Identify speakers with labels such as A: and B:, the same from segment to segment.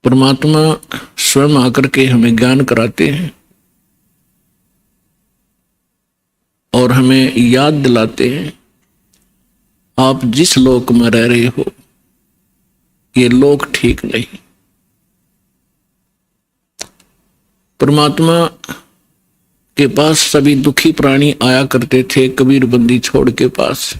A: परमात्मा स्वयं आकर के हमें ज्ञान कराते हैं और हमें याद दिलाते हैं, आप जिस लोक में रह रहे हो ये लोक ठीक नहीं। परमात्मा के पास सभी दुखी प्राणी आया करते थे कबीर बंदी छोड़ के पास,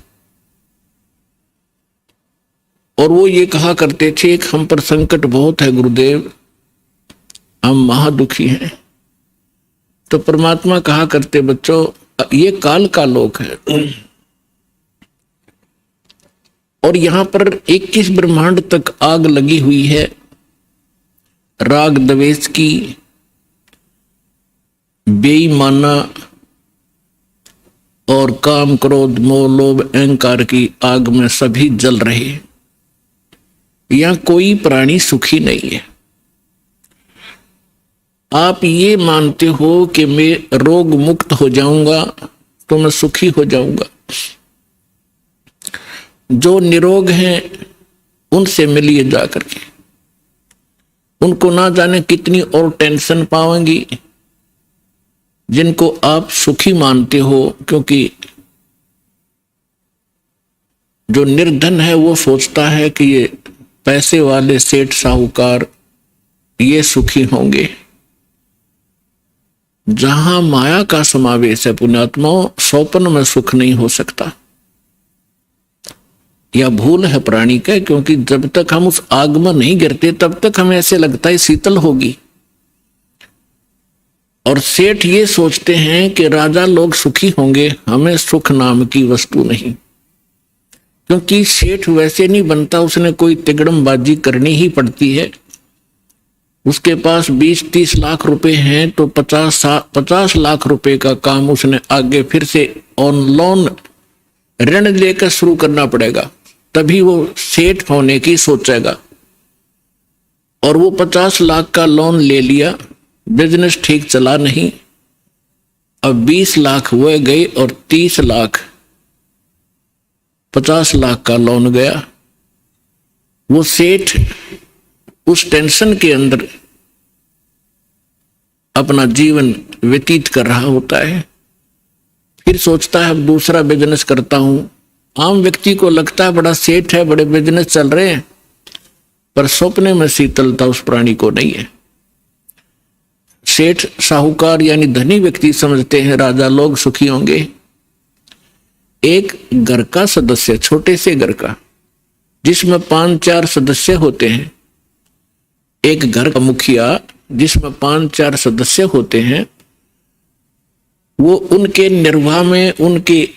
A: और वो ये कहा करते थे कि हम पर संकट बहुत है गुरुदेव, हम महादुखी हैं। तो परमात्मा कहा करते, बच्चों ये काल का लोक है और यहां पर 21 ब्रह्मांड तक आग लगी हुई है राग द्वेष की, बेईमाना और काम क्रोध मोह लोभ अहंकार की आग में सभी जल रहे हैं। यहां कोई प्राणी सुखी नहीं है। आप ये मानते हो कि मैं रोग मुक्त हो जाऊंगा तो मैं सुखी हो जाऊंगा। जो निरोग हैं उनसे मिलिए जाकर के, उनको ना जाने कितनी और टेंशन पाएंगी जिनको आप सुखी मानते हो, क्योंकि जो निर्धन है वो सोचता है कि ये पैसे वाले सेठ साहूकार ये सुखी होंगे। जहां माया का समावेश है पुण्यात्माओं, स्वप्न में सुख नहीं हो सकता। यह भूल है प्राणी का, क्योंकि जब तक हम उस आग में नहीं गिरते तब तक हमें ऐसे लगता है शीतल होगी। और सेठ ये सोचते हैं कि राजा लोग सुखी होंगे, हमें सुख नाम की वस्तु नहीं। क्योंकि सेठ वैसे नहीं बनता, उसने कोई तिगड़मबाजी करनी ही पड़ती है। उसके पास 20-30 लाख रुपए हैं तो 50 लाख रुपए का काम उसने आगे फिर से ऑन लोन ऋण लेकर शुरू करना पड़ेगा, तभी वो सेठ होने की सोचेगा। और वो 50 लाख का लोन ले लिया, बिजनेस ठीक चला नहीं, अब 20 लाख वो गए और 30 लाख 50 लाख का लोन गया। वो सेठ उस टेंशन के अंदर अपना जीवन व्यतीत कर रहा होता है। फिर सोचता है अब दूसरा बिजनेस करता हूं। आम व्यक्ति को लगता है बड़ा सेठ है, बड़े बिजनेस चल रहे हैं, पर सपने में शीतलता उस प्राणी को नहीं है। सेठ साहूकार यानी धनी व्यक्ति समझते हैं राजा लोग सुखी होंगे। एक घर का सदस्य, छोटे से घर का जिसमें 5-4 सदस्य होते हैं, एक घर का मुखिया जिसमें 5-4 सदस्य होते हैं, वो उनके निर्वाह में, उनकी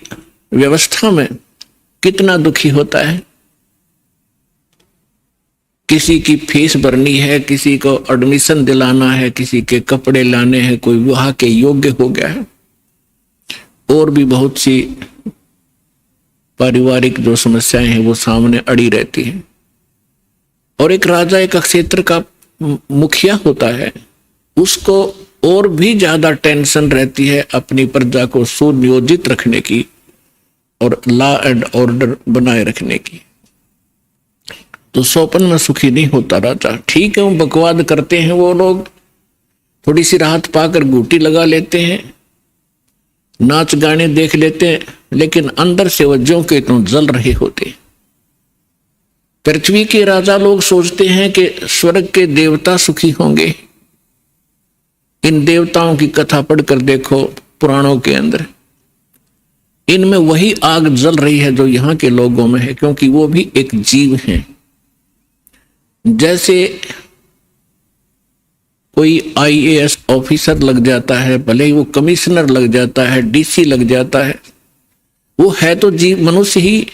A: व्यवस्था में कितना दुखी होता है। किसी की फीस भरनी है, किसी को एडमिशन दिलाना है, किसी के कपड़े लाने हैं, कोई विवाह के योग्य हो गया है, और भी बहुत सी पारिवारिक जो समस्याएं हैं वो सामने अड़ी रहती हैं। और एक राजा एक क्षेत्र का मुखिया होता है, उसको और भी ज्यादा टेंशन रहती है अपनी प्रजा को सुनियोजित रखने की और लॉ एंड ऑर्डर बनाए रखने की। तो स्वप्न में सुखी नहीं होता राजा। ठीक है, वो बकवाद करते हैं, वो लोग थोड़ी सी राहत पाकर घूटी लगा लेते हैं, नाच गाने देख लेते हैं, लेकिन अंदर से वो ज्यों के त्यों जल रहे होते। पृथ्वी के राजा लोग सोचते हैं कि स्वर्ग के देवता सुखी होंगे। इन देवताओं की कथा पढ़कर देखो पुराणों के अंदर, इनमें वही आग जल रही है जो यहाँ के लोगों में है, क्योंकि वो भी एक जीव हैं। जैसे कोई IAS ऑफिसर लग जाता है, भले ही वो कमिश्नर लग जाता है, DC लग जाता है, वो है तो जीव, मनुष्य ही,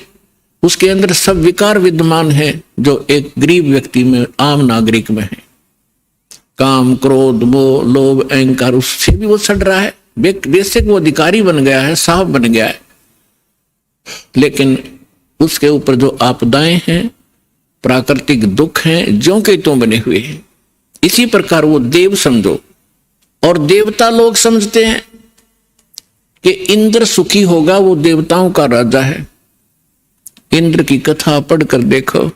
A: उसके अंदर सब विकार विद्यमान है जो एक गरीब व्यक्ति में, आम नागरिक में है। काम क्रोध मोह लोभ अहंकार, उससे भी वो सड़ रहा है। बेशक वो अधिकारी बन गया है, साहब बन गया है, लेकिन उसके ऊपर जो आपदाएं हैं, प्राकृतिक दुख हैं, ज्यों के त्यों बने हुए हैं। इसी प्रकार वो देव समझो, और देवता लोग समझते हैं कि इंद्र सुखी होगा, वो देवताओं का राजा है। इंद्र की कथा पढ़कर देखो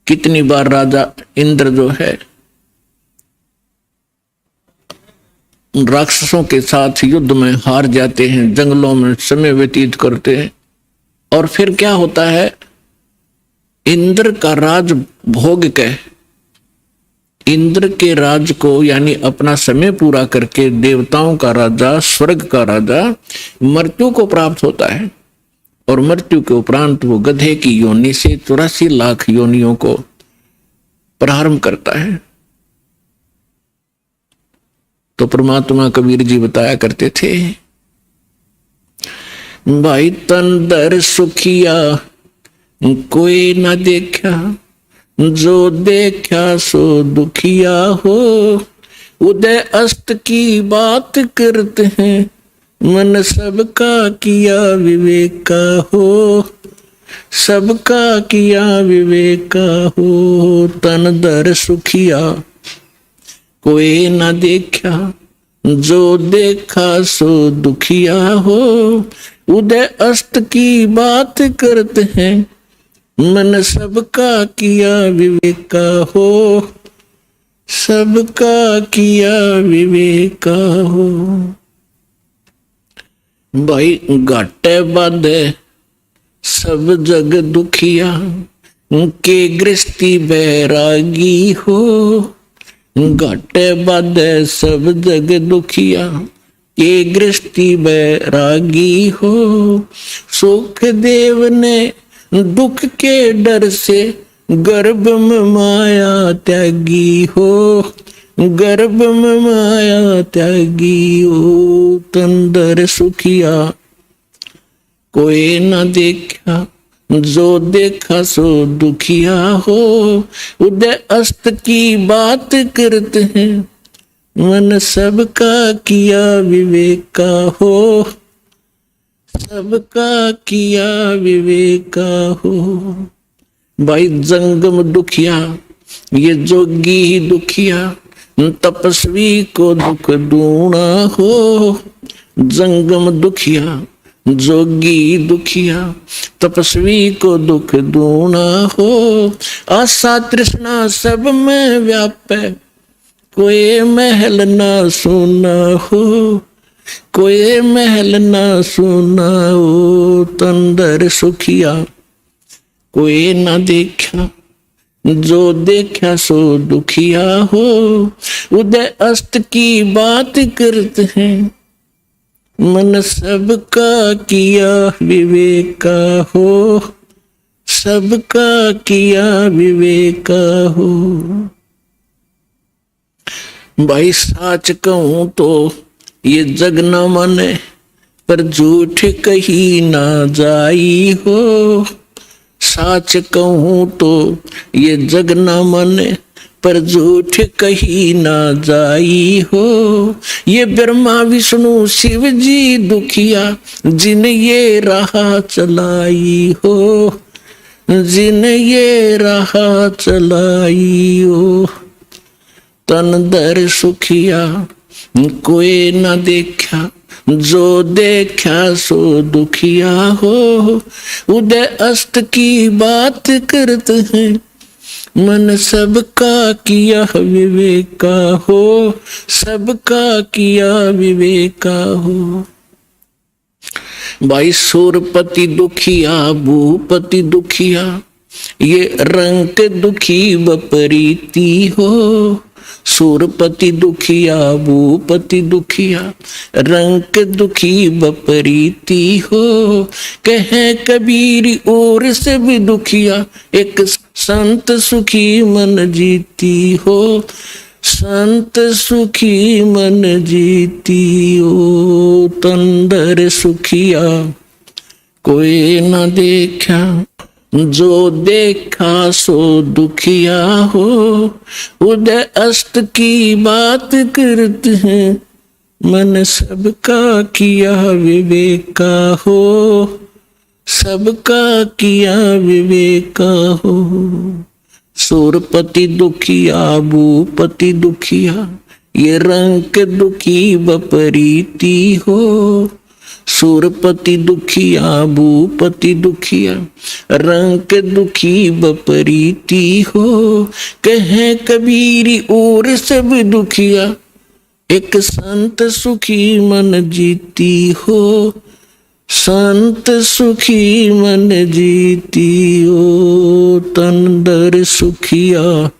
A: कितनी बार राजा इंद्र जो है राक्षसों के साथ युद्ध में हार जाते हैं, जंगलों में समय व्यतीत करते हैं, और फिर क्या होता है, इंद्र का राज भोग के, इंद्र के राज को यानी अपना समय पूरा करके देवताओं का राजा, स्वर्ग का राजा मृत्यु को प्राप्त होता है, और मृत्यु के उपरांत वो गधे की योनि से 84 लाख योनियों को प्रारंभ करता है। तो परमात्मा कबीर जी बताया करते थे, भाई तन दर सुखिया कोई न देखा, जो देखा सो दुखिया हो, उदय अस्त की बात करते हैं, मन सबका किया विवेक का हो, सबका किया विवेक का हो। तन दर सुखिया कोई न देखा, जो देखा सो दुखिया हो, उदय अस्त की बात करते हैं, मन सबका किया विवेक का हो, सबका किया विवेक का हो। भाई घाटे बाधे सब जग दुखिया, के गृहस्थी बैरागी हो, घाटे बाधे सब जग दुखिया, के गृहस्थी बैरागी हो, सुख देव ने दुख के डर से गर्भ में माया त्यागी हो, गर्भ में माया त्यागी हो। तंदर सुखिया कोई न देखा, जो देखा सो दुखिया हो, उदय अस्त की बात करते हैं, मन सबका किया विवेक का हो, सबका किया विवेक का हो। भाई जंगम दुखिया, ये जोगी ही दुखिया, तपस्वी को दुख दूना हो, जंगम दुखिया, जोगी दुखिया, तपस्वी को दुख दूना हो, आशा तृष्णा सब में व्यापे, कोई महल ना सुना हो, कोई महल ना सुना हो। तंदर सुखिया कोई ना देखा, जो देखा सो दुखिया हो, उदय अस्त की बात करते हैं, मन सबका किया विवेक का हो, सबका किया विवेक का हो। भाई साच कहूं तो ये जग न माने, पर झूठ कही ना जाई हो, साच कहूं तो ये जग न माने, पर झूठ कही ना जाई हो, ये ब्रह्मा विष्णु शिव जी दुखिया, जिन ये राह चलाई हो, जिन ये राह चलाई हो। तन दर सुखिया कोई न देखा, जो देखा सो दुखिया हो, उदय अस्त की बात करते हैं, मन सबका किया विवेक का हो, सबका किया विवेक का हो। भाई सूरपति दुखिया भूपति दुखिया, ये रंग दुखी बपरीती हो, सूरपति दुखिया भूपति दुखिया, रंग दुखी बपरीती हो, कहे कबीर और से भी दुखिया, एक संत सुखी मन जीती हो, संत सुखी मन जीती हो। तंदर सुखिया कोई न देखा, जो देखा सो दुखिया हो, उदय अस्त की बात करते हैं, मन सबका किया विवेक का हो, सबका किया विवेक का हो। सूरपति दुखिया भूपति दुखिया, ये रंग दुखी बपरीती हो, सुरपति दुखिया भूपति दुखिया, रंग दुखी बपरीती हो, कहे कबीरी और सब दुखिया, एक संत सुखी मन जीती हो, संत सुखी मन जीती हो, तन दर सुखिया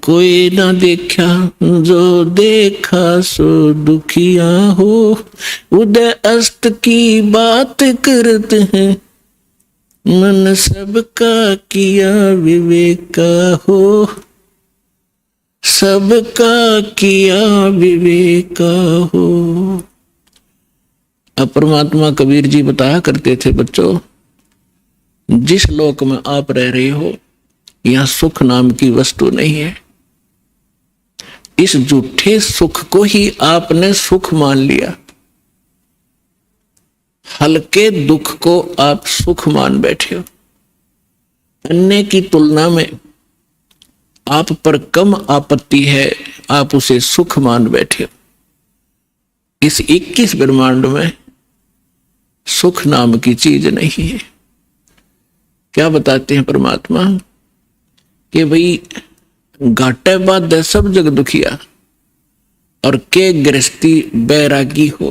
A: कोई ना देखा, जो देखा सो दुखिया हो, उदय अस्त की बात करते हैं, मन सबका किया विवेका हो, सबका किया विवेका हो। अब परमात्मा कबीर जी बताया करते थे, बच्चों जिस लोक में आप रह रहे हो यहां सुख नाम की वस्तु नहीं है। इस झूठे सुख को ही आपने सुख मान लिया, हल्के दुख को आप सुख मान बैठे हो। अन्य की तुलना में आप पर कम आपत्ति है, आप उसे सुख मान बैठे हो। इस 21 ब्रह्मांड में सुख नाम की चीज नहीं है। क्या बताते हैं परमात्मा कि भाई घाटे बाद सब जग दुखिया, और के गृहस्थी बैरागी हो।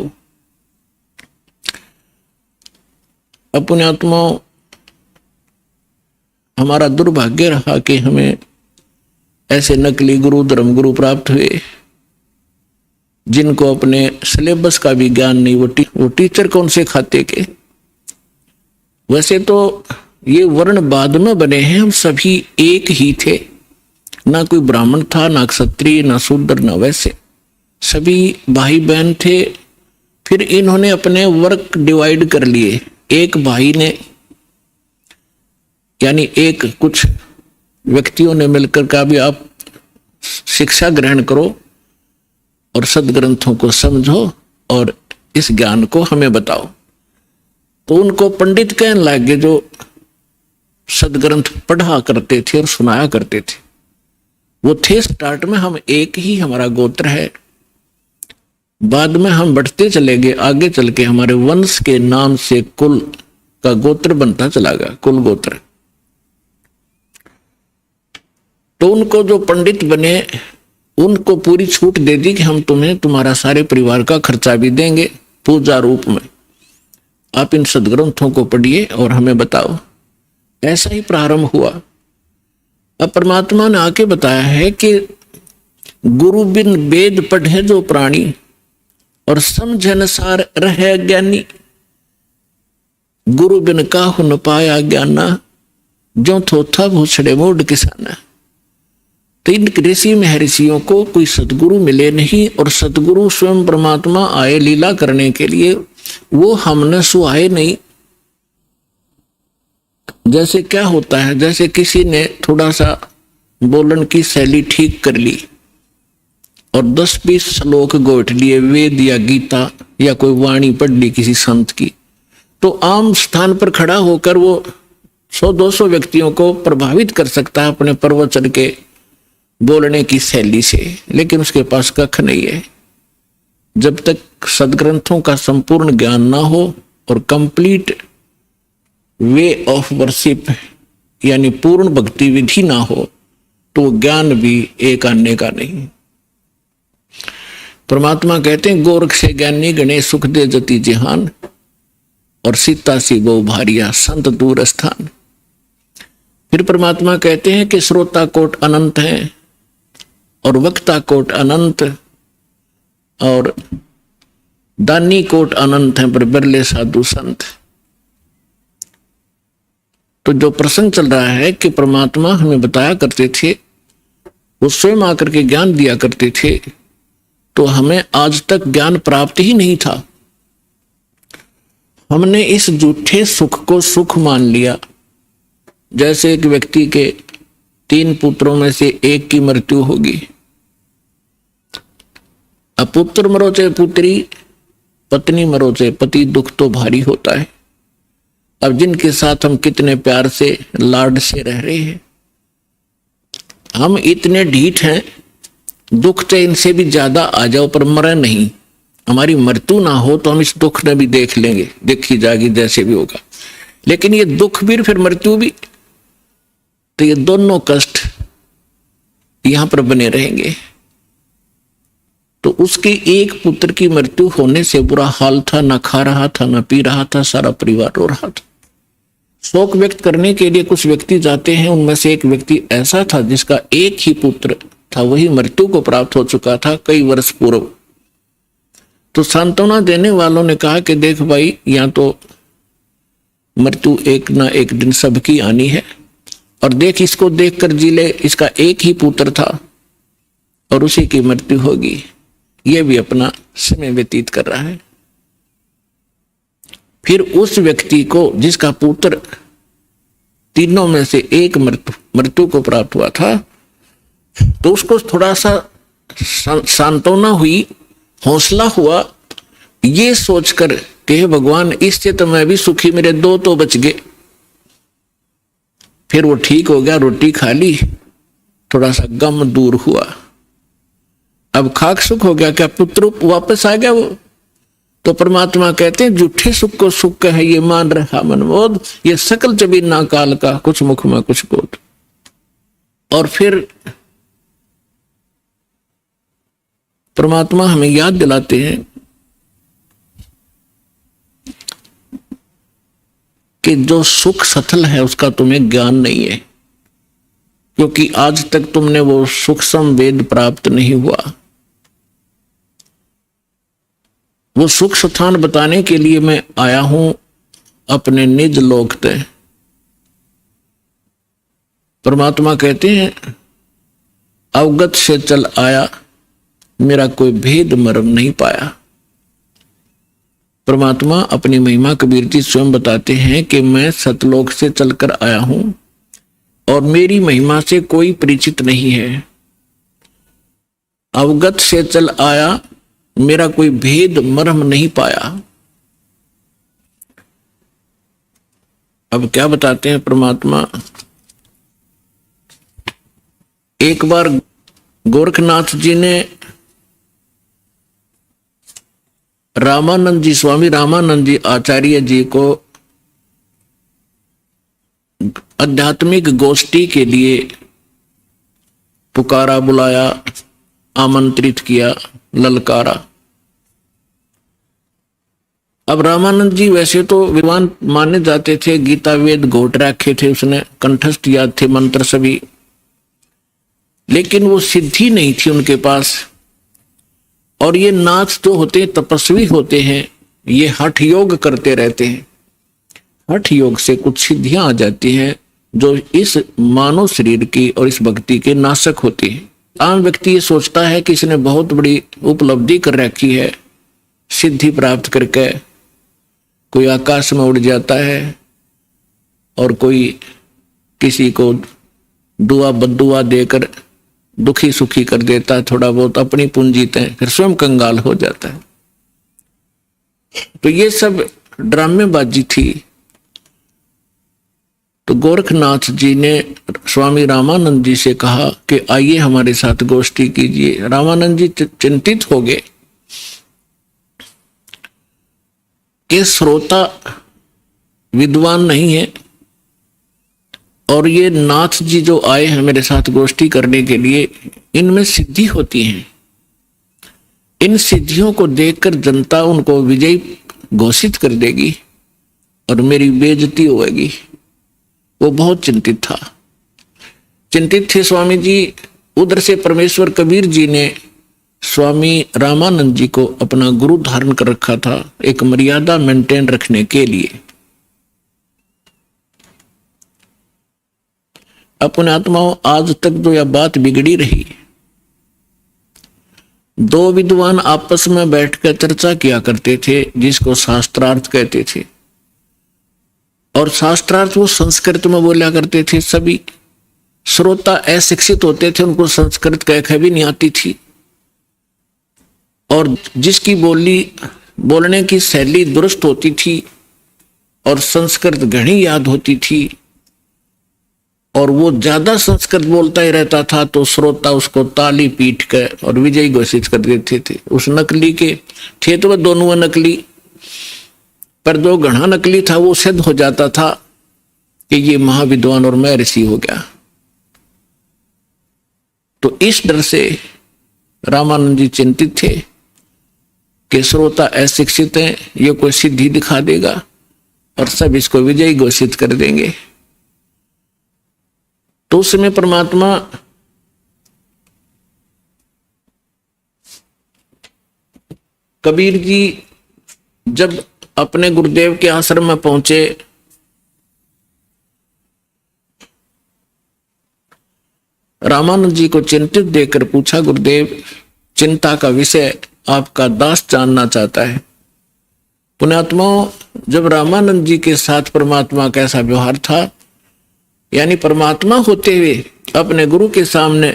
A: अपने आत्माओं, हमारा दुर्भाग्य रहा कि हमें ऐसे नकली गुरु धर्म गुरु प्राप्त हुए जिनको अपने सिलेबस का भी ज्ञान नहीं। वो टीचर कौन से खाते के। वैसे तो ये वर्ण बाद में बने हैं, हम सभी एक ही थे, ना कोई ब्राह्मण था, ना क्षत्रिय, ना शूद्र, ना वैसे, सभी भाई बहन थे। फिर इन्होंने अपने वर्क डिवाइड कर लिए। एक भाई ने यानी एक कुछ व्यक्तियों ने मिलकर कहा भी आप शिक्षा ग्रहण करो और सदग्रंथों को समझो और इस ज्ञान को हमें बताओ। तो उनको पंडित कहने लगे जो सदग्रंथ पढ़ा करते थे और सुनाया करते थे। वो थे स्टार्ट में हम एक ही, हमारा गोत्र है। बाद में हम बढ़ते चले गए, आगे चल के हमारे वंश के नाम से कुल का गोत्र बनता चला गया, कुल गोत्र। तो उनको जो पंडित बने उनको पूरी छूट दे दी कि हम तुम्हें तुम्हारा सारे परिवार का खर्चा भी देंगे पूजा रूप में, आप इन सदग्रंथों को पढ़िए और हमें बताओ। ऐसा ही प्रारंभ हुआ। अब परमात्मा ने आके बताया है कि गुरु बिन वेद पढ़े जो प्राणी, और समझ अनुसार रहे ज्ञानी, गुरु बिन काहु न पाया ज्ञाना, जो थोथा भूछड़े मोड़ किसाना। तो इन ऋषि महर्षियों को कोई सतगुरु मिले नहीं, और सतगुरु स्वयं परमात्मा आए लीला करने के लिए, वो हमने सुहाए नहीं। जैसे क्या होता है, जैसे किसी ने थोड़ा सा बोलन की शैली ठीक कर ली और 10-20 श्लोक गोट लिए, वेद या गीता या कोई वाणी पढ़ ली किसी संत की, तो आम स्थान पर खड़ा होकर वो 100-200 व्यक्तियों को प्रभावित कर सकता है अपने प्रवचन के बोलने की शैली से, लेकिन उसके पास कख नहीं है। जब तक सदग्रंथों का संपूर्ण ज्ञान ना हो और कंप्लीट वे ऑफ वर्शिप यानी पूर्ण भक्ति विधि ना हो, तो ज्ञान भी एक आने का नहीं। परमात्मा कहते हैं गोरख से ज्ञानी गणेश सुख दे जति जहान, और सीता सी गो भारिया संत दूर स्थान। फिर परमात्मा कहते हैं कि श्रोता कोट अनंत है और वक्ता कोट अनंत और दानी कोट अनंत है, पर बिरले साधु संत। तो जो प्रसंग चल रहा है कि परमात्मा हमें बताया करते थे, वो स्वयं आकर के ज्ञान दिया करते थे, तो हमें आज तक ज्ञान प्राप्त ही नहीं था। हमने इस झूठे सुख को सुख मान लिया। जैसे एक व्यक्ति के 3 पुत्रों में से एक की मृत्यु होगी, अब पुत्र मरो चाहे पुत्री, पत्नी मरो चाहे पति, दुख तो भारी होता है। अब जिनके साथ हम कितने प्यार से लाड से रह रहे हैं, हम इतने ढीठ हैं, दुख चाहे इनसे भी ज्यादा आ जाओ पर मरे नहीं, हमारी मृत्यु ना हो तो हम इस दुख में भी देख लेंगे, देखी जाएगी जैसे भी होगा। लेकिन ये दुख भी फिर मृत्यु भी, तो ये दोनों कष्ट यहां पर बने रहेंगे। तो उसके एक पुत्र की मृत्यु होने से बुरा हाल था, ना खा रहा था ना पी रहा था, सारा परिवार रो रहा था। शोक व्यक्त करने के लिए कुछ व्यक्ति जाते हैं, उनमें से एक व्यक्ति ऐसा था जिसका एक ही पुत्र था, वही मृत्यु को प्राप्त हो चुका था कई वर्ष पूर्व। तो सांत्वना देने वालों ने कहा कि देख भाई, यहाँ तो मृत्यु एक ना एक दिन सबकी आनी है, और देख इसको देखकर जी ले, इसका एक ही पुत्र था और उसी की मृत्यु होगी, ये भी अपना समय व्यतीत कर रहा है। फिर उस व्यक्ति को जिसका पुत्र तीनों में से एक मृत्यु को प्राप्त हुआ था, तो उसको थोड़ा सा सांत्वना हुई, हौसला हुआ, ये सोचकर कि हे भगवान, इससे तो मैं भी सुखी, मेरे दो तो बच गए। फिर वो ठीक हो गया, रोटी खा ली, थोड़ा सा गम दूर हुआ, अब खाक सुख हो गया। क्या पुत्र वापस आ गया वो? तो परमात्मा कहते हैं झूठे सुख को सुख कह ये मान रहा मनमोद, ये सकल चबी ना काल का, कुछ मुख में कुछ बोध। और फिर परमात्मा हमें याद दिलाते हैं कि जो सुख सथल है उसका तुम्हें ज्ञान नहीं है, क्योंकि आज तक तुमने वो सूक्ष्म वेद प्राप्त नहीं हुआ। वो सुख स्थान बताने के लिए मैं आया हूं अपने निज लोक ते। परमात्मा कहते हैं अवगत से चल आया, मेरा कोई भेद मर्म नहीं पाया। परमात्मा अपनी महिमा कबीर जी स्वयं बताते हैं कि मैं सतलोक से चलकर आया हूं और मेरी महिमा से कोई परिचित नहीं है। अवगत से चल आया, मेरा कोई भेद मर्म नहीं पाया। अब क्या बताते हैं परमात्मा, एक बार गोरखनाथ जी ने रामानंद जी, स्वामी रामानंद जी आचार्य जी को आध्यात्मिक गोष्ठी के लिए पुकारा, बुलाया, आमंत्रित किया, ललकारा। अब रामानंद जी वैसे तो विद्वान माने जाते थे, गीता वेद घोट रखे थे उसने, कंठस्थ याद थे मंत्र सभी, लेकिन वो सिद्धि नहीं थी उनके पास। और ये नाथ जो होते तपस्वी होते हैं, ये हठ योग करते रहते हैं। हठ योग से कुछ सिद्धियां आ जाती हैं जो इस मानव शरीर की और इस भक्ति के नाशक होती है। आम व्यक्ति ये सोचता है कि इसने बहुत बड़ी उपलब्धि कर रखी है, सिद्धि प्राप्त करके कोई आकाश में उड़ जाता है और कोई किसी को दुआ बद्दुआ देकर दुखी सुखी कर देता है, थोड़ा बहुत अपनी पूंजी तय, फिर स्वयं कंगाल हो जाता है। तो ये सब ड्रामेबाजी थी। तो गोरखनाथ जी ने स्वामी रामानंद जी से कहा कि आइए हमारे साथ गोष्ठी कीजिए। रामानंद जी चिंतित हो गए कि श्रोता विद्वान नहीं है और ये नाथ जी जो आए हैं मेरे साथ गोष्ठी करने के लिए, इनमें सिद्धि होती है। इन सिद्धियों को देखकर जनता उनको विजयी घोषित कर देगी और मेरी बेइज्जती होगी। वो बहुत चिंतित था, चिंतित थे स्वामी जी। उधर से परमेश्वर कबीर जी ने स्वामी रामानंद जी को अपना गुरु धारण कर रखा था, एक मर्यादा मेंटेन रखने के लिए। अपने आत्माओं, आज तक जो यह बात बिगड़ी रही, दो विद्वान आपस में बैठकर चर्चा किया करते थे जिसको शास्त्रार्थ कहते थे, और शास्त्रार्थ वो संस्कृत में बोला करते थे। सभी श्रोता अशिक्षित होते थे, उनको संस्कृत कह भी नहीं आती थी, और जिसकी बोलने की शैली दुरुस्त होती थी और संस्कृत घनी याद होती थी, और वो ज्यादा संस्कृत बोलता ही रहता था तो श्रोता उसको ताली पीट कर और विजयी घोषित कर देते थे। उस नकली के थे तो वह दोनों नकली, पर जो घना नकली था वो सिद्ध हो जाता था कि ये महाविद्वान और मैं ऋषि हो गया। तो इस डर से रामानंद जी चिंतित थे कि श्रोता अशिक्षित हैं, ये कोई सिद्धि दिखा देगा और सब इसको विजयी घोषित कर देंगे। तो उस समय परमात्मा कबीर जी जब अपने गुरुदेव के आश्रम में पहुंचे, रामानंद जी को चिंतित देखकर पूछा, गुरुदेव चिंता का विषय आपका दास जानना चाहता है। पुण्यात्माओं, जब रामानंद जी के साथ परमात्मा का ऐसा व्यवहार था, यानी परमात्मा होते हुए अपने गुरु के सामने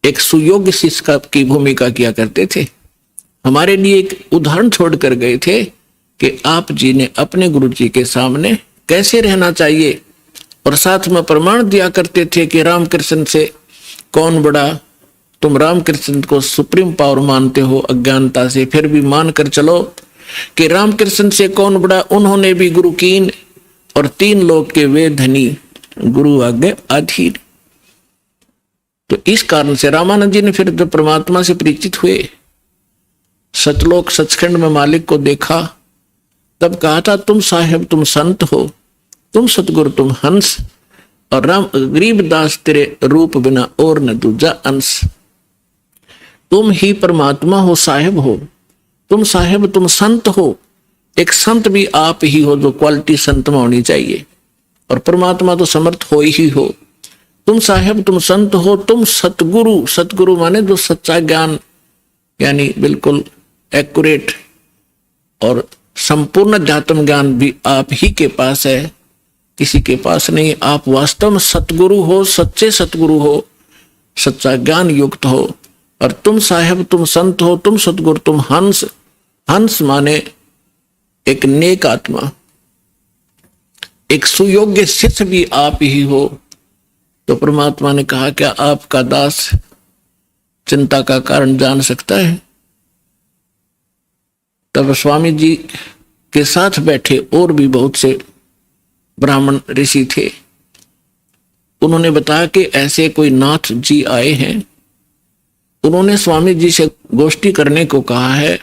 A: एक सुयोग्य शिष्य की भूमिका किया करते थे। हमारे लिए एक उदाहरण छोड़कर गए थे कि आप जी ने अपने गुरु जी के सामने कैसे रहना चाहिए, और साथ में प्रमाण दिया करते थे कि रामकृष्ण से कौन बड़ा। तुम रामकृष्ण को सुप्रीम पावर मानते हो अज्ञानता से, फिर भी मान कर चलो कि रामकृष्ण से कौन बड़ा। उन्होंने भी गुरु कीन और 3 लोक के वे धनी, गुरु आज्ञा अधीर। तो इस कारण से रामानंद जी ने फिर जब परमात्मा से परिचित हुए, सतलोक सचखंड में मालिक को देखा, तब कहा था, तुम साहेब तुम संत हो, तुम सतगुरु तुम हंस, और राम गरीबदास तेरे रूप बिना और न दूजा अंश। तुम ही परमात्मा हो, साहेब हो, तुम साहेब तुम संत हो। एक संत भी आप ही हो, जो क्वालिटी संत में होनी चाहिए, और परमात्मा तो समर्थ हो ही हो। तुम साहेब तुम संत हो, तुम सतगुरु, सतगुरु माने जो सच्चा ज्ञान, यानी बिल्कुल एक्यूरेट और संपूर्ण अध्यात्म ज्ञान भी आप ही के पास है, किसी के पास नहीं। आप वास्तव में सतगुरु हो, सच्चे सतगुरु हो, सच्चा ज्ञान युक्त हो। और तुम साहेब तुम संत हो, तुम सतगुरु तुम हंस। हंस माने एक नेक आत्मा, एक सुयोग्य शिष्य भी आप ही हो। तो परमात्मा ने कहा, क्या आपका दास चिंता का कारण जान सकता है? तब स्वामी जी के साथ बैठे और भी बहुत से ब्राह्मण ऋषि थे। उन्होंने बताया कि ऐसे कोई नाथ जी आए हैं, उन्होंने स्वामी जी से गोष्ठी करने को कहा है,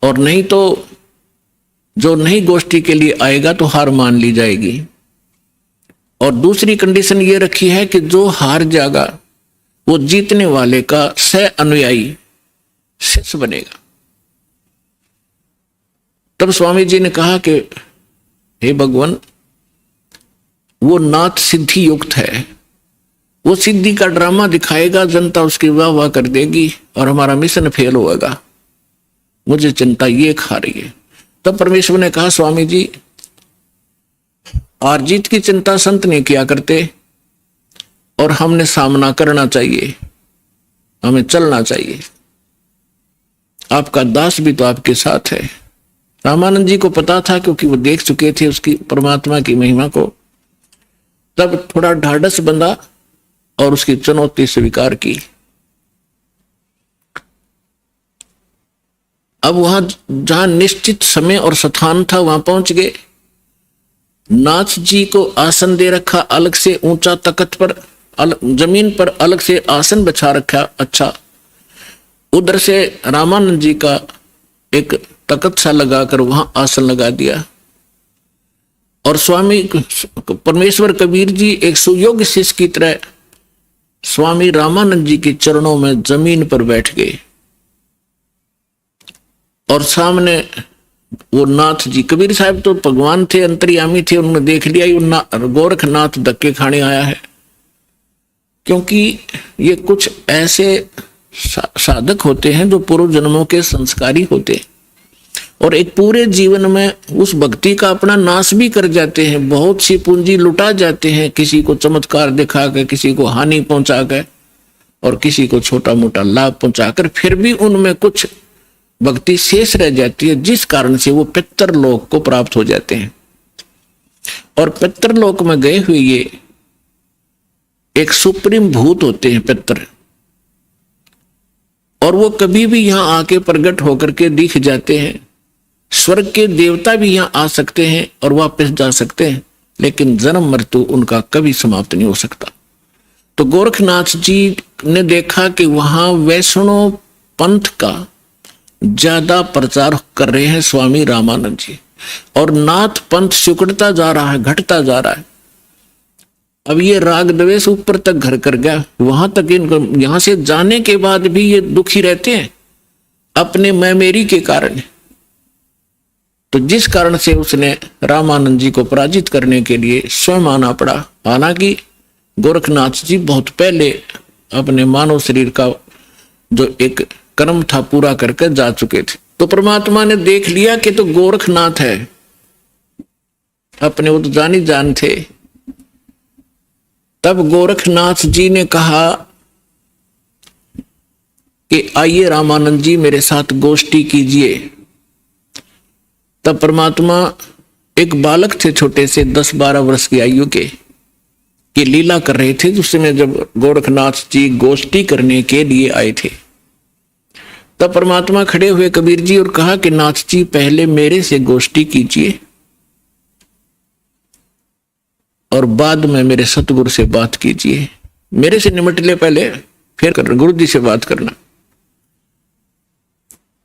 A: और नहीं तो जो नहीं गोष्ठी के लिए आएगा तो हार मान ली जाएगी। और दूसरी कंडीशन ये रखी है कि जो हार जाएगा वो जीतने वाले का सह अनुयायी शिष्य बनेगा। तब स्वामी जी ने कहा कि हे भगवान, वो नाथ सिद्धि युक्त है, वो सिद्धि का ड्रामा दिखाएगा, जनता उसकी वाह वाह कर देगी और हमारा मिशन फेल होगा। मुझे चिंता ये खा रही है। तब परमेश्वर ने कहा, स्वामी जी हार जीत की चिंता संत नहीं किया करते, और हमने सामना करना चाहिए, हमें चलना चाहिए। आपका दास भी तो आपके साथ है। रामानंद जी को पता था, क्योंकि वो देख चुके थे उसकी परमात्मा की महिमा को। तब थोड़ा ढाढ़स बंधा और उसकी चुनौती स्वीकार की। अब वहां जहां निश्चित समय और स्थान था वहां पहुंच गए। नाथ जी को आसन दे रखा अलग से, ऊंचा तख्त पर, जमीन पर अलग से आसन बिछा रखा। अच्छा, उधर से रामानंद जी का एक तख्त सा लगाकर वहां आसन लगा दिया। और स्वामी परमेश्वर कबीर जी एक सुयोग्य शिष्य की तरह स्वामी रामानंद जी के चरणों में जमीन पर बैठ गए। और सामने वो नाथ जी, कबीर साहब तो भगवान थे, अंतर्यामी थे, उन्होंने देख लिया गोरखनाथ धक्के खाने आया है। क्योंकि ये कुछ ऐसे साधक होते हैं जो पूर्व जन्मों के संस्कारी होते, और एक पूरे जीवन में उस भक्ति का अपना नाश भी कर जाते हैं। बहुत सी पूंजी लुटा जाते हैं, किसी को चमत्कार दिखाकर, किसी को हानि पहुंचाकर, और किसी को छोटा मोटा लाभ पहुंचाकर, फिर भी उनमें कुछ भक्ति शेष रह जाती है, जिस कारण से वो पितृलोक को प्राप्त हो जाते हैं। और पितृलोक में गए हुए ये एक सुप्रीम भूत होते हैं पितर, और वो कभी भी यहां आके प्रकट होकर के दिख जाते हैं। स्वर्ग के देवता भी यहां आ सकते हैं और वापस जा सकते हैं, लेकिन जन्म मृत्यु उनका कभी समाप्त नहीं हो सकता। तो गोरखनाथ जी ने देखा कि वहां वैष्णव पंथ का ज्यादा प्रचार कर रहे हैं स्वामी रामानंद जी, और नाथ पंथ सिकुड़ता जा रहा है, घटता जा रहा है। अब ये राग द्वेष ऊपर तक घर कर गया, वहां तक इनको, यहां से जाने के बाद भी ये दुखी रहते हैं अपने मैं मेरी के कारण। तो जिस कारण से उसने रामानंद जी को पराजित करने के लिए स्वयं आना पड़ा। हालांकि गोरखनाथ जी बहुत पहले अपने मानव शरीर का जो एक कर्म था पूरा करके जा चुके थे। तो परमात्मा ने देख लिया कि तो गोरखनाथ है, अपने वो तो जानी जान थे। तब गोरखनाथ जी ने कहा कि आइए रामानंद जी मेरे साथ गोष्ठी कीजिए। तब परमात्मा एक बालक थे छोटे से 10-12 वर्ष की आयु के, कि लीला कर रहे थे। उस समय जब गोरखनाथ जी गोष्ठी करने के लिए आए थे, तब परमात्मा खड़े हुए कबीर जी और कहा कि नाथ जी पहले मेरे से गोष्ठी कीजिए और बाद में मेरे सतगुरु से बात कीजिए। मेरे से निमट ले पहले, फिर गुरु जी से बात करना।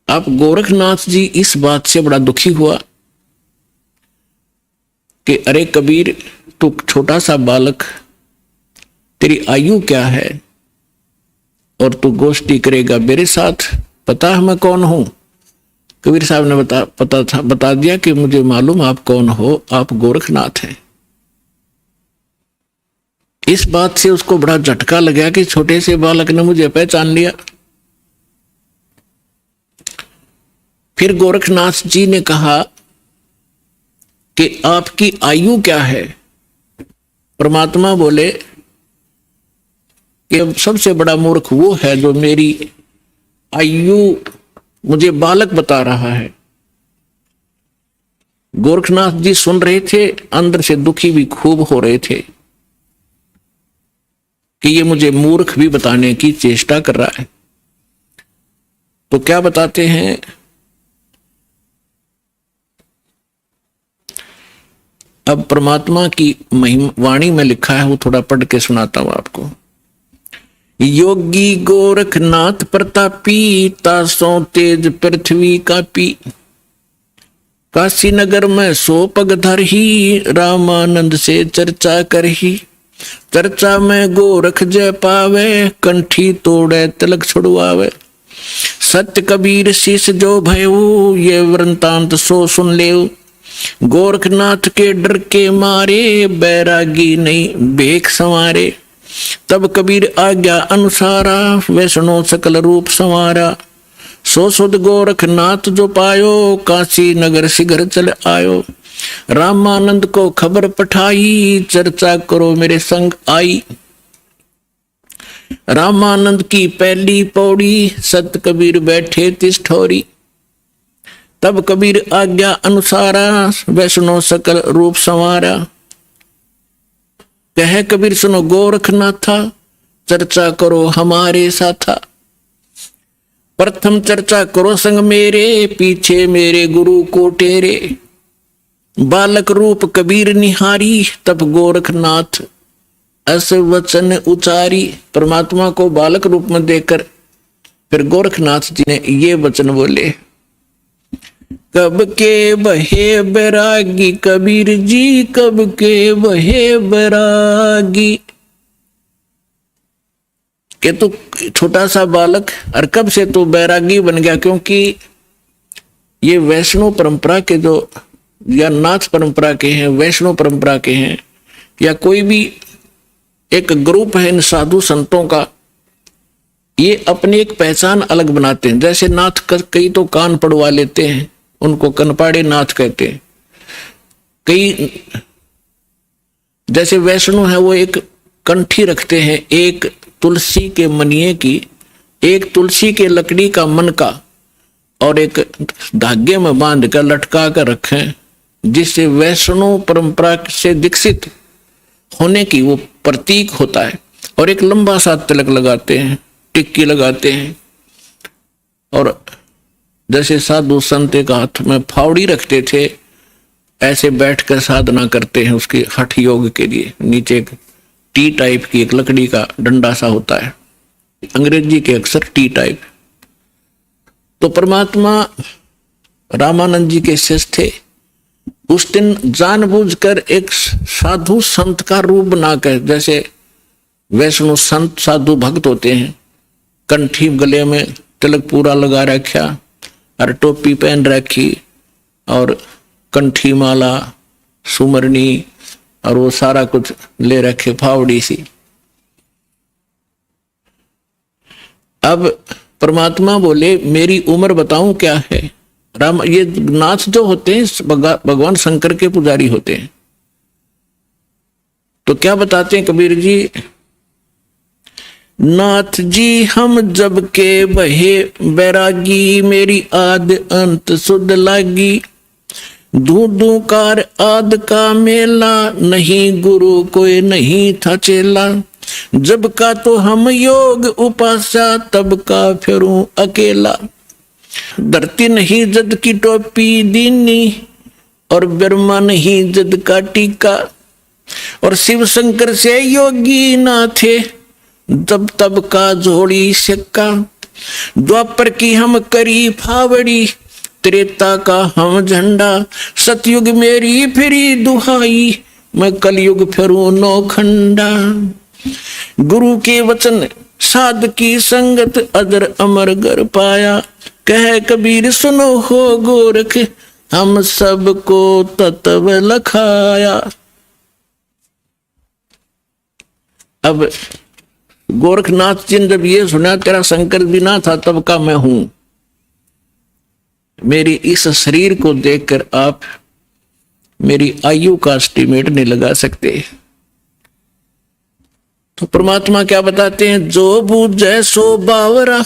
A: अब गोरखनाथ जी इस बात से बड़ा दुखी हुआ कि अरे कबीर, तू छोटा सा बालक, तेरी आयु क्या है और तू गोष्ठी करेगा मेरे साथ? पता है मैं कौन हूं? कबीर साहब ने बता दिया कि मुझे मालूम आप कौन हो, आप गोरखनाथ हैं। इस बात से उसको बड़ा झटका लगा कि छोटे से बालक ने मुझे पहचान लिया। फिर गोरखनाथ जी ने कहा कि आपकी आयु क्या है? परमात्मा बोले कि सबसे बड़ा मूर्ख वो है जो मेरी आयु मुझे बालक बता रहा है। गोरखनाथ जी सुन रहे थे, अंदर से दुखी भी खूब हो रहे थे कि ये मुझे मूर्ख भी बताने की चेष्टा कर रहा है। तो क्या बताते हैं? अब परमात्मा की वाणी में लिखा है, वो थोड़ा पढ़ के सुनाता हूं आपको। योगी गोरखनाथ प्रतापी, तासों तेज पृथ्वी कापी, काशी नगर में 100 पग धरही, रामानंद से चर्चा करही। चर्चा में गोरख जय पावे, कंठी तोड़े तिलक छुड़वावे। सत्य कबीर शीश जो भयऊ, ये वृंतांत सो सुन लेऊ। गोरखनाथ के डर के मारे, बैरागी नहीं भेख संवारे। तब कबीर आज्ञा अनुसारा, वैष्णो सकल रूप संवारा। सो सुध गोरखनाथ जो पायो, काशी नगर शीघ्र चल आयो। रामानंद को खबर पठाई, चर्चा करो मेरे संग आई। रामानंद की पहली पौड़ी, सत कबीर बैठे तिस ठोरी। तब कबीर आज्ञा अनुसारा, वैष्णो सकल रूप संवारा। कहे कबीर सुनो गोरखनाथा, चर्चा करो हमारे साथा। प्रथम चर्चा करो संग मेरे, पीछे मेरे गुरु को टेरे। बालक रूप कबीर निहारी, तब गोरखनाथ ऐसे वचन उचारी। परमात्मा को बालक रूप में देखकर फिर गोरखनाथ जी ने ये वचन बोले। कब के बहे बैरागी कबीर जी, कब के बहे बैरागी। कि तू छोटा सा बालक और कब से तू बैरागी बन गया? क्योंकि ये वैष्णव परंपरा के जो, या नाथ परंपरा के हैं, वैष्णव परंपरा के हैं, या कोई भी एक ग्रुप है इन साधु संतों का, ये अपनी एक पहचान अलग बनाते हैं। जैसे नाथ कई तो कान पड़वा लेते हैं, उनको कनपाड़े नाथ कहते हैं। कई जैसे वैष्णव है वो एक कंठी रखते हैं, एक तुलसी के मनिये की, एक तुलसी के लकड़ी का मन का, और एक धागे में बांध कर लटका कर रखें, जिससे वैष्णव परंपरा से विकसित होने की वो प्रतीक होता है। और एक लंबा सा तिलक लगाते हैं, टिक्की लगाते हैं, और जैसे साधु संत एक हाथ में फावड़ी रखते थे, ऐसे बैठकर साधना करते हैं उसके हठ योग के लिए। नीचे एक टी टाइप की एक लकड़ी का डंडा सा होता है, अंग्रेजी के अक्षर टी टाइप। तो परमात्मा रामानंद जी के शिष्य थे, उस दिन जानबूझकर एक साधु संत का रूप बनाकर, जैसे वैष्णव संत साधु भक्त होते हैं, कंठी गले में तिलक पूरा लगा रखा और टोपी पहन रखी और कंठी माला सुमरनी और वो सारा कुछ ले रखे, फावड़ी सी। अब परमात्मा बोले मेरी उम्र बताऊं क्या है। राम, ये नाथ जो होते हैं भगवान शंकर के पुजारी होते हैं। तो क्या बताते हैं कबीर जी, नाथ जी हम जब के बहे बैरागी, मेरी आद अंत सुध लागी, धू कार आद का मेला, नहीं गुरु कोई नहीं था चेला, जब का तो हम योग उपासा, तब का फिरूं अकेला, धरती नहीं जद की टोपी दीनी, और ब्रह्मा नहीं जद का टीका, और शिव शंकर से योगी ना थे, जब तब का जोड़ी सिक्का, द्वापर की हम करी फावड़ी, त्रेता का हम झंडा, सतयुग मेरी फिरी दुहाई, मैं कलयुग फिरूं नौखंडा, गुरु के वचन साध की संगत, अदर अमर गर पाया, कह कबीर सुनो हो गोरख, हम सबको तत्व लखाया। अब गोरखनाथ जी ने जब ये सुना तेरा शंकर भी ना था तब का मैं हूं, मेरी इस शरीर को देखकर आप मेरी आयु का एस्टिमेट नहीं लगा सकते। तो परमात्मा क्या बताते हैं, जो बूझे सो बावरा,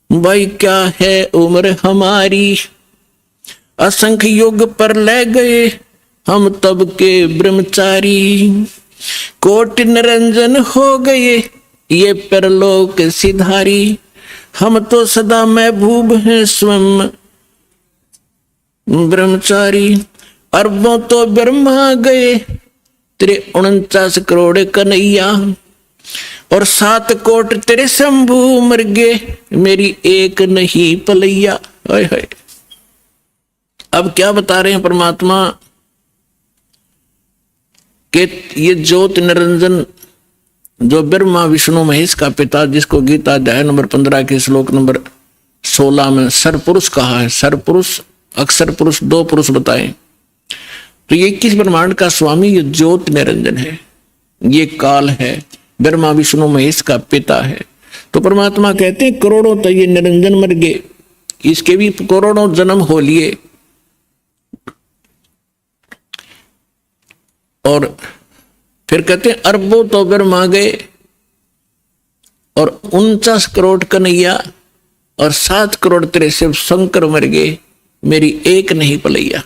A: भाई क्या है उम्र हमारी, असंख्य युग पर ले गए हम तब के ब्रह्मचारी, कोटि निरंजन हो गए ये परलोक सिधारी, हम तो सदा महबूब हैं स्वयं ब्रह्मचारी, अरबों तो ब्रह्मा गए तेरे 49 करोड़ कन्हैया, और 7 कोट तेरे शंभू मर गए, मेरी एक नहीं पलैया। हाय हाय। अब क्या बता रहे हैं परमात्मा कि ये ज्योत निरंजन जो ब्रह्मा विष्णु महेश का पिता, जिसको गीता अध्याय नंबर 15 के श्लोक नंबर 16 में सरपुरुष कहा है, सरपुरुष अक्षर पुरुष 2 पुरुष बताए, तो ये 21 ब्रह्मांड का स्वामी ये ज्योत निरंजन है, ये काल है, ब्रह्मा विष्णु महेश का पिता है। तो परमात्मा कहते हैं करोड़ों तो ये निरंजन मर गए, इसके भी करोड़ों जन्म हो लिए, और फिर कहते हैं अरबों तो ब्रह्मा गए, और 49 करोड़ कन्हैया, और 7 करोड़ तेरे शिव शंकर मर गए, मेरी एक नहीं पलैया।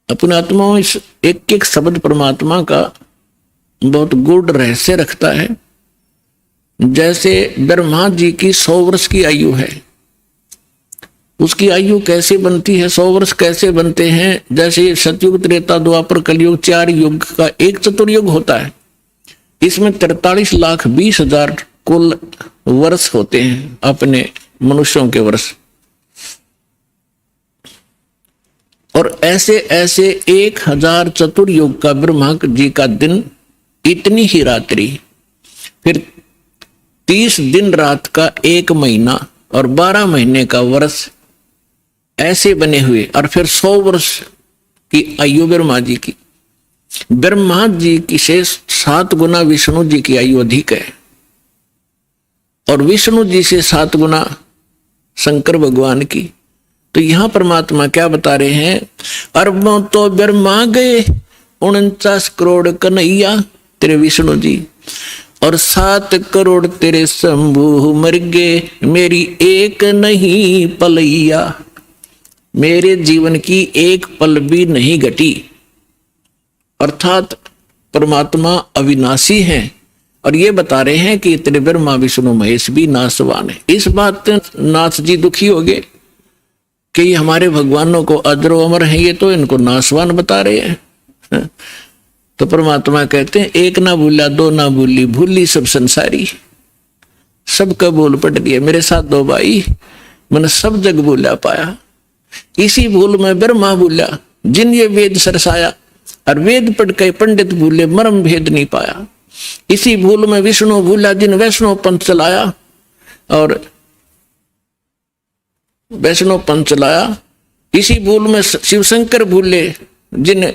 A: अपने आत्मा इस एक एक शब्द परमात्मा का बहुत गूढ़ रहस्य रखता है। जैसे ब्रह्मा जी की 100 वर्ष की आयु है, उसकी आयु कैसे बनती है, 100 वर्ष कैसे बनते हैं, जैसे सतयुग त्रेता द्वापर कलयुग 4 युग का एक चतुर्युग होता है, इसमें 43,20,000 कुल वर्ष होते हैं अपने मनुष्यों के वर्ष, और ऐसे ऐसे 1000 चतुर्युग का ब्रह्मा जी का दिन, इतनी ही रात्रि, फिर 30 दिन रात का 1 महीना, और 12 महीने का वर्ष, ऐसे बने हुए, और फिर 100 वर्ष की आयु ब्रह्मा जी की। ब्रह्मा जी की से 7 गुना विष्णु जी की आयु अधिक है, और विष्णु जी से 7 गुना शंकर भगवान की। तो यहां परमात्मा क्या बता रहे हैं, अरबों तो ब्रह्मा गए, 49 करोड़ कन्हैया तेरे विष्णु जी, और 7 करोड़ तेरे शंभू मर गए, मेरी एक नहीं पलैया, मेरे जीवन की एक पल भी नहीं घटी। अर्थात परमात्मा अविनाशी हैं और ये बता रहे हैं कि इतने ब्रह्मा विष्णु महेश भी नाशवान है। इस बात नाथ जी दुखी हो गए कि ये हमारे भगवानों को अजरो अमर है, ये तो इनको नाशवान बता रहे हैं। तो परमात्मा कहते हैं एक ना भूला दो ना भूली, भूली सब संसारी। सबका बोल पट दिया मेरे साथ दो भाई, मैंने सब जग भूला पाया। इसी भूल में ब्रह्मा भूला जिन ये वेद सरसाया, और वेद पढ़ के पंडित भूले मर्म भेद नहीं पाया। इसी भूल में विष्णु भूला जिन वैष्णव पंथ चलाया, और वैष्णव पंथ चलाया। इसी भूल में शिव शंकर भूले जिन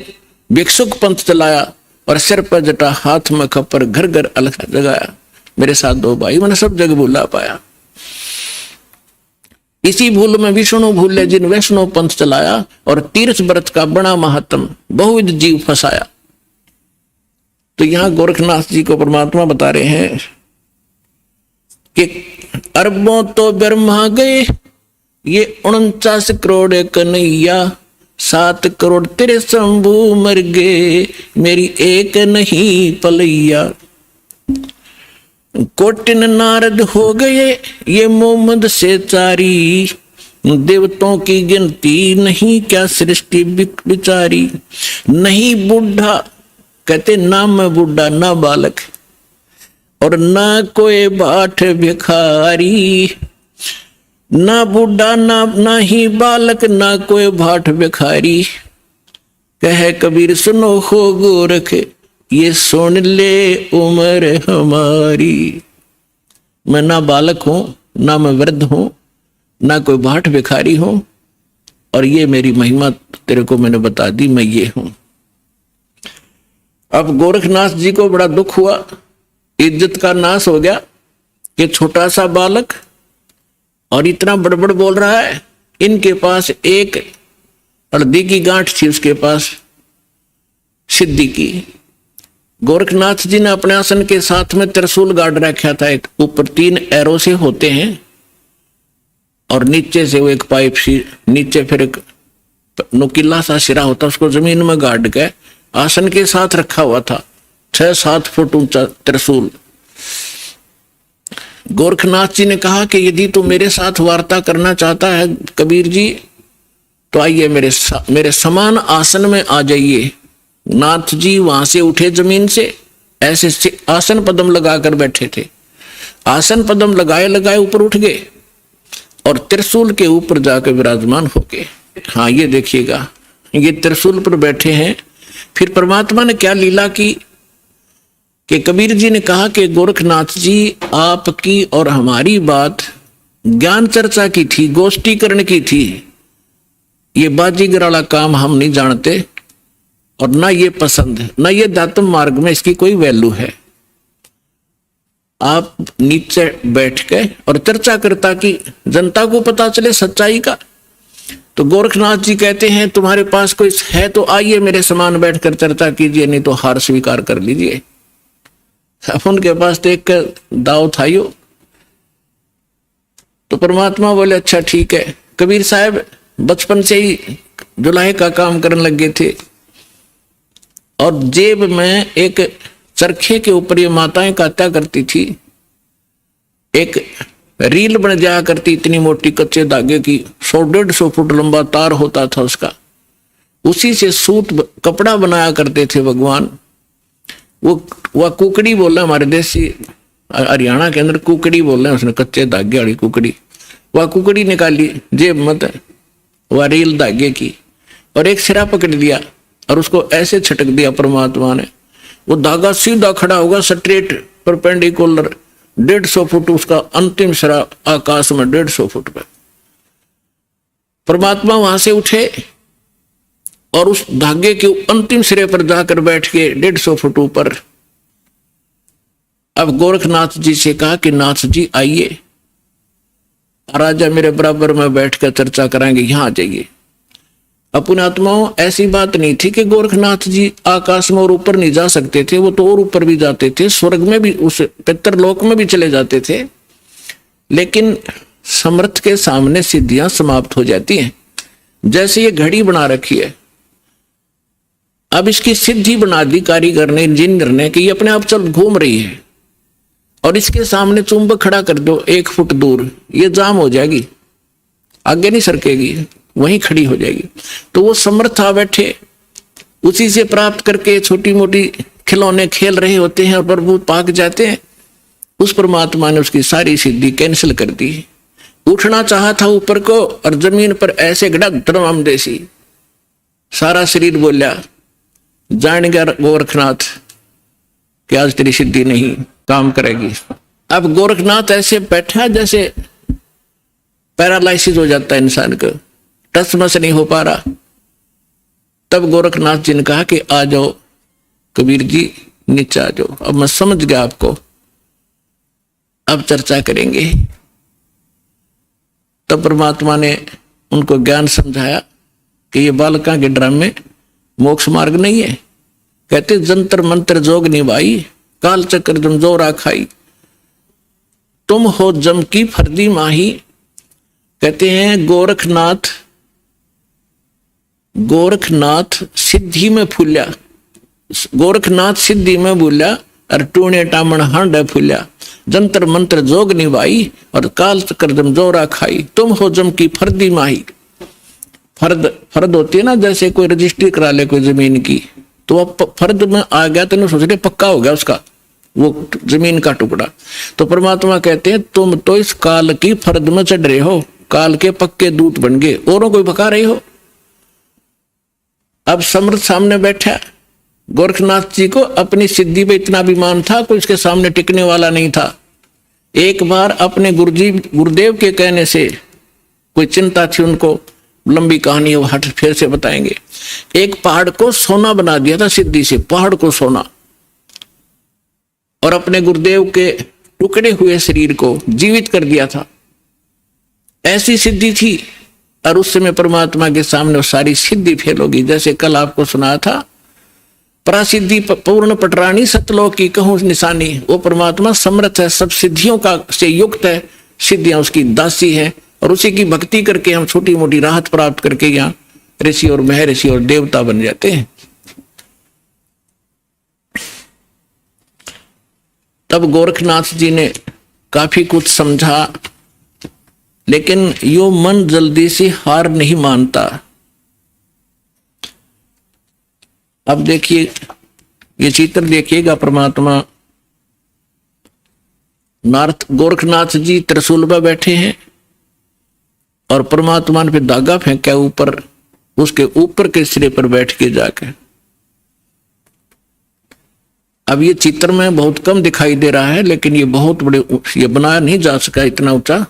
A: भिक्षुक पंथ चलाया, और सिर पर जटा हाथ में खप्पर घर घर अलग जगाया। मेरे साथ दो भाई मैंने सब जग भूला पाया। इसी भूल में विष्णु भूले जिन वैष्णव पंथ चलाया, और तीर्थ व्रत का बड़ा महात्म बहुविध जीव फंसाया। तो यहां गोरखनाथ जी को परमात्मा बता रहे हैं कि अरबों तो ब्रह्मा गए, ये 49 करोड़ कन्हैया, 7 करोड़ तेरे शंभू मर गए, मेरी एक नहीं पलैया। कोटिन नारद हो गए ये मोहम्मद से चारी, देवताओं की गिनती नहीं क्या सृष्टि बिचारी। नहीं बूढ़ा कहते ना मैं बूढ़ा ना बालक, और ना कोई बाट भिखारी। ना बूढ़ा ना ही बालक ना कोई भाट भिखारी। कहे कबीर सुनो हो गोरख ये सुन ले उम्र हमारी। मैं ना बालक हूं ना मैं वृद्ध हूं ना कोई भाट भिखारी हूं, और ये मेरी महिमा तेरे को मैंने बता दी, मैं ये हूं। अब गोरखनाथ जी को बड़ा दुख हुआ, इज्जत का नाश हो गया कि छोटा सा बालक और इतना बड़बड़ बोल रहा है। इनके पास एक हल्दी की गांठ थी, उसके पास सिद्धि की। गोरखनाथ जी ने अपने आसन के साथ में त्रिशूल गाड़ रखा था, एक ऊपर 3 एरो से होते हैं, और नीचे से वो एक पाइप सी, नीचे फिर एक नुकीला सा सिरा होता, उसको जमीन में गाड़ के आसन के साथ रखा हुआ था। 6-7 फुट ऊंचा त्रिशूल। गोरखनाथ जी ने कहा कि यदि तो मेरे साथ वार्ता करना चाहता है कबीर जी, तो आइए मेरे समान आसन में आ जाइए। नाथ जी वहां से उठे जमीन से, ऐसे आसन पदम लगाकर बैठे थे। आसन पदम लगाए लगाए ऊपर उठ गए और त्रिशूल के ऊपर जाकर विराजमान हो गए। हाँ ये देखिएगा, ये त्रिशूल पर बैठे हैं। फिर परमात्मा ने क्या लीला की कि कबीर जी ने कहा कि गोरखनाथ जी आपकी और हमारी बात ज्ञान चर्चा की थी, गोष्ठीकरण की थी। ये बाजीगर वाला काम हम नहीं जानते, और ना ये पसंद है, ना ये दातम मार्ग में इसकी कोई वैल्यू है। आप नीचे बैठ के और चर्चा करता कि जनता को पता चले सच्चाई का। तो गोरखनाथ जी कहते हैं तुम्हारे पास कोई है तो आइए मेरे समान बैठकर चर्चा कीजिए, नहीं तो हार स्वीकार कर लीजिए। अब उनके पास तो एक दाव था यो। तो परमात्मा बोले अच्छा ठीक है। कबीर साहब बचपन से ही जुलाहे का काम करने लगे थे, और जेब में एक चरखे के ऊपर ये माताएं काटा करती थी, एक रील बन जाया करती इतनी मोटी कच्चे धागे की, 100-150 फुट लंबा तार होता था उसका, उसी से सूत कपड़ा बनाया करते थे भगवान। वह कुकड़ी बोल रहे, हमारे देसी हरियाणा के अंदर कुकड़ी बोल रहे हैं, उसने कच्चे धागे वाली कुकड़ी। वह कुकड़ी निकाली जेब मत, वह रील धागे की, और एक सिरा पकड़ लिया और उसको ऐसे छटक दिया परमात्मा ने। वो धागा सीधा खड़ा होगा, स्ट्रेट परपेंडिकुलर 150 फुट, उसका अंतिम सिरा आकाश में 150 फुट पे। परमात्मा वहां से उठे और उस धागे के अंतिम सिरे पर जाकर बैठ के 150 फुट ऊपर। अब गोरखनाथ जी से कहा कि नाथ जी आइए, राजा मेरे बराबर में बैठकर चर्चा कराएंगे, यहां आ जाइए। अपने आत्माओं ऐसी बात नहीं थी कि गोरखनाथ जी आकाश में और ऊपर नहीं जा सकते थे, वो तो और ऊपर भी जाते थे, स्वर्ग में भी, उस पितरलोक में भी चले जाते थे। लेकिन समर्थ के सामने सिद्धियां समाप्त हो जाती हैं। जैसे ये घड़ी बना रखी है, अब इसकी सिद्धि बना दी कारीगर ने, इंजीनियर ने, कि ये अपने आप चल घूम रही है और इसके सामने चुंबक खड़ा कर दो 1 फुट दूर, ये जाम हो जाएगी, आगे नहीं सरकेगी, वहीं खड़ी हो जाएगी। तो वो समर्थ आ बैठे, उसी से प्राप्त करके छोटी मोटी खिलौने खेल रहे होते हैं और प्रभु पाक जाते हैं। उस परमात्मा ने उसकी सारी सिद्धि कैंसिल कर दी। उठना चाहा था ऊपर को और जमीन पर ऐसे गड़म देसी, सारा शरीर बोला, जान गया गोरखनाथ कि आज तेरी सिद्धि नहीं काम करेगी। अब गोरखनाथ ऐसे बैठा जैसे पैरालाइसिस हो जाता है इंसान को, टस मस नहीं हो पा रहा। तब गोरखनाथ जी ने कहा कि आ जाओ कबीर जी, नीचे आ जाओ, अब मैं समझ गया आपको, अब चर्चा करेंगे। तब परमात्मा ने उनको ज्ञान समझाया कि ये बालका के ड्रामे मोक्ष मार्ग नहीं है। कहते जंतर मंत्र जोग निभाई, काल चक्र जम जोरा खाई, तुम हो जम की फर्दी माही। कहते हैं गोरखनाथ सिद्धि में फूल्या, गोरखनाथ सिद्धि में भूल्या और टूणे टामण हांड फूल्या, जंतर मंत्र जोग निभाई और काल चक्र जम जोरा खाई, तुम हो जम की फर्दी माही। फर्द होती है ना, जैसे कोई रजिस्ट्री करा ले कोई जमीन की, तो अब फर्द में आ गया तो सोच रहे पक्का हो गया उसका वो जमीन का टुकड़ा। तो परमात्मा कहते हैं तुम तो इस काल की फर्द में चढ़ रहे हो, काल के पक्के दूत बन गए, औरों को भगा रहे हो। अब समर्थ सामने बैठा, गोरखनाथ जी को अपनी सिद्धि पे इतना अभिमान था, कोई इसके सामने टिकने वाला नहीं था। एक बार अपने गुरुदेव के कहने से कोई चिंता थी उनको, लंबी कहानी वो हट फिर से बताएंगे। एक पहाड़ को सोना बना दिया था सिद्धि से, पहाड़ को सोना, और अपने गुरुदेव के टुकड़े हुए शरीर को जीवित कर दिया था। ऐसी सिद्धि थी। और उस समय परमात्मा के सामने वो सारी सिद्धि फेल होगी। जैसे कल आपको सुनाया था, परासिद्धि पूर्ण पटरानी सतलोक की कहूं निशानी। वो परमात्मा समर्थ है, सब सिद्धियों का से युक्त है, सिद्धियां उसकी दासी है, और उसी की भक्ति करके हम छोटी मोटी राहत प्राप्त करके यहाँ ऋषि और महर्षि और देवता बन जाते हैं। तब गोरखनाथ जी ने काफी कुछ समझा, लेकिन यो मन जल्दी से हार नहीं मानता। अब देखिए ये चित्र देखिएगा, परमात्मा गोरखनाथ जी त्रिशूल पर बैठे हैं और परमात्मा ने पे धागा फेंका ऊपर, उसके ऊपर के सिरे पर बैठ के जाके। अब ये चित्र में बहुत कम दिखाई दे रहा है, लेकिन ये बहुत बड़े, ये बनाया नहीं जा सका इतना ऊंचा,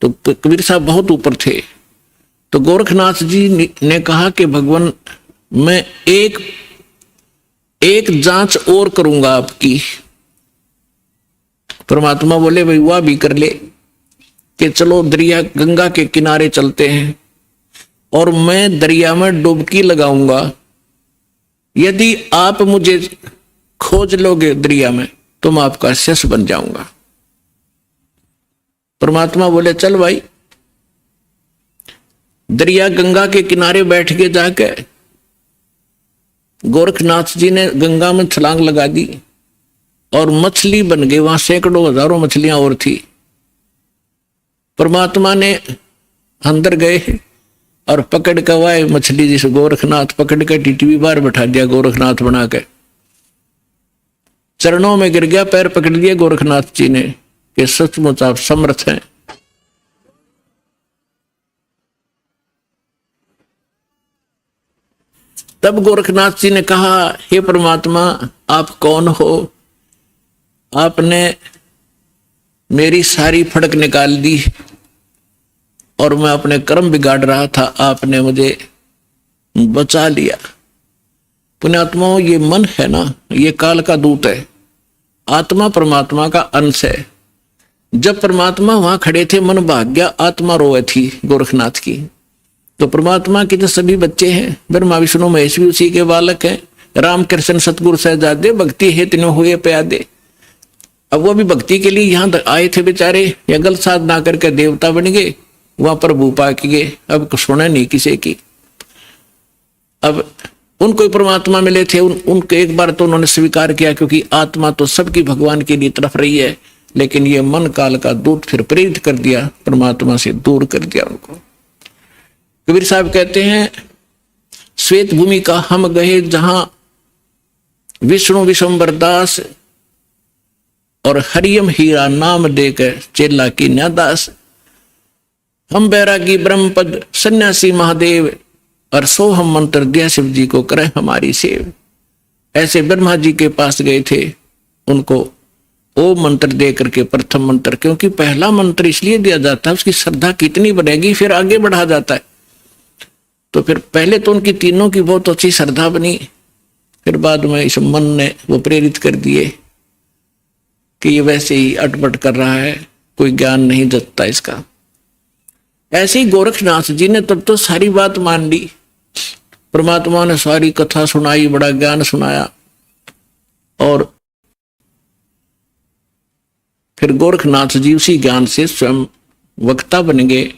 A: तो कबीर साहब बहुत ऊपर थे। तो गोरखनाथ जी ने कहा कि भगवान मैं एक जांच और करूंगा आपकी। परमात्मा बोले भाई वह भी कर ले, कि चलो दरिया गंगा के किनारे चलते हैं और मैं दरिया में डुबकी लगाऊंगा, यदि आप मुझे खोज लोगे दरिया में तो मैं आपका शिष्य बन जाऊंगा। परमात्मा बोले चल भाई। दरिया गंगा के किनारे बैठ के जाके गोरखनाथ जी ने गंगा में छलांग लगा दी और मछली बन गई। वहां सैकड़ों हजारों मछलियां और थी। परमात्मा ने अंदर गए और पकड़ के वाए मछली, जिस गोरखनाथ पकड़ के टीटी बाहर बैठा दिया, गोरखनाथ बना के चरणों में गिर गया, पैर पकड़ लिए गोरखनाथ जी ने कि सचमुच आप समर्थ हैं। तब गोरखनाथ जी ने कहा, हे परमात्मा आप कौन हो? आपने मेरी सारी फड़क निकाल दी और मैं अपने कर्म बिगाड़ रहा था, आपने मुझे बचा लिया। पुण्यात्माओं, ये मन है ना, ये काल का दूत है। आत्मा परमात्मा का अंश है। जब परमात्मा वहां खड़े थे, मन भाग गया, आत्मा रोए थी गोरखनाथ की। तो परमात्मा के जो सभी बच्चे हैं, ब्रह्मा विष्णु महेश भी उसी के बालक हैं। राम कृष्ण सतगुरु सहजादे, भक्ति हेत न हुए प्यादे। अब वो भी भक्ति के लिए यहाँ आए थे बेचारे, या गलत साधना करके देवता बन गए, वहां प्रभु पा के गए। अब सुने नहीं किसी की। अब उनको ही परमात्मा मिले थे। उनको एक बार तो उन्होंने स्वीकार किया, क्योंकि आत्मा तो सबकी भगवान के लिए तरफ रही है, लेकिन ये मन काल का दूत फिर प्रेरित कर दिया, परमात्मा से दूर कर दिया उनको। कबीर साहब कहते हैं, श्वेत भूमि का हम गए जहां विष्णु विशंबर दास और हरियम हीरा नाम देकर चेला की न्यादास। हम बैरागी ब्रह्मपद सन्यासी महादेव और सोहम मंत्र दिया शिव जी को करे हमारी सेव। ऐसे ब्रह्मा जी के पास गए थे, उनको ओम मंत्र दे करके प्रथम मंत्र, क्योंकि पहला मंत्र इसलिए दिया जाता है उसकी श्रद्धा कितनी बढ़ेगी फिर आगे बढ़ा जाता है। तो फिर पहले तो उनकी तीनों की बहुत अच्छी श्रद्धा बनी, फिर बाद में इस मन ने वो प्रेरित कर दिए कि ये वैसे ही अटपट कर रहा है, कोई ज्ञान नहीं जतता इसका। ऐसे ही गोरखनाथ जी ने तब तो सारी बात मान ली, परमात्मा ने सारी कथा सुनाई, बड़ा ज्ञान सुनाया, और फिर गोरखनाथ जी उसी ज्ञान से स्वयं वक्ता बन गए।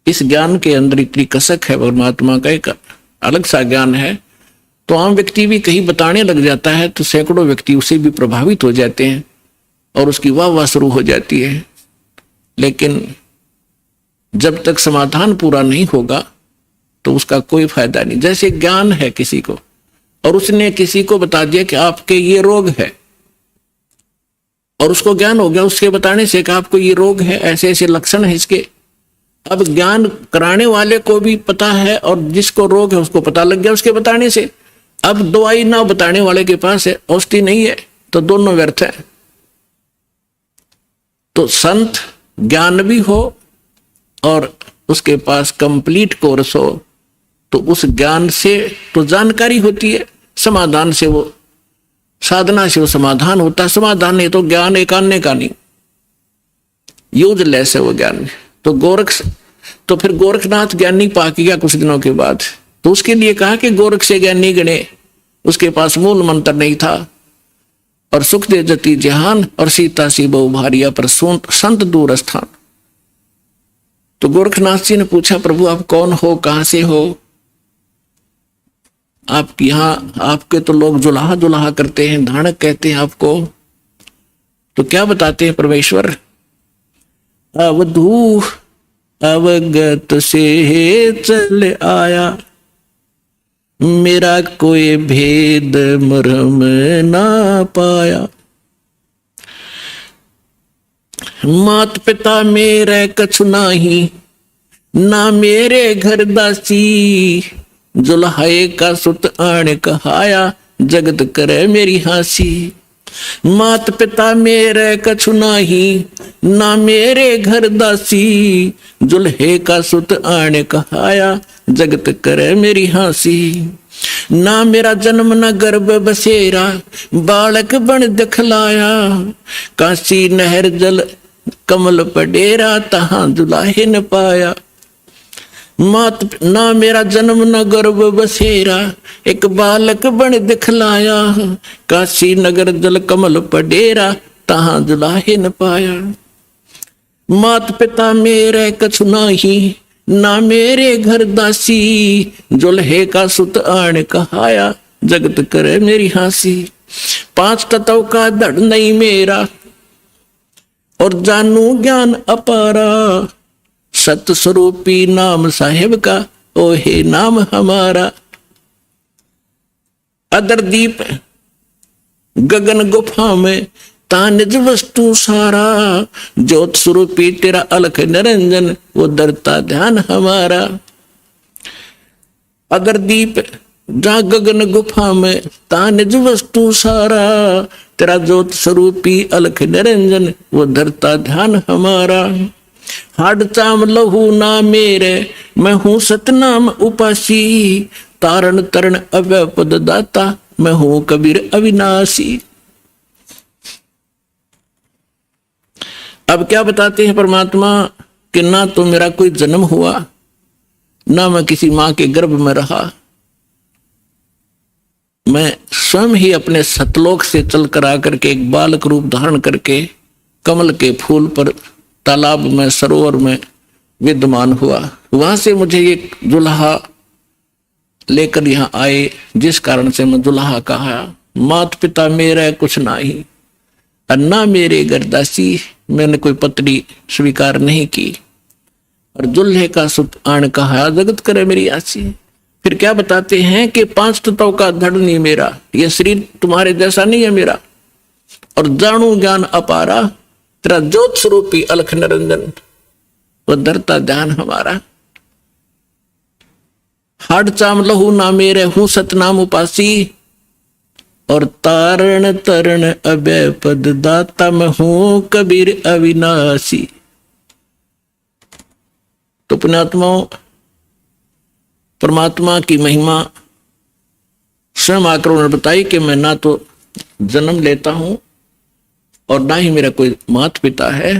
A: इस ज्ञान के अंदर इतनी कसक है, परमात्मा का एक अलग सा ज्ञान है। तो आम व्यक्ति भी कहीं बताने लग जाता है तो सैकड़ों व्यक्ति उसे भी प्रभावित हो जाते हैं और उसकी वाह वाह शुरू हो जाती है। लेकिन जब तक समाधान पूरा नहीं होगा तो उसका कोई फायदा नहीं। जैसे ज्ञान है किसी को, और उसने किसी को बता दिया कि आपके ये रोग है, और उसको ज्ञान हो गया उसके बताने से कि आपको ये रोग है, ऐसे ऐसे लक्षण है इसके। अब ज्ञान कराने वाले को भी पता है और जिसको रोग है उसको पता लग गया उसके बताने से। अब दवाई ना बताने वाले के पास है, औषधि नहीं है, तो दोनों व्यर्थ है। तो संत ज्ञान भी हो और उसके पास कंप्लीट कोर्स हो, तो उस ज्ञान से तो जानकारी होती है, समाधान से वो साधना से वो समाधान होता है। समाधान नहीं तो ज्ञान एक आने का नहीं, यूजलेस है वो ज्ञान। तो फिर गोरखनाथ ज्ञानी पा गया कुछ दिनों के बाद, तो उसके लिए कहा कि गोरख से ज्ञानी गणे, उसके पास मूल मंत्र नहीं था। और सुख दे जति जहान और सीता सी बहु भारिया पर संत दूर स्थान। तो गोरखनाथ जी ने पूछा, प्रभु आप कौन हो, कहां से हो? आप यहाँ आपके तो लोग जुलाहा जुलाहा करते हैं, धानक कहते हैं आपको, तो क्या बताते हैं परमेश्वर? अवधू अवगत से चल आया, मेरा कोई भेद मरम ना पाया। मात पिता मेरे कछु नाही, ना मेरे घर दासी, जुल्हाए का सुत आण कहाया, जगत करे मेरी हासी। मात पिता मेरे कछु नाही, ना मेरे घर दासी, जुल्हे का सुत आण कहाया, जगत करे मेरी हासी। ना मेरा जन्म न गर्भ बसेरा, बालक बन दिखलाया, काशी नहर जल कमल पडेरा, तहां दुलाहे न पाया। ना मेरा जन्म न गर्भ बसेरा, एक बालक बन दिखलाया, काशी नगर जल कमल पडेरा, तहां दुलाहे न पाया। मात पिता मेरे कछु नाही, ना मेरे घर दासी, जुल्हे का सुत आण कहाया, जगत करे मेरी हासी। 5 तत्व का धड़ नहीं मेरा, और जानू ज्ञान अपारा, सत स्वरूपी नाम साहेब का, ओहे नाम हमारा। अदर दीप गगन गुफा में, तानिज वस्तु सारा, ज्योत स्वरूपी तेरा अलख निरंजन, वो दरता ध्यान हमारा। अगर दीप जा गगन गुफा में, तानिज वस्तु सारा, तेरा ज्योत स्वरूपी अलख निरंजन, वो धरता ध्यान हमारा। हाड चाम लहू ना मेरे, मैं हूं सतनाम उपासी, तारण तरण अव्यय पद दाता, मैं हूं कबीर अविनाशी। अब क्या बताते हैं परमात्मा कि ना तो मेरा कोई जन्म हुआ, ना मैं किसी मां के गर्भ में रहा, मैं स्वयं ही अपने सतलोक से चलकर आकर के एक बालक रूप धारण करके कमल के फूल पर, तालाब में, सरोवर में विद्यमान हुआ। वहां से मुझे एक दुल्हा लेकर यहाँ आए, जिस कारण से मैं दुल्हा कहा। मात पिता मेरा कुछ ना ही, अन्ना मेरे गरदासी, मैंने कोई पत्नी स्वीकार नहीं की। और दुल्हे का सुत आण कहा, जगत करे मेरी आसी। फिर क्या बताते हैं कि 5 तत्वों का धड़ नहीं मेरा, यह शरीर तुम्हारे जैसा नहीं है मेरा। और जानू ज्ञान अपारा, तेरा ज्योत स्वरूपी अलख निरंजन, वह धरता ध्यान हमारा। हाड चाम लहू ना मेरे, हूं सतनाम उपासी। और तारण तरण अभय पद दाता, मैं हूं कबीर अविनाशी। तो पुण्यात्माओं, परमात्मा की महिमा स्वयं आकर उन्होंने बताई कि मैं ना तो जन्म लेता हूं और ना ही मेरा कोई माता पिता है,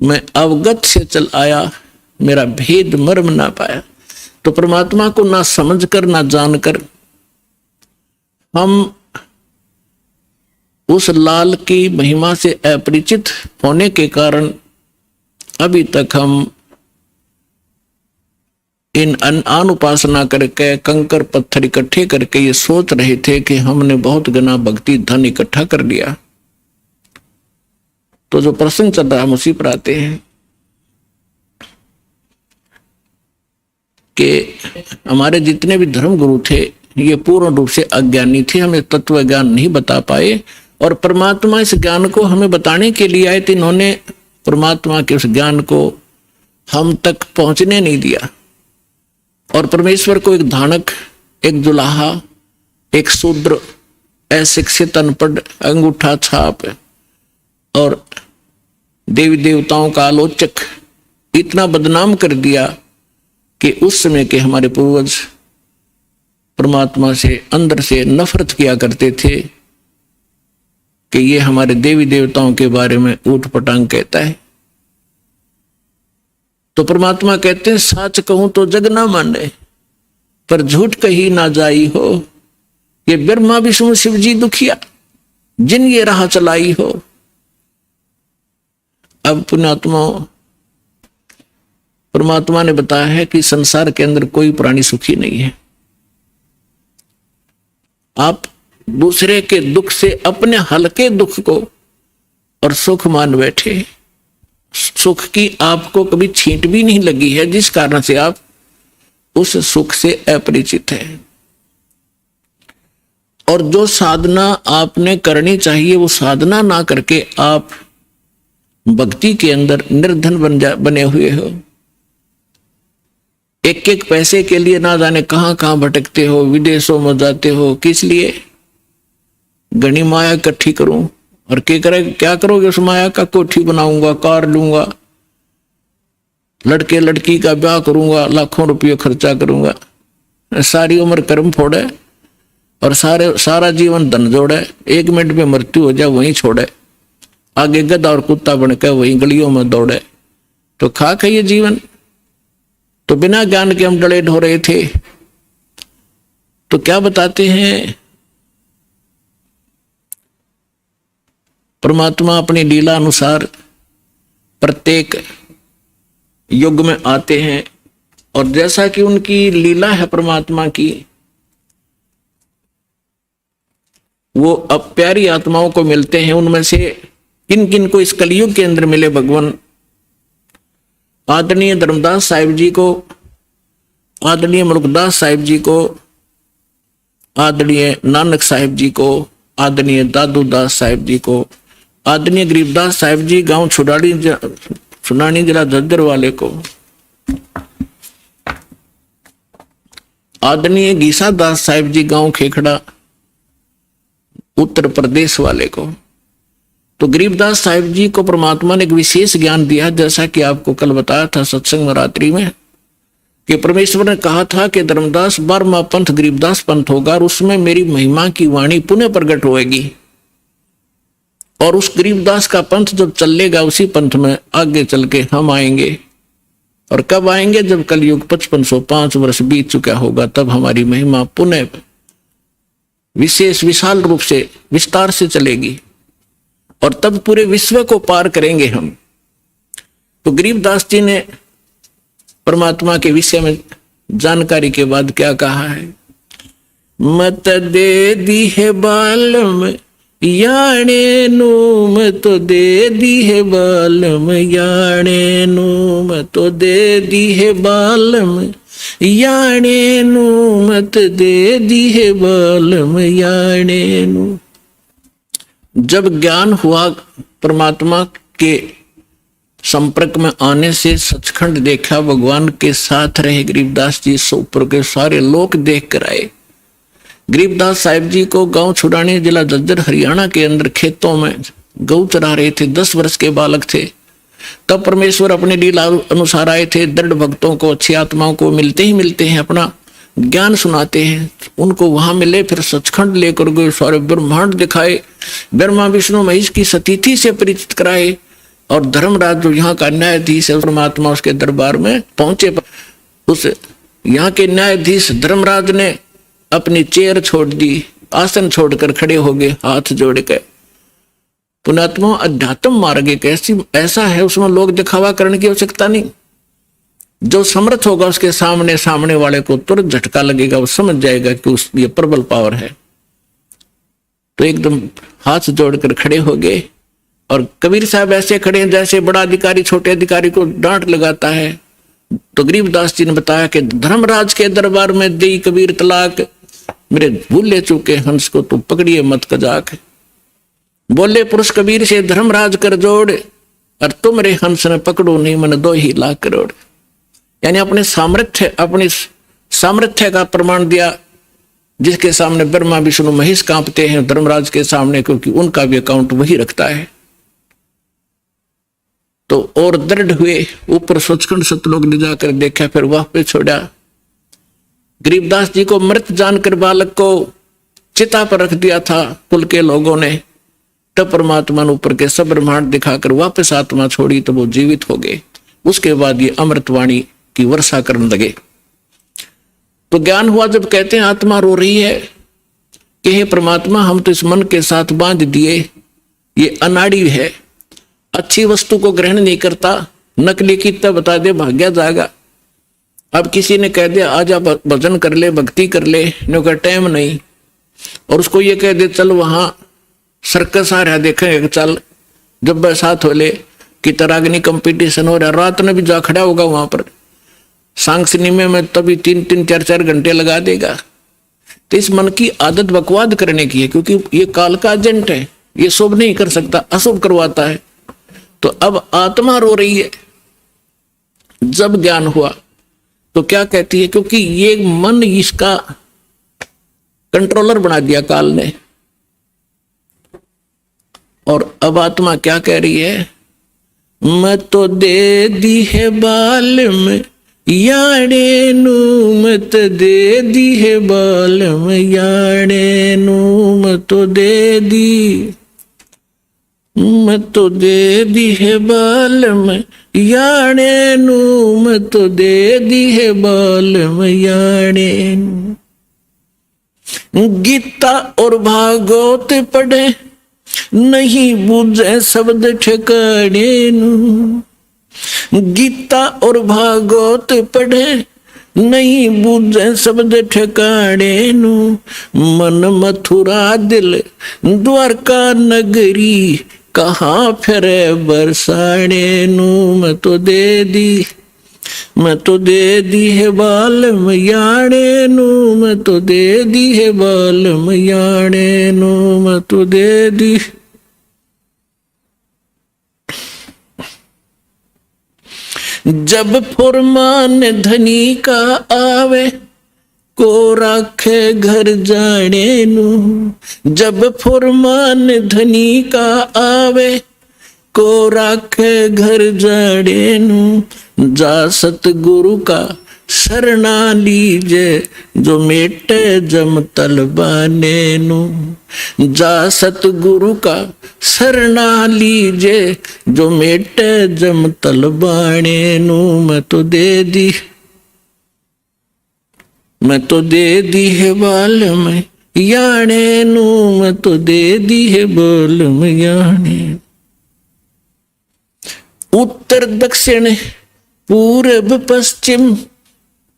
A: मैं अवगत से चल आया, मेरा भेद मर्म ना पाया। तो परमात्मा को ना समझकर ना जानकर हम उस लाल की महिमा से अपरिचित होने के कारण अभी तक हम इन अन उपासना करके कंकर पत्थर इकट्ठे करके ये सोच रहे थे कि हमने बहुत गना भक्ति धन इकट्ठा कर लिया। तो जो प्रसंग चल रहा है उसी पर आते हैं कि हमारे जितने भी धर्म गुरु थे ये पूर्ण रूप से अज्ञानी थे, हमें तत्व ज्ञान नहीं बता पाए। और परमात्मा इस ज्ञान को हमें बताने के लिए आए थे, इन्होंने परमात्मा के उस ज्ञान को हम तक पहुंचने नहीं दिया। और परमेश्वर को एक धानक, एक दुल्हा, एक शूद्र, अशिक्षित, अनपढ़, अंगूठा छाप और देवी देवताओं का आलोचक इतना बदनाम कर दिया कि उस समय के हमारे पूर्वज परमात्मा से अंदर से नफरत किया करते थे कि ये हमारे देवी देवताओं के बारे में ऊट पटांग कहता है। तो परमात्मा कहते हैं, सच कहूं तो जग ना माने, पर झूठ कही ना जाई हो। ये ब्रह्मा विष्णु शिव जी दुखिया, जिन ये राह चलाई हो। अब पुण्यात्मा, परमात्मा ने बताया है कि संसार के अंदर कोई प्राणी सुखी नहीं है। आप दूसरे के दुख से अपने हल्के दुख को और सुख मान बैठे। सुख की आपको कभी छींट भी नहीं लगी है, जिस कारण से आप उस सुख से अपरिचित हैं। और जो साधना आपने करनी चाहिए वो साधना ना करके आप भक्ति के अंदर निर्धन बने हुए हो। एक एक पैसे के लिए ना जाने कहां कहां भटकते हो, विदेशों में जाते हो। किस लिए? घनी माया इकट्ठी करूं और क्या करोगे उस माया का? कोठी बनाऊंगा, कार लूंगा, लड़के लड़की का ब्याह करूंगा, लाखों रुपये खर्चा करूंगा, सारी उम्र कर्म फोड़े और सारा जीवन धन जोड़े, 1 मिनट में मृत्यु हो जाए वहीं छोड़े, आगे गधा और कुत्ता बनकर वहीं गलियों में दौड़े। तो खाक है ये जीवन। तो बिना ज्ञान के हम डले ढो रहे थे। तो क्या बताते हैं परमात्मा अपनी लीला अनुसार प्रत्येक युग में आते हैं और जैसा कि उनकी लीला है परमात्मा की, वो अब प्यारी आत्माओं को मिलते हैं। उनमें से किन किन को इस कलयुग के अंदर मिले भगवान? आदरणीय धर्मदास साहिब जी को, आदरणीय मुल्कदास साहिब जी को, आदरणीय नानक साहिब जी को, आदरणीय दादू दास साहिब जी को, आदरणीय गरीबदास साहिब जी गांव सुनानी जिला झज्जर वाले को, आदरणीय गीसा दास साहिब जी गांव खेखड़ा उत्तर प्रदेश वाले को। तो गरीबदास साहिब जी को परमात्मा ने एक विशेष ज्ञान दिया, जैसा कि आपको कल बताया था सत्संग में रात्रि में, कि परमेश्वर ने कहा था कि धर्मदास 12वां पंथ गरीबदास पंथ होगा और उसमें मेरी महिमा की वाणी पुनः प्रकट होएगी। और उस गरीबदास का पंथ जब चलेगा उसी पंथ में आगे चल के हम आएंगे। और कब आएंगे? जब कलयुग 5505 वर्ष बीत चुका होगा, तब हमारी महिमा पुनः विशेष विशाल रूप से विस्तार से चलेगी और तब पूरे विश्व को पार करेंगे हम। तो गरीबदास जी ने परमात्मा के विषय में जानकारी के बाद क्या कहा है? मत दे दी है बालम याने नू, मत दे दी है बालम याने नू, मत दे दी है बालम याने नू, मत दे दी है बालम याने नू। जब ज्ञान हुआ परमात्मा के संपर्क में आने से, सचखंड देखा, भगवान के साथ रहे गरीबदास जी, ऊपर के सारे लोक देख कर आए। गरीबदास साहिब जी को गांव छुड़ाने, जिला झज्जर हरियाणा के अंदर खेतों में गऊ चरा रहे थे, 10 वर्ष के बालक थे। तब परमेश्वर अपने लीला अनुसार आए थे। दृढ़ भक्तों को, अच्छी आत्माओं को मिलते ही मिलते हैं, अपना ज्ञान सुनाते हैं। उनको वहां मिले, फिर सचखंड लेकर गए, सारे ब्रह्मांड दिखाए, ब्रह्मा विष्णु महेश की सतीथि से परिचित कराए। और धर्मराज जो यहाँ का न्यायाधीश है, परमात्मा उसके दरबार में पहुंचे। उस यहाँ के न्यायाधीश धर्मराज ने अपनी चेयर छोड़ दी, आसन छोड़कर खड़े हो गए, हाथ जोड़ के। पुण्यात्मा, अध्यात्म मार्ग एक ऐसा है, उसमें लोग दिखावा करने की आवश्यकता नहीं। जो समर्थ होगा उसके सामने, सामने वाले को तुरंत झटका लगेगा, वो समझ जाएगा कि ये प्रबल पावर है। तो एकदम हाथ जोड़कर खड़े हो गए। और कबीर साहब ऐसे खड़े हैं जैसे बड़ा अधिकारी छोटे अधिकारी को डांट लगाता है। तो गरीबदास जी ने बताया कि धर्मराज के दरबार में दी कबीर तलाक, मेरे भूले चूके हंस को तू पकड़िए मत कजाक। बोले पुरुष कबीर से धर्मराज कर जोड़, और तुम रे हंस ने पकड़ो नहीं मन 2 ही लाख करोड़। यानी अपने सामर्थ्य का प्रमाण दिया, जिसके सामने ब्रह्मा विष्णु महेश कांपते हैं धर्मराज के सामने, क्योंकि उनका भी अकाउंट वही रखता है। तो और दृढ़ हुए, ऊपर सचखंड सतलोक ले जाकर देखा, फिर वापस छोड़ा। गरीबदास जी को मृत जानकर बालक को चिता पर रख दिया था कुल के लोगों ने। तब परमात्मा ने ऊपर के सब ब्रह्मांड दिखाकर वापस आत्मा छोड़ी, तो वो जीवित हो गए। उसके बाद ये अमृतवाणी की वर्षा करने लगे। तो ज्ञान हुआ जब कहते हैं आत्मा रो रही है कि हे परमात्मा, हम तो इस मन के साथ बांध दिए, ये अनाड़ी है, अच्छी वस्तु को ग्रहण नहीं करता, नकली की तब बता दे भाग्या जाएगा। अब किसी ने कह दिया आजा भजन कर ले, भक्ति कर ले, नो का टाइम नहीं, और उसको ये कह दे चल वहां सर्कस आ रहा देखेंगे, चल जब बरसात हो ले कि तरागनी कंपटीशन हो रहा, रात में भी जा खड़ा होगा वहां पर सांग सिनेमे में, तभी 3-3 4-4 घंटे लगा देगा। तो इस मन की आदत बकवाद करने की है, क्योंकि ये काल का एजेंट है, ये शुभ नहीं कर सकता, अशुभ करवाता है। तो अब आत्मा रो रही है। जब ज्ञान हुआ तो क्या कहती है, क्योंकि ये मन इसका कंट्रोलर बना दिया काल ने। और अब आत्मा क्या कह रही है, मत तो दे दी है बालम याने नू, मत दे दी है बालम याने नू, मत तो दे दी, मत तो दे दी है बालम याने नू, मत तो दे दी है बालम याने नू। गीता और भागवत पढ़े नहीं बूझे शब्द ठिकाने नू, गीता और भागवत पढ़े नहीं बूझे शब्द ठिकाने नू, मन मथुरा दिल द्वारका नगरी, कहाँ फिरे बरसाने नू, मैं तो दे दी, मैं तो दे दी है बालम याने नू, मैं तो दे दी है बालम याने नू, मैं तो दे दी। जब फुरमान धनी का आवे को राखे घर जाने नू, जब फुरमान धनी का आवे को राखे घर जाने नू, जा सतगुरु का शरणा लीजे जो मेटे जम तलबाने नू, जा सतगुरु का शरणा लीजे जो मेटे जम तलबाने नू, मैं तो दे दी, मैं तो दे दी है बालम याने नू, मैं तो दे दी है बालम याने। उत्तर दक्षिण पूरब पश्चिम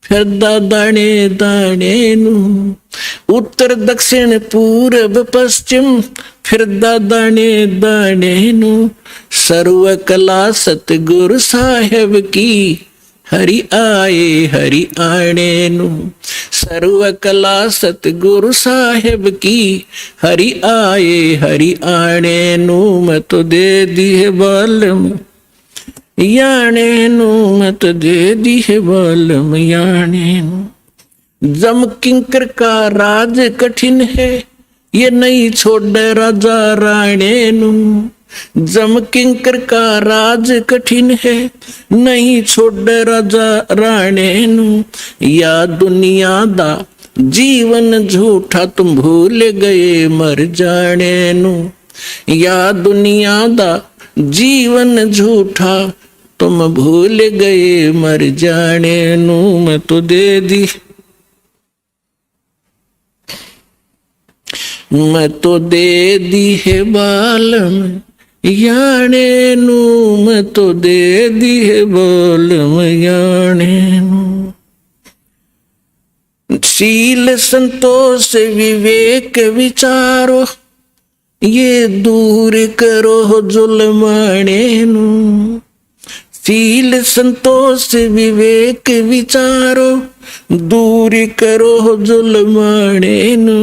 A: फिरदा दाने दाने नू, उत्तर दक्षिण पूरब पश्चिम फिरदा दाने दाने नू, सर्व कला सतगुरु साहेब की हरि आणे नू, सर्व कला सतगुरु साहेब की हरि आणे नू, मैं तो दे दी है बालम याने नू, मैं तो दे दी है बालम याने नू। जम किंकर का राज कठिन है, ये नहीं छोड़ राजा राणे नू, जम किंकर का राज कठिन है, नहीं छोड़ राजा राणे नू, या दुनिया दा जीवन झूठा तुम भूल गए मर जाने नू, या दुनिया दा जीवन झूठा तुम भूल गए मर जाने नू, मैं तो दे दी, मैं तो दे दी है बालम याने नू, मैं तो दे दी है बालम याने नू। शील संतोष विवेक विचारो, ये दूर करो जुल्माने नू, शील संतोष विवेक विचारो, दूर करो जुल्माने नू,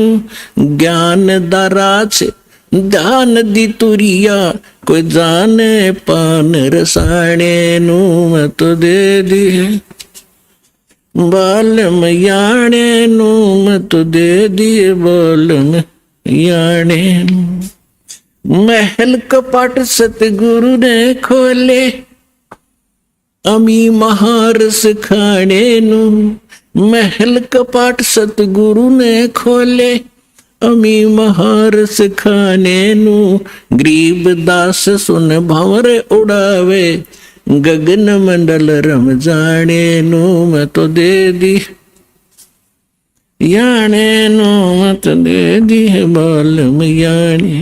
A: ज्ञान दाराज ध्यान दी तुरिया, कोई जाने पान रसाने नू, मैं तो दे दी है बालम याने नू, मैं तो दे दी है बालम याने नू। महल कपाट सतगुरु ने खोले, अमी महारस खाने नू, महल कपाट सतगुरु ने खोले, अमी महारस खाने नू, गरीब दास सुन भंवर उड़ावे, गगन मंडल रम जाने नू, मैं तो दे दी याने नू, मैं तो दे दी है बालम याने।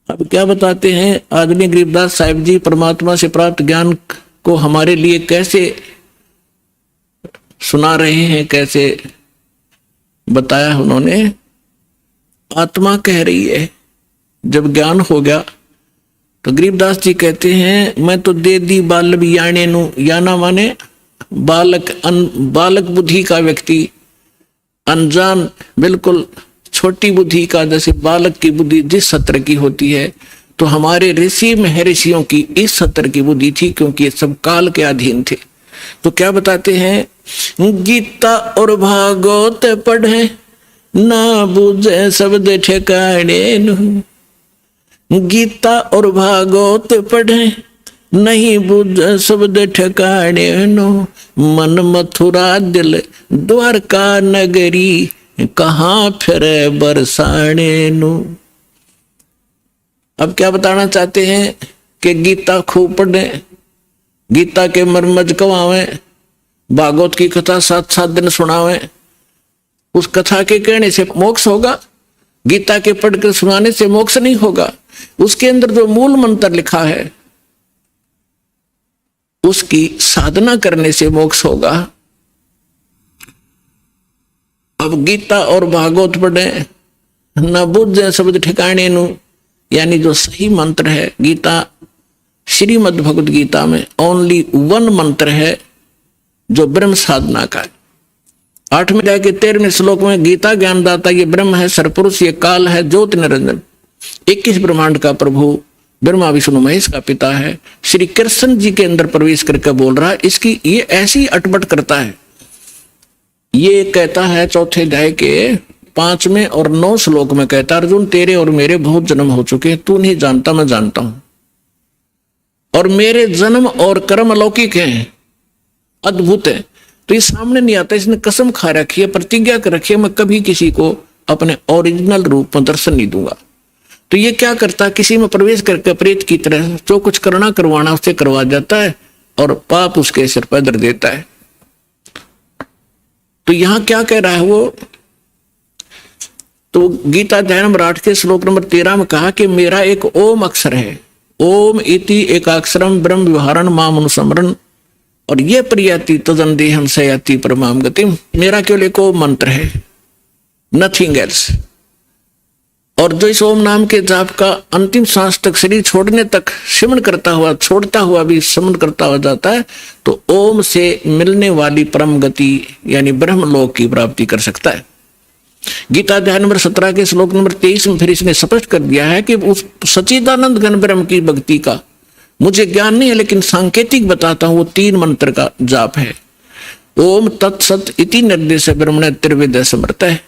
A: अब क्या बताते हैं आदरणीय गरीबदास साहिब जी परमात्मा से प्राप्त ज्ञान को हमारे लिए कैसे सुना रहे हैं, कैसे बताया उन्होंने। आत्मा कह रही है जब ज्ञान हो गया तो गरीबदास जी कहते हैं मैं तो दे दी बालम याने नू, याना माने बालक, बालक बुद्धि का व्यक्ति, अनजान बिल्कुल छोटी बुद्धि का, जैसे बालक की बुद्धि जिस सत्र की होती है, तो हमारे ऋषि महर्षियों की इस सत्र की बुद्धि थी, क्योंकि ये सब काल के अधीन थे। तो क्या बताते हैं, गीता और भागवत पढ़े ना बूझे शब्द ठिकाने नू, गीता और भागवत पढ़े नहीं बूझे शब्द ठिकाने नो, मन मथुरा दिल द्वारका नगरी, कहाँ फिरे बरसाने नो। अब क्या बताना चाहते हैं कि गीता खूब पढ़े, गीता के मर्मज कवावे, भागवत की कथा 7-7 दिन सुनावे, उस कथा के कहने से मोक्ष होगा, गीता के पढ़कर सुनाने से मोक्ष नहीं होगा। उसके अंदर जो मूल मंत्र लिखा है उसकी साधना करने से मोक्ष होगा। अब गीता और भागवत पढ़े न बुझे शब्द ठिकाने नु, यानी जो सही मंत्र है, गीता श्रीमद् भगवद गीता में ओनली 1 मंत्र है जो ब्रह्म साधना का है। 8वें अध्याय के 13वें श्लोक में गीता ज्ञानदाता ये ब्रह्म है, सरपुरुष ये काल है, ज्योति निरंजन 21 ब्रह्मांड का प्रभु, ब्रह्मा विष्णु महेश का पिता है, श्री कृष्ण जी के अंदर प्रवेश करके बोल रहा है। इसकी ये ऐसी अटपट करता है, ये कहता है 4थे अध्याय के 5वें और 9 श्लोक में कहता, अर्जुन तेरे और मेरे बहुत जन्म हो चुके हैं, तू नहीं जानता मैं जानता हूं, और मेरे जन्म और कर्म अलौकिक हैं, अद्भुत है। तो ये सामने नहीं आता, इसने कसम खा रखी है, प्रतिज्ञा कर रखी है, मैं कभी किसी को अपने ओरिजिनल रूप में दर्शन नहीं दूंगा। तो ये क्या करता है, किसी में प्रवेश करके प्रेत की तरह जो कुछ करना करवाना उससे करवा जाता है और पाप उसके सिर पर धर देता है। तो यहां क्या कह रहा है वो, तो गीता अध्याय नंबर 8 के श्लोक नंबर 13 में कहा कि मेरा एक ओम अक्षर है, ओम इति एकाक्षरम ब्रह्म विहारण माम अनुस्मरण और ये प्रियति तदन देहम सयाति परमाम गति, मेरा केवल एक ओम मंत्र है, नथिंग एल्स। और जो इस ओम नाम के जाप का अंतिम सांस तक, शरीर छोड़ने तक सिमरण करता हुआ, छोड़ता हुआ भी सिमरण करता हुआ जाता है, तो ओम से मिलने वाली परम गति यानी ब्रह्मलोक की प्राप्ति कर सकता है। गीता अध्याय नंबर 17 के श्लोक नंबर 23 में फिर इसने स्पष्ट कर दिया है कि उस सच्चिदानंद घन ब्रह्म की भक्ति का मुझे ज्ञान नहीं है, लेकिन सांकेतिक बताता हूं, वो 3 मंत्र का जाप है। ओम तत्सत इति निर्देश ब्रह्मण त्रिवेद समर्थ है,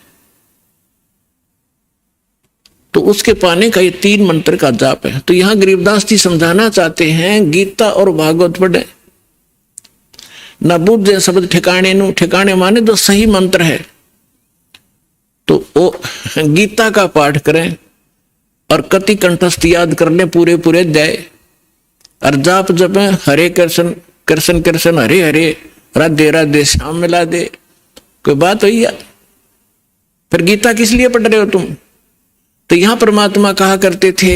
A: तो उसके पाने का ये 3 मंत्र का जाप है। तो यहां गरीबदास जी समझाना चाहते हैं, गीता और भागवत पढ़े न बुझे शब्द ठिकाने नु, ठिकाने माने जो सही मंत्र है, तो वो गीता का पाठ करें और कति कंठस्थ याद कर ले पूरे पूरे अध्याय, और जाप जप हरे कृष्ण कृष्ण कृष्ण हरे हरे राधे राधे श्याम मिला दे, कोई बात हुई है? फिर गीता किस लिए पढ़ रहे हो तुम? तो यहां परमात्मा कहा करते थे,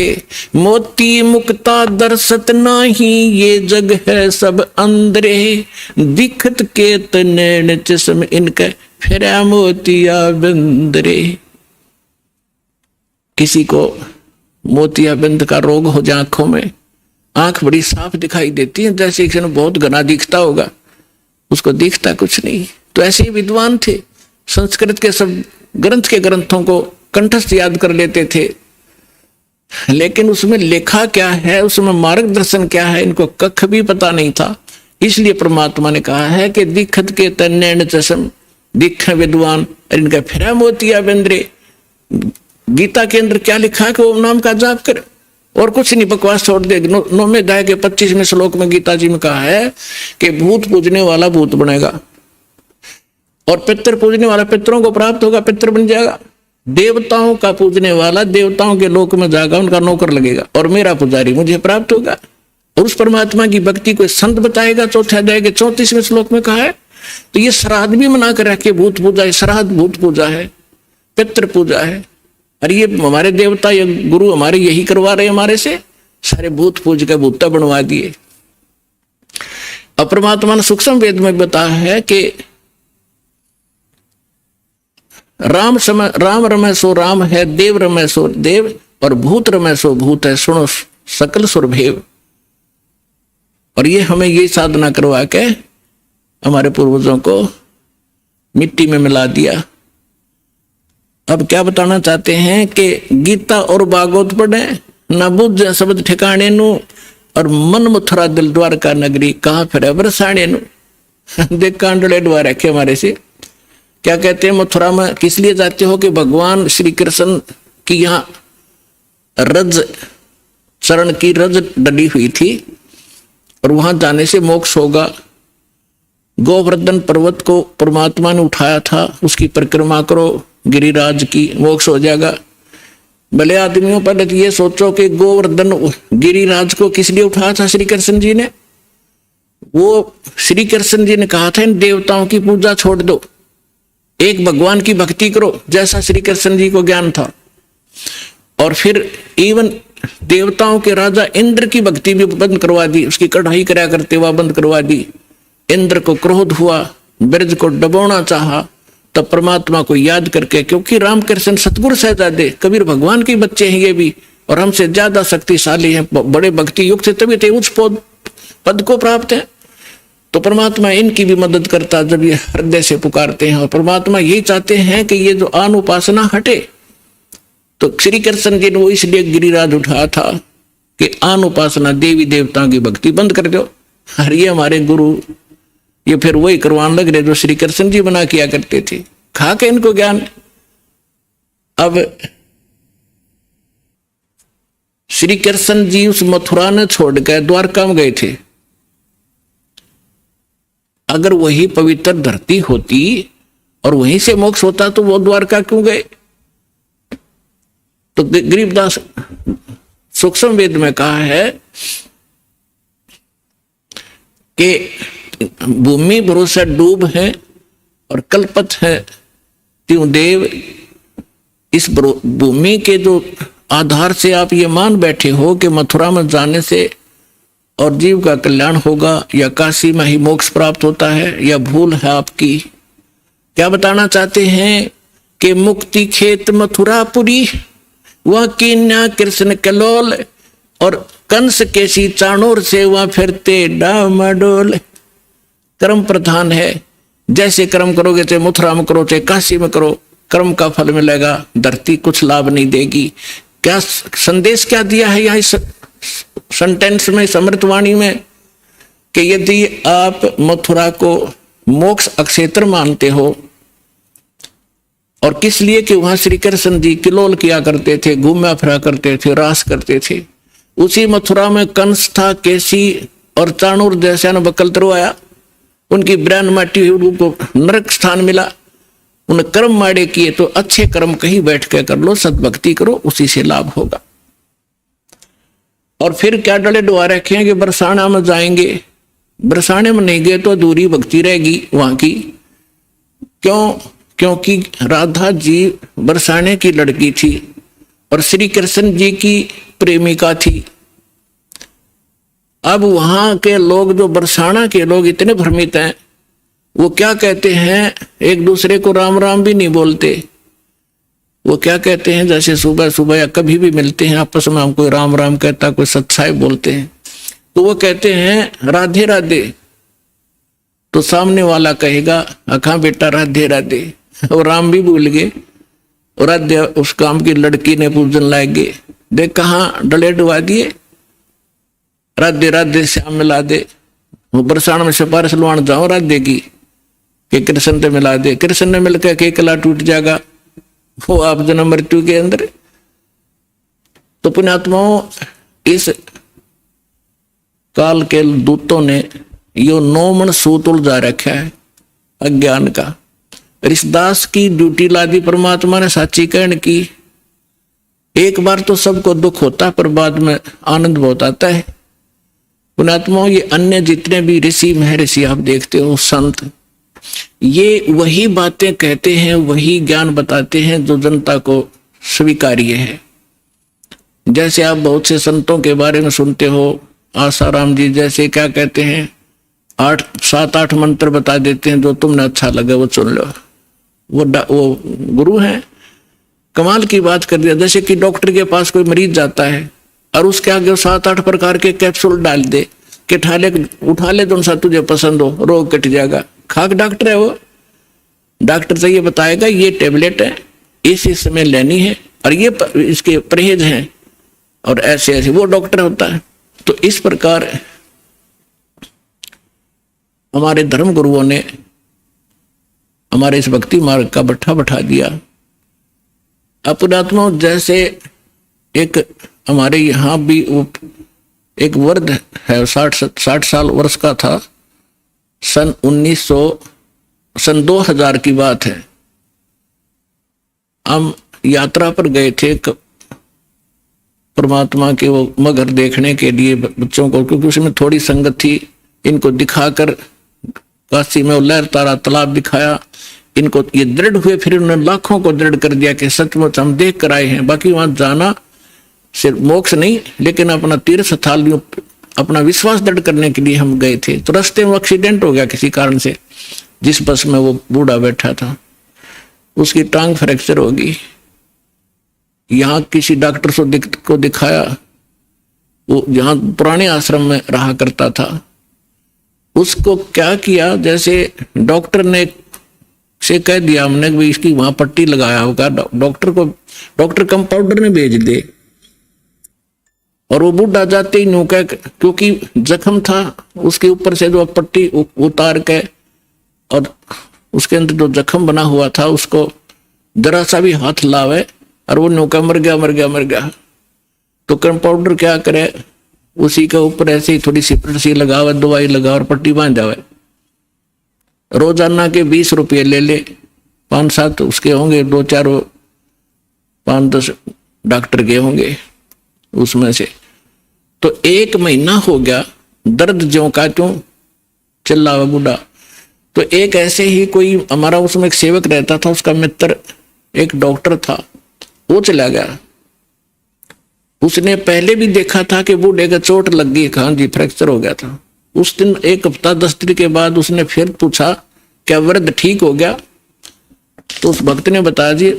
A: मोती मुक्ता दर्शत नाही, ये जग है सब अंदरे, दिखत के तनैन चश्म इनके फिर मोतिया बंदरे। किसी को मोतिया बिंद का रोग हो जाए, आंखों में आंख बड़ी साफ दिखाई देती है, जैसे किसी ने बहुत घना दिखता होगा, उसको दिखता कुछ नहीं। तो ऐसे ही विद्वान थे, संस्कृत के सब ग्रंथों को कंठस्थ याद कर लेते थे, लेकिन उसमें लिखा क्या है, उसमें मार्गदर्शन क्या है, इनको कख भी पता नहीं था। इसलिए परमात्मा ने कहा है कि दिखत के तन्नैन चश्म, दिख विद्वान और इनका फिरा मोतिया बिंद्रे। गीता के अंदर क्या लिखा है कि ओम नाम का जाप कर, और कुछ नहीं, बकवास छोड़ दे। 9वें अध्याय के 25वें श्लोक में गीता जी में कहा है कि भूत पूजने वाला भूत बनेगा, और पितर पूजने वाला पितरों को प्राप्त होगा, पितर बन जाएगा। देवताओं का पूजने वाला देवताओं के लोक में जाएगा, उनका नौकर लगेगा, और मेरा पुजारी मुझे प्राप्त होगा। और उस परमात्मा की भक्ति को संत बताएगा। 4 अध्याय के 34वें श्लोक में कहा है। तो ये श्राद्ध भी मना कर रखे, भूत पूजा है, श्राद्ध भूत पूजा है, पितृ पूजा है। अरे ये हमारे देवता, ये गुरु हमारे यही करवा रहे हमारे से, सारे भूत पूज के भूता बनवा दिए। अब परमात्मा ने सूक्ष्म वेद में बताया है कि राम रमय सो राम है, देव रमय सो देव, और भूत रमय सो भूत है, सुनो सकल सुरभेव। और ये हमें ये साधना करवा के हमारे पूर्वजों को मिट्टी में मिला दिया। अब क्या बताना चाहते हैं कि गीता और भागवत पढ़े, न बुझ शब्द ठिकाने नु, और मन मथुरा दिल द्वारका नगरी, कहा फिर बरसाने नु। देख कांडले द्वार रखे हमारे से। क्या कहते हैं, मथुरा में किस लिए जाते हो? कि भगवान श्री कृष्ण की यहाँ रज चरण की रज डली हुई थी, और वहां जाने से मोक्ष होगा। गोवर्धन पर्वत को परमात्मा ने उठाया था, उसकी परिक्रमा करो गिरिराज की, मोक्ष हो जाएगा। भले आदमियों, पहले तो ये सोचो कि गोवर्धन गिरिराज को किस लिए उठाया था श्री कृष्ण जी ने? वो श्री कृष्ण जी ने कहा था इन देवताओं की पूजा छोड़ दो, एक भगवान की भक्ति करो, जैसा श्री कृष्ण जी को ज्ञान था। और फिर इवन देवताओं के राजा इंद्र की भक्ति भी बंद करवा दी, उसकी कढ़ाई कराया करते हुआ बंद करवा दी। इंद्र को क्रोध हुआ, ब्रज को डबोना चाहा, तब परमात्मा को याद करके, क्योंकि रामकृष्ण सतगुरु सहजादे कबीर भगवान के बच्चे हैं ये भी, और हमसे ज्यादा शक्तिशाली हैं, बड़े भक्ति युक्त से तभी उच्च पद को प्राप्त है। तो परमात्मा इनकी भी मदद करता जब ये हृदय से पुकारते हैं। और परमात्मा यही चाहते हैं कि ये जो आन उपासना हटे। तो श्री कृष्ण जी ने वो इसलिए गिरिराज उठाया था कि आन उपासना, देवी देवताओं की भक्ति बंद कर दो। और ये हमारे गुरु ये फिर वही करवाने लग रहे जो श्री कृष्ण जी बना किया करते थे, खा के इनको ज्ञान। अब श्री कृष्ण जी उस मथुरा ने छोड़कर द्वारका में गए थे। अगर वही पवित्र धरती होती और वहीं से मोक्ष होता तो वो द्वारका क्यों गए? तो गरीबदास सूक्ष्म वेद में कहा है कि भूमि भरोसा डूब है और कल्पत है त्यों देव। इस भूमि के जो आधार से आप ये मान बैठे हो कि मथुरा में जाने से और जीव का कल्याण होगा, या काशी में ही मोक्ष प्राप्त होता है, या भूल है आपकी? क्या बताना चाहते हैं कि मुक्ति खेत मथुरापुरी, वह कीन्या कृष्ण कलोल, और कंस केसी चाणूर से वह फिरते डामाडोल। कर्म प्रधान है, जैसे कर्म करोगे चाहे मथुरा में करो चाहे काशी में करो, कर्म का फल मिलेगा, धरती कुछ लाभ नहीं देगी। क्या संदेश क्या दिया है यहाँ इस सेंटेंस में, समृतवाणी में, कि यदि आप मथुरा को मोक्ष अक्षेत्र मानते हो, और किस लिए कि वहां श्री कृष्ण जी किलोल किया करते थे, घूमा फिरा करते थे, रास करते थे। उसी मथुरा में कंस था, केसी और चाणूर जैसा न बकलतरो आया, उनकी ब्रांड माटी हुई, उनको नरक स्थान मिला। उन कर्म माड़े किए तो अच्छे कर्म कहीं बैठ के कर लो, सद्भक्ति करो, उसी से लाभ होगा। और फिर क्या डले डुआ रखे हैं कि बरसाना में जाएंगे, बरसाने में नहीं गए तो अधूरी भक्ति रहेगी वहां की। क्यों? क्योंकि राधा जी बरसाने की लड़की थी और श्री कृष्ण जी की प्रेमिका थी। अब वहां के लोग, जो बरसाना के लोग इतने भ्रमित हैं, वो क्या कहते हैं, एक दूसरे को राम राम भी नहीं बोलते। वो क्या कहते हैं, जैसे सुबह सुबह या कभी भी मिलते हैं आपस में, हम कोई राम राम कहता, कोई सत्साई बोलते हैं, तो वो कहते हैं राधे राधे, तो सामने वाला कहेगा अखा बेटा राधे राधे, और राम भी भूल गए, और राधे उस काम की लड़की ने पूजन लाएंगे, देख कहाँ डले डुबा दिए, राधे राधे श्याम मिला दे। वो बरसाना में सिफारिश लुआन जाओ राधे की कि कृष्ण से मिला दे, कृष्ण ने मिलकर के कला टूट जाएगा, वो आप जन्म मृत्यु के अंदर। तो पुण्यात्माओं, इस काल के दूतों ने यो 9 मन सूत उलझा रखा है अज्ञान का। ऋषिदास की ड्यूटी लादी परमात्मा ने साची कहने की। एक बार तो सबको दुख होता है, पर बाद में आनंद बहुत आता है। पुण्यात्माओं, ये अन्य जितने भी ऋषि महर्षि आप देखते हो, संत, ये वही बातें कहते हैं, वही ज्ञान बताते हैं जो जनता को स्वीकार्य है। जैसे आप बहुत से संतों के बारे में सुनते हो, आसाराम जी जैसे क्या कहते हैं, 7-8 मंत्र बता देते हैं, जो तुमने अच्छा लगे वो सुन लो। वो गुरु हैं, कमाल की बात कर दिया। जैसे कि डॉक्टर के पास कोई मरीज जाता है और उसके आगे 7-8 प्रकार के कैप्सूल डाल दे कि उठा ले जो सा तुझे पसंद हो, रोग कट जाएगा। खाक डॉक्टर है वो। डॉक्टर से ये बताएगा ये टेबलेट है, इस समय लेनी है, और ये इसके परहेज हैं, और ऐसे ऐसे वो डॉक्टर होता है। तो इस प्रकार हमारे धर्म गुरुओं ने हमारे इस भक्ति मार्ग का बट्ठा बैठा दिया। अपनात्मा जैसे एक हमारे यहाँ भी वो एक वर्द है, 60 साल वर्ष का था, सन 2000 की बात है। हम यात्रा पर गए थे परमात्मा के वो मगर देखने के लिए बच्चों को, क्योंकि उसमें थोड़ी संगत थी। इनको दिखाकर काशी में लहर तारा तालाब दिखाया, इनको ये दृढ़ हुए, फिर उन्होंने लाखों को दृढ़ कर दिया कि सचमुच हम देख कर आए हैं। बाकी वहां जाना सिर्फ मोक्ष नहीं, लेकिन अपना तीर्थ स्थल, अपना विश्वास दृढ़ करने के लिए हम गए थे। तो रास्ते में एक्सीडेंट हो गया किसी कारण से, जिस बस में वो बूढ़ा बैठा था उसकी टांग फ्रैक्चर होगी। यहाँ किसी डॉक्टर को दिखाया, वो जहाँ पुराने आश्रम में रहा करता था, उसको क्या किया, जैसे डॉक्टर ने से कह दिया हमने कि इसकी वहां पट्टी लगाया होगा, डॉक्टर कंपाउंडर ने भेज दे। और वो बूढ़ा जाते ही नो कह, क्योंकि जख्म था उसके ऊपर से जो पट्टी उतार के, और उसके अंदर जो जख्म बना हुआ था उसको जरा सा भी हाथ लावे और वो नौका मर गया। तो कंपाउंडर क्या करे, उसी के ऊपर ऐसे ही थोड़ी सी पट्टी लगावे, दवाई लगा और पट्टी बांध जावे। रोजाना के 20 रुपये ले ले, 5-7 उसके होंगे, 2-4 5-10 डॉक्टर के होंगे उसमें से। तो 1 महीना हो गया, दर्द ज्यों का त्यों चिल्ला हुआ बूढ़ा। तो एक ऐसे ही कोई हमारा उसमें एक सेवक रहता था, उसका मित्र एक डॉक्टर था, वो चला गया। उसने पहले भी देखा था कि बूढ़े का चोट लग गई, कहाँ जी फ्रैक्चर हो गया था। उस दिन 1 हफ्ता 10 दिन के बाद उसने फिर पूछा क्या वृद्ध ठीक हो गया? तो उस भक्त ने बताया जी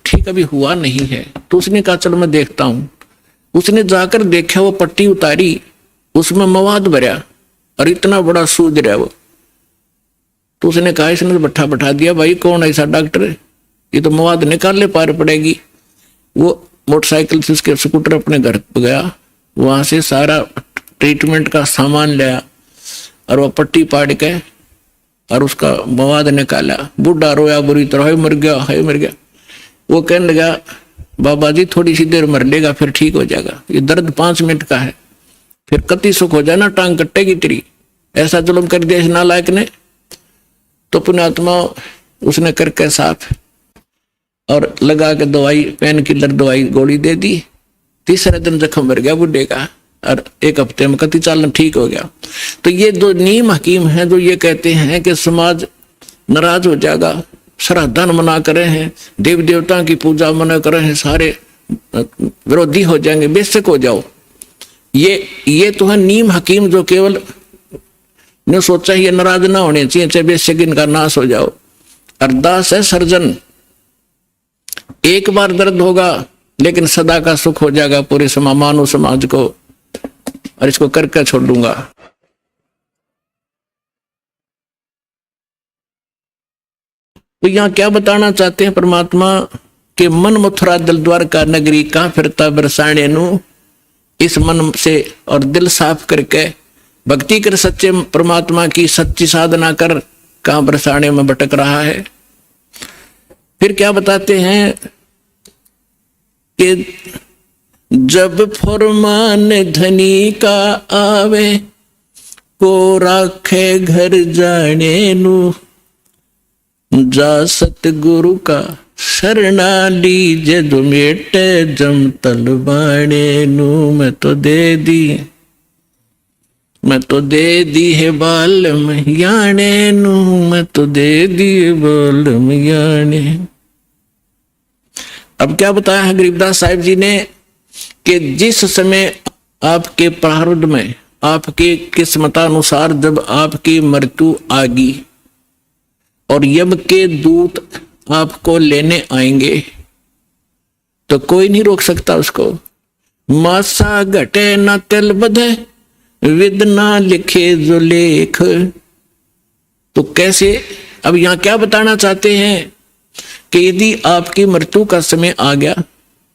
A: ठीक अभी हुआ नहीं है। तो उसने कहा चलो मैं देखता हूं। उसने जाकर देखा, वो पट्टी उतारी, उसमें मवाद भरा और इतना बड़ा सूज रहा वो। तो उसने कहा, इसने तो बैठा दिया, भाई कौन ऐसा डॉक्टर है, ये तो मवाद निकालने पार पड़ेगी। वो मोटरसाइकिल से उसके स्कूटर अपने घर पे गया, वहां से सारा ट्रीटमेंट का सामान लिया और वो पट्टी पाड़ के और उसका मवाद निकाला। बूढ़ा रोया बुरी तरह, है मर गया, है मर गया। वो कहने लगा, बाबा जी थोड़ी सी देर मर लेगा फिर ठीक हो जाएगा, ये दर्द 5 मिनट का है, फिर कति सुख हो जाना, टांग कटेगी तेरी। ऐसा जुल्म कर दिया इस नालायक ने। तो पुण्यात्मा उसने करके साफ और लगा के दवाई, पेन किलर दवाई गोली दे दी। तीसरे दिन जख्म भर गया बुढ़े का और 1 हफ्ते में कति चालन ठीक हो गया। तो ये 2 नीम हकीम हैं जो ये कहते हैं कि समाज नाराज हो जाएगा, श्राद्धन मना करे हैं, देव देवता की पूजा मना करे हैं, सारे विरोधी हो जाएंगे, बेशक हो जाओ। ये तो है नीम हकीम जो केवल ने सोचा ये नाराज ना होने चाहिए, चाहे बेशक इनका नाश हो जाओ। अरदास है सर्जन, एक बार दर्द होगा लेकिन सदा का सुख हो जाएगा पूरे मानव समाज को, और इसको करके छोड़ दूंगा। तो यहाँ क्या बताना चाहते हैं परमात्मा के मन मथुरा दिल द्वारका नगरी, कहाँ फिरता बरसाने नु। इस मन से और दिल साफ करके भक्ति कर सच्चे परमात्मा की सच्ची साधना कर, कहाँ बरसाने में भटक रहा है। फिर क्या बताते हैं कि जब फरमान धनी का आवे, को राखे घर जाने नु, जा सतगुरु का शरणा लीजे, जो मेटे जम तलवाने नु। मैं तो दे दी है बालम याने नु, मैं तो दे दी बालम याने। अब क्या बताया है गरीबदास साहिब जी ने कि जिस समय आपके प्रारब्ध में, आपके किस्मतानुसार जब आपकी मृत्यु आ गई और यम के दूत आपको लेने आएंगे, तो कोई नहीं रोक सकता उसको। मासा घटे न तिल बधे, विद ना लिखे जो लेख। तो कैसे, अब यहां क्या बताना चाहते हैं कि यदि आपकी मृत्यु का समय आ गया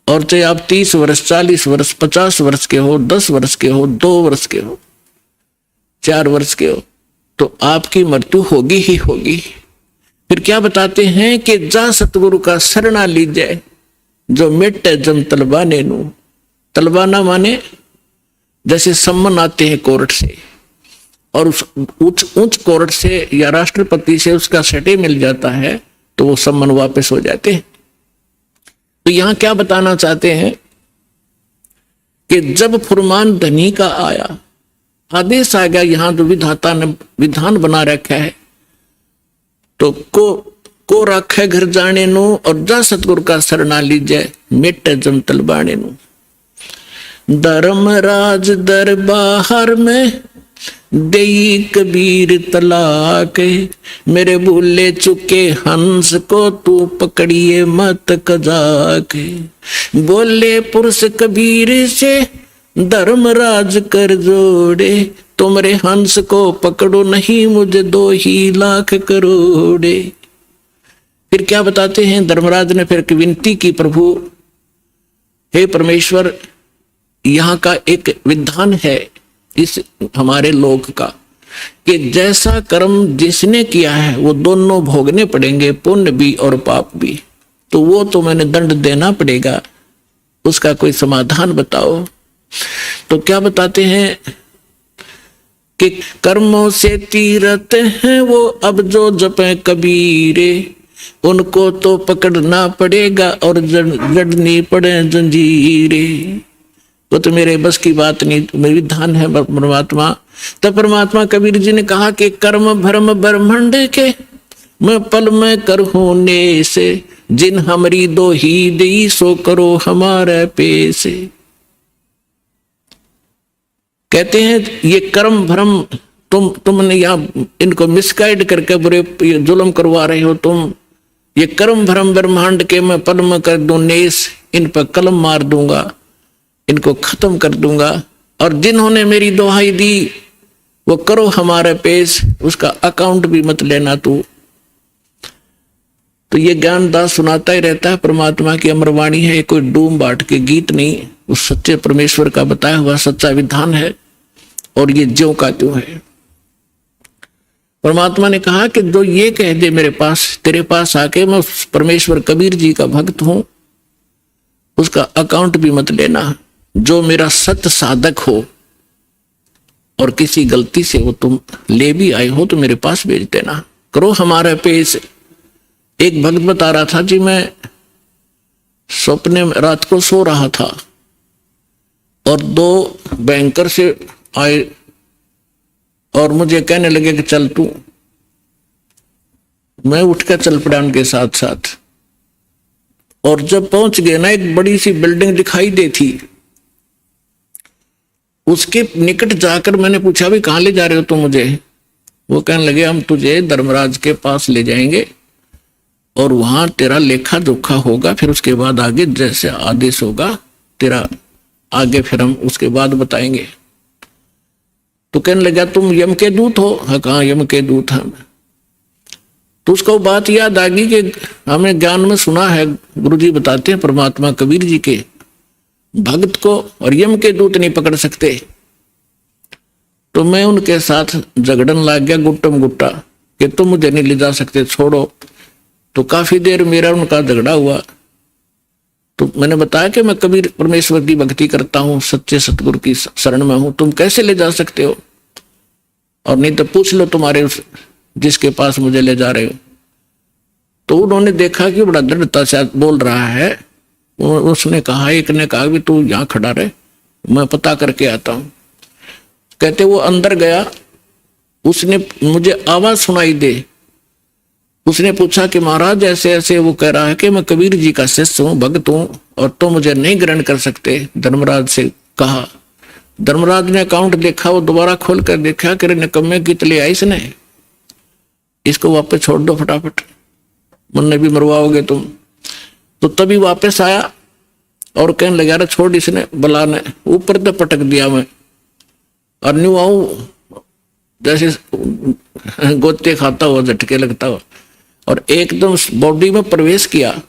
A: और चाहे आप 30 वर्ष 40 वर्ष 50 वर्ष के हो, 10 वर्ष के हो, 2 वर्ष के हो, 4 वर्ष के हो, तो आपकी मृत्यु होगी ही होगी। फिर क्या बताते हैं कि जा सतगुरु का शरणा लीजिए, जो मिटे जम तलबाने नु। तलबाना माने जैसे सम्मन आते हैं कोर्ट से, और उस उच्च कोर्ट से या राष्ट्रपति से उसका सटे मिल जाता है, तो वो सम्मन वापस हो जाते हैं। तो यहां क्या बताना चाहते हैं कि जब फुरमान धनी का आया, आदेश आ गया, यहां जो विधाता ने विधान बना रखा है, तो को राखे घर जाने नु, और जा सतगुरु का शरणा लीजिए, मिटे जम तलबाने नु। धर्मराज दरबार में देई कबीर तलाक, मेरे भूले चुके हंस को तू पकड़िए मत कजाक। बोले पुरुष कबीर से धर्मराज कर जोड़े, तुमरे हंस को पकड़ो नहीं मुझे 2 ही लाख करोड़े। फिर क्या बताते हैं, धर्मराज ने फिर विनती की, प्रभु हे परमेश्वर, यहाँ का एक विधान है इस हमारे लोक का कि जैसा कर्म जिसने किया है वो दोनों भोगने पड़ेंगे, पुण्य भी और पाप भी। तो वो तो मैंने दंड देना पड़ेगा, उसका कोई समाधान बताओ। तो क्या बताते हैं कि कर्मों से तीरथ हैं वो अब जो जपे कबीरे, उनको तो पकड़ना पड़ेगा और जड़नी पड़े जंजीरे। वो तो मेरे बस की बात नहीं, मेरी विधान है परमात्मा। तब परमात्मा कबीर जी ने कहा कि कर्म भ्रम ब्रह्मंड के, मैं पल में करहूं ने से, जिन हमारी 2 ही दी सो करो हमारे पैसे। कहते हैं ये कर्म भ्रम तुमने यहाँ इनको मिसगाइड करके बुरे जुल्म करवा रहे हो तुम। ये कर्म भ्रम ब्रह्मांड के मैं पद्म कर दूं नेस, इन पर कलम मार दूंगा, इनको खत्म कर दूंगा। और जिन्होंने मेरी दुहाई दी वो करो हमारे पेश, उसका अकाउंट भी मत लेना तू। तो ये ज्ञानदास सुनाता ही रहता है, परमात्मा की अमरवाणी है, कोई डूम बाट के गीत नहीं, उस सच्चे परमेश्वर का बताया हुआ सच्चा विधान है। और ये ज्यों का त्यों है। परमात्मा ने कहा कि जो ये कह दे मेरे पास, तेरे पास आके मैं परमेश्वर कबीर जी का भक्त हूं, उसका अकाउंट भी मत लेना। जो मेरा सत्य साधक हो और किसी गलती से वो तुम ले भी आए हो तो मेरे पास भेज देना, करो हमारा पेश। एक भक्त बता रहा था जी, मैं सपने में रात को सो रहा था और 2 बैंकर से आए और मुझे कहने लगे कि चल तू। मैं उठकर चल पड़ा उनके साथ साथ। और जब पहुंच गए ना, एक बड़ी सी बिल्डिंग दिखाई दी थी, उसके निकट जाकर मैंने पूछा भी कहां ले जा रहे हो तुम मुझे? वो कहने लगे हम तुझे धर्मराज के पास ले जाएंगे और वहां तेरा लेखा जोखा होगा, फिर उसके बाद आगे जैसे आदेश होगा तेरा आगे फिर हम उसके बाद बताएंगे। तो कहने लगा तुम यम के दूत हो? हाँ, कहा यम के दूत हम। तो उसको बात याद आ गई कि हमने ज्ञान में सुना है, गुरुजी बताते हैं परमात्मा कबीर जी के भक्त को और यम के दूत नहीं पकड़ सकते। तो मैं उनके साथ झगड़न लग गया गुट्टम गुट्टा कि तुम मुझे नहीं ले जा सकते, छोड़ो। तो काफी देर मेरा उनका झगड़ा हुआ। तो मैंने बताया कि मैं कबीर परमेश्वर की भक्ति करता हूं, सच्चे सतगुरु की शरण में हूं, तुम कैसे ले जा सकते हो? और नहीं तो पूछ लो तुम्हारे जिसके पास मुझे ले जा रहे हो। तो उन्होंने देखा कि बड़ा दृढ़ता से बोल रहा है। उसने कहा, एक ने कहा कि तू यहां खड़ा रहे, मैं पता करके आता हूं। कहते वो अंदर गया, उसने मुझे आवाज सुनाई दे। उसने पूछा कि महाराज ऐसे ऐसे, वो कह रहा है कि मैं कबीर जी का शिष्य हूं, भक्त हूं और तो मुझे नहीं ग्रहण कर सकते। धर्मराज से कहा। धर्मराज ने अकाउंट देखा, वो दोबारा खोल कर देखा कि निकम्मे की तले आई इसने, इसको वापस छोड़ दो फटाफट, मुन्ने भी मरवाओगे तुम। तो तभी वापस आया और कहने लगा अरे छोड़, इसने बला ने ऊपर तो पटक दिया मैं और न्यू आऊं जैसे गोते खाता हुआ, झटके लगता हुआ, और एकदम बॉडी में प्रवेश किया।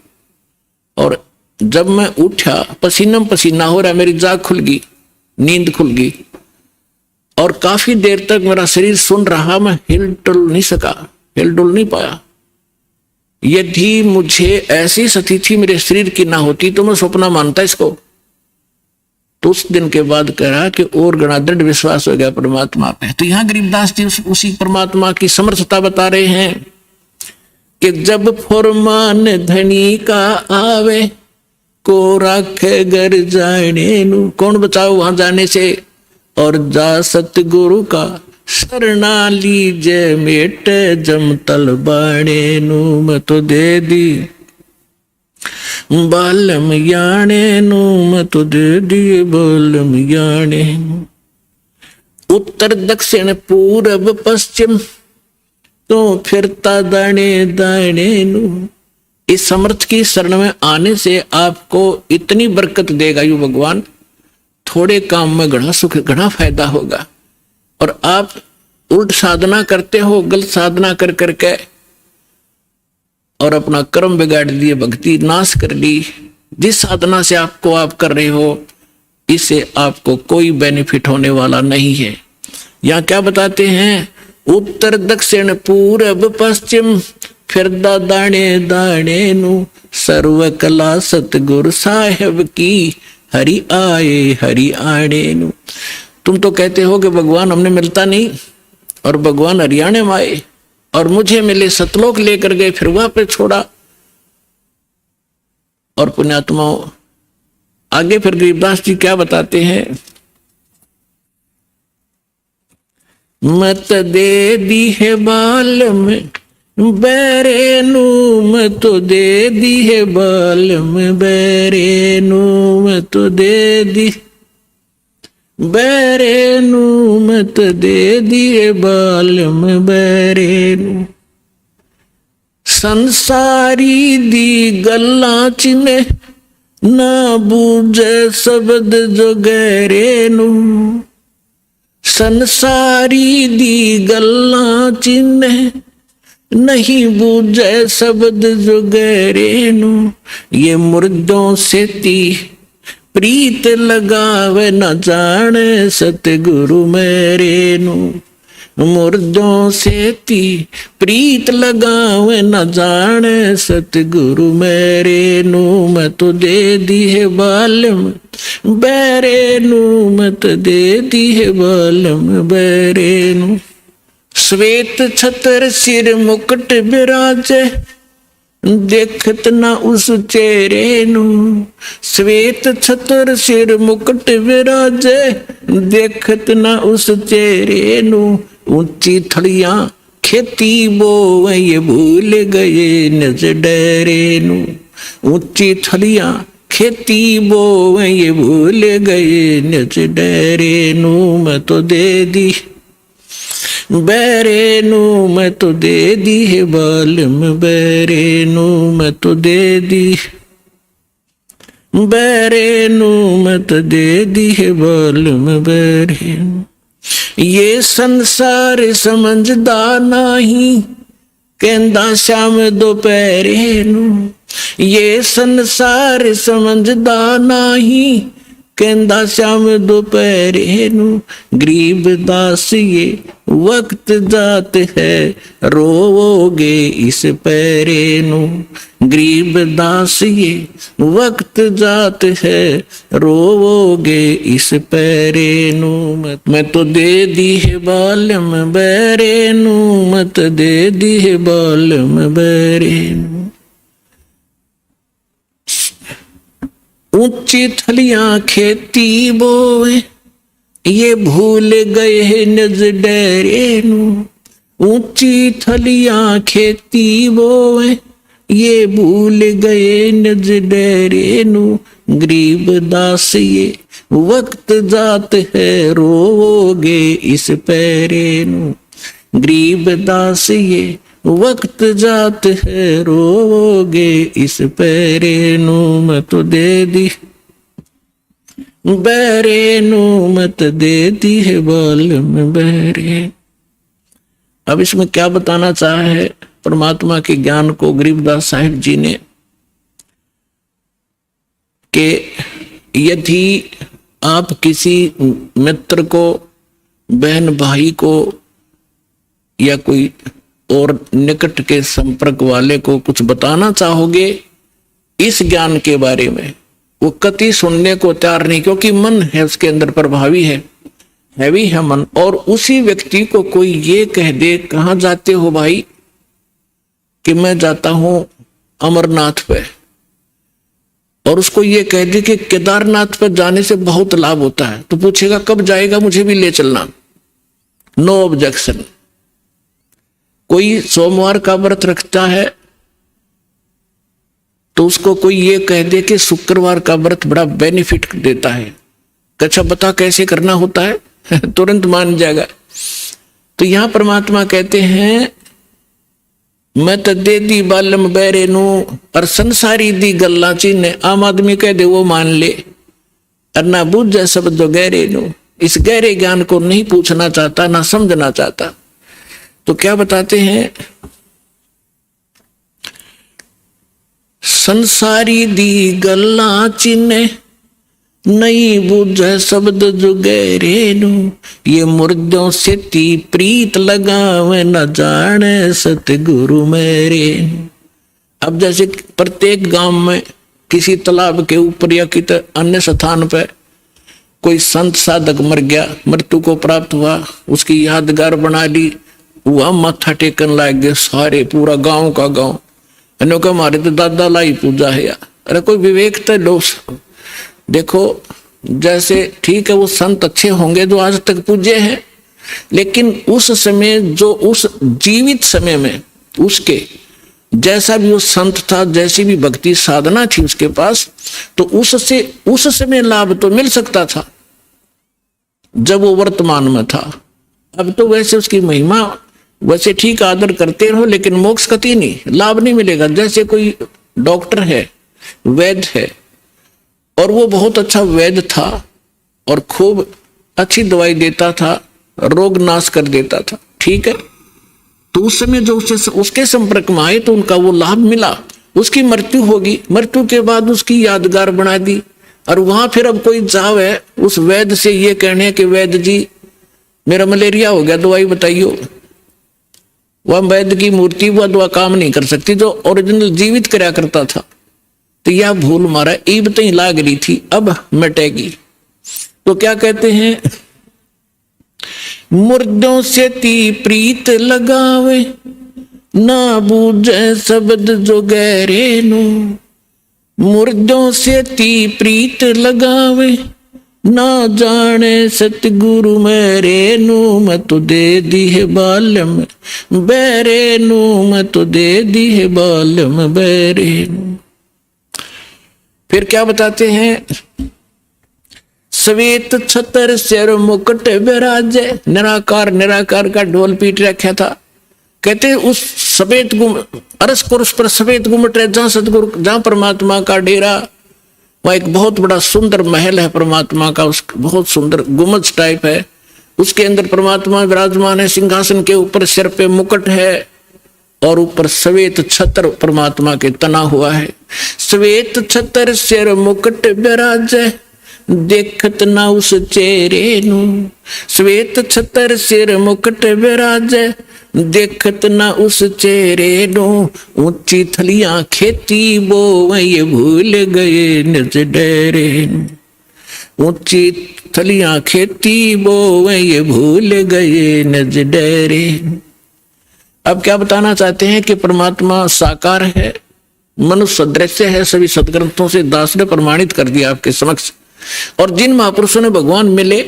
A: और जब मैं उठा पसीना पसीना हो रहा, मेरी जाग खुल गई, नींद खुल गई और काफी देर तक मेरा शरीर सुन रहा, मैं हिल डुल नहीं सका, हिल डुल नहीं पाया। यदि मुझे ऐसी स्थिति मेरे शरीर की ना होती तो मैं सपना मानता इसको। तो उस दिन के बाद कह रहा कि और गणा दृढ़ विश्वास हो गया परमात्मा पे। तो यहां गरीबदास जी उसी परमात्मा की समर्थता बता रहे हैं कि जब फरमान धनी का आवे को राखे घर जाने नु, कौन बचाओ वहां जाने से? और जा सतगुरु का शरणा लीजे मेट जम तल बाणे नु, मैं तो दे दी बालम याने नु, मैं तो दे दिए बालम याने नु। उत्तर दक्षिण पूरब पश्चिम तो फिरता दाने दाने नु। इस समर्थ की शरण में आने से आपको इतनी बरकत देगा यू भगवान, थोड़े काम में घना सुख, घना फायदा होगा। और आप उल्ट साधना करते हो, गलत साधना कर करके और अपना कर्म बिगाड़ दिए, भक्ति नाश कर ली। जिस साधना से आपको आप कर रहे हो, इससे आपको कोई बेनिफिट होने वाला नहीं है। यहाँ क्या बताते हैं? उत्तर दक्षिण पूरब पश्चिम फिरदा दाने दाने नु, सर्व कला सतगुरु साहेब की हरि आए हरि आने नु। तुम तो कहते हो कि भगवान हमने मिलता नहीं, और भगवान हरियाणे में आए और मुझे मिले, सतलोक लेकर गए, फिर वहां पे छोड़ा। और पुण्यात्माओं आगे फिर गरीबदास जी क्या बताते हैं? मत दे दी है बाल में बैरे नू, मैं तो दे दी है बाल में बैरे नू, मैं तो दे दी बैरे नू मत दे दिए बालम बैरे नू। संसारी दी गल्ला चिने ना बूझे शब्द जो गहरे नू। संसारी दी गल्ला चिने नहीं बूझे शब्द जो गहरे नू। ये मुर्दों से ती प्रीत लगावे न जाने सतगुरु मेरे नू। मुर्दों से ती प्रीत लगावे न जाने सतगुरु मेरे नू। मैं तो दे दी है बालम बैरे नू, मत दे दी है बालम बैरे नू। श्वेत छतर सिर मुकुट विराजे देखत ना उस चेहरे नू। श्वेत छतर सिर मुकुट विराजे देखत ना उस चेहरे नू। ऊंची थड़ियां खेती बोवे ये भूल गए निज डेरे नू। ऊंची थड़ियां खेती बोवे ये भूल गए निज डेरे नू। मैं तो दे दी बैरे नू, मैं तो दे दी है बालम बैरे नू। मैं तो दे दी बैरे नू, मैं तो दे दी है बालम बैरे नू। ये संसार समझदा नहीं कहंदा शाम दोपहरे नू। ये संसार समझदा नहीं कहंदा श्याम दोपहरे नू। गरीब दास ये वक्त जात है रोवोगे इस पैरे नू। गरीब दास ये वक्त जात है रोवोगे इस पैरे नू। मैं तो दे दी है बालम बैरे नू, मत दे दी है बालम बैरे नू। ऊंची थलियां खेती बोए ये भूल गए हैं निज डेरे नू। ऊंची थलियां खेती बोए ये भूल गए निज डेरे नू। गरीब दास ये वक्त जात है रोवोगे इस पैरे नू। गरीब दास ये वक्त जात है रोगे इस पैरे नू। मैं तो दे दी बैरे नू, मत दे दी है बालम बैरे। अब इसमें क्या बताना चाहा है परमात्मा के ज्ञान को गरीबदास साहिब जी ने, कि यदि आप किसी मित्र को, बहन भाई को या कोई और निकट के संपर्क वाले को कुछ बताना चाहोगे इस ज्ञान के बारे में, वो कति सुनने को तैयार नहीं, क्योंकि मन है उसके अंदर प्रभावी है, हैवी है मन। और उसी व्यक्ति को कोई ये कह दे कहाँ जाते हो भाई, कि मैं जाता हूं अमरनाथ पे, और उसको ये कह दे कि केदारनाथ पर जाने से बहुत लाभ होता है, तो पूछेगा कब जाएगा, मुझे भी ले चलना। No objection. कोई सोमवार का व्रत रखता है तो उसको कोई ये कह दे कि शुक्रवार का व्रत बड़ा बेनिफिट देता है, अच्छा बता कैसे करना होता है तुरंत मान जाएगा। तो यहां परमात्मा कहते हैं मैं तो दे दी बालम बैरे नू, और संसारी दी गल्ला चीन। आम आदमी कह दे वो मान ले, और ना बूझे शब्द गहरे नू, इस गहरे ज्ञान को नहीं पूछना चाहता, ना समझना चाहता। तो क्या बताते हैं, संसारी दी गल्ला चिन्ह नहीं बूझे शब्द जो गहरे नू। ये मुर्दों से ती प्रीत लगावे न जाने सतगुरु मेरे। अब जैसे प्रत्येक गांव में किसी तालाब के ऊपर या किसी अन्य स्थान पर कोई संत साधक मर गया, मृत्यु को प्राप्त हुआ, उसकी यादगार बना ली, वह माथा टेकन लाग गए सारे, पूरा गांव का गांव। अनोखा हमारे तो दादा लाई पूजा है यार। अरे कोई विवेक तो लो। देखो जैसे ठीक है वो संत अच्छे होंगे जो आज तक पूजे हैं, लेकिन उस समय जो उस जीवित समय में उसके जैसा भी वो संत था, जैसी भी भक्ति साधना थी उसके पास, तो उससे उस समय लाभ तो मिल सकता था। जब वो वर्तमान में था। अब तो वैसे उसकी महिमा वैसे ठीक आदर करते रहो, लेकिन मोक्ष कति नहीं, लाभ नहीं मिलेगा। जैसे कोई डॉक्टर है, वैद्य है, और वो बहुत अच्छा वैद्य था और खूब अच्छी दवाई देता था, रोग नाश कर देता था, ठीक है। तो उस समय जो उसके संपर्क में आए तो उनका वो लाभ मिला। उसकी मृत्यु होगी, मृत्यु के बाद उसकी यादगार बना दी। और वहां फिर अब कोई जावे उस वैद्य से ये कहने कि वैद्य जी मेरा मलेरिया हो गया, दवाई बताइयो, वह वैद्य की मूर्ति वह दवा काम नहीं कर सकती, जो ओरिजिनल जीवित कराया करता था। तो यह भूल मारा ईब तई लाग रही थी, अब मिटेगी। तो क्या कहते हैं, मुर्दों से ती प्रीत लगावे, ना बूझे शब्द जो गहरे नु। मुर्दों से ती प्रीत लगावे, ना जाने सतगुरु मेरे नु। मैं तो दे दी है बालम बैरे नु, मैं तो दे दी है बालम बैरे नु। फिर क्या बताते हैं, श्वेत छतर सिर मुकुट विराजे। निराकार निराकार का ढोल पीट रखा था। कहते उस सफेद अरस कुर्स पर सफेद गुम्मट है, जहां सतगुरु, जहां परमात्मा का डेरा, वहां एक बहुत बड़ा सुंदर महल है परमात्मा का, उस बहुत सुंदर गुम्बद टाइप है, उसके अंदर परमात्मा विराजमान है। सिंहासन के ऊपर सिर पे मुकुट है और ऊपर श्वेत छत्र परमात्मा के तना हुआ है। श्वेत छत्र सिर मुकुट विराजे, देखत ना उस चेहरे नु। श्वेत छतर सिर मुकुट विराजे, देखत ना उस चेहरे नु। ऊंची थलियां खेती बो ये भूल गए निज डेरे नु। ऊंची थलियां खेती बो ये भूल गए निज डेरे। अब क्या बताना चाहते हैं कि परमात्मा साकार है, मनुष्य सदृश्य है, सभी सदग्रंथों से दास ने प्रमाणित कर दिया आपके समक्ष। और जिन महापुरुषों ने भगवान मिले,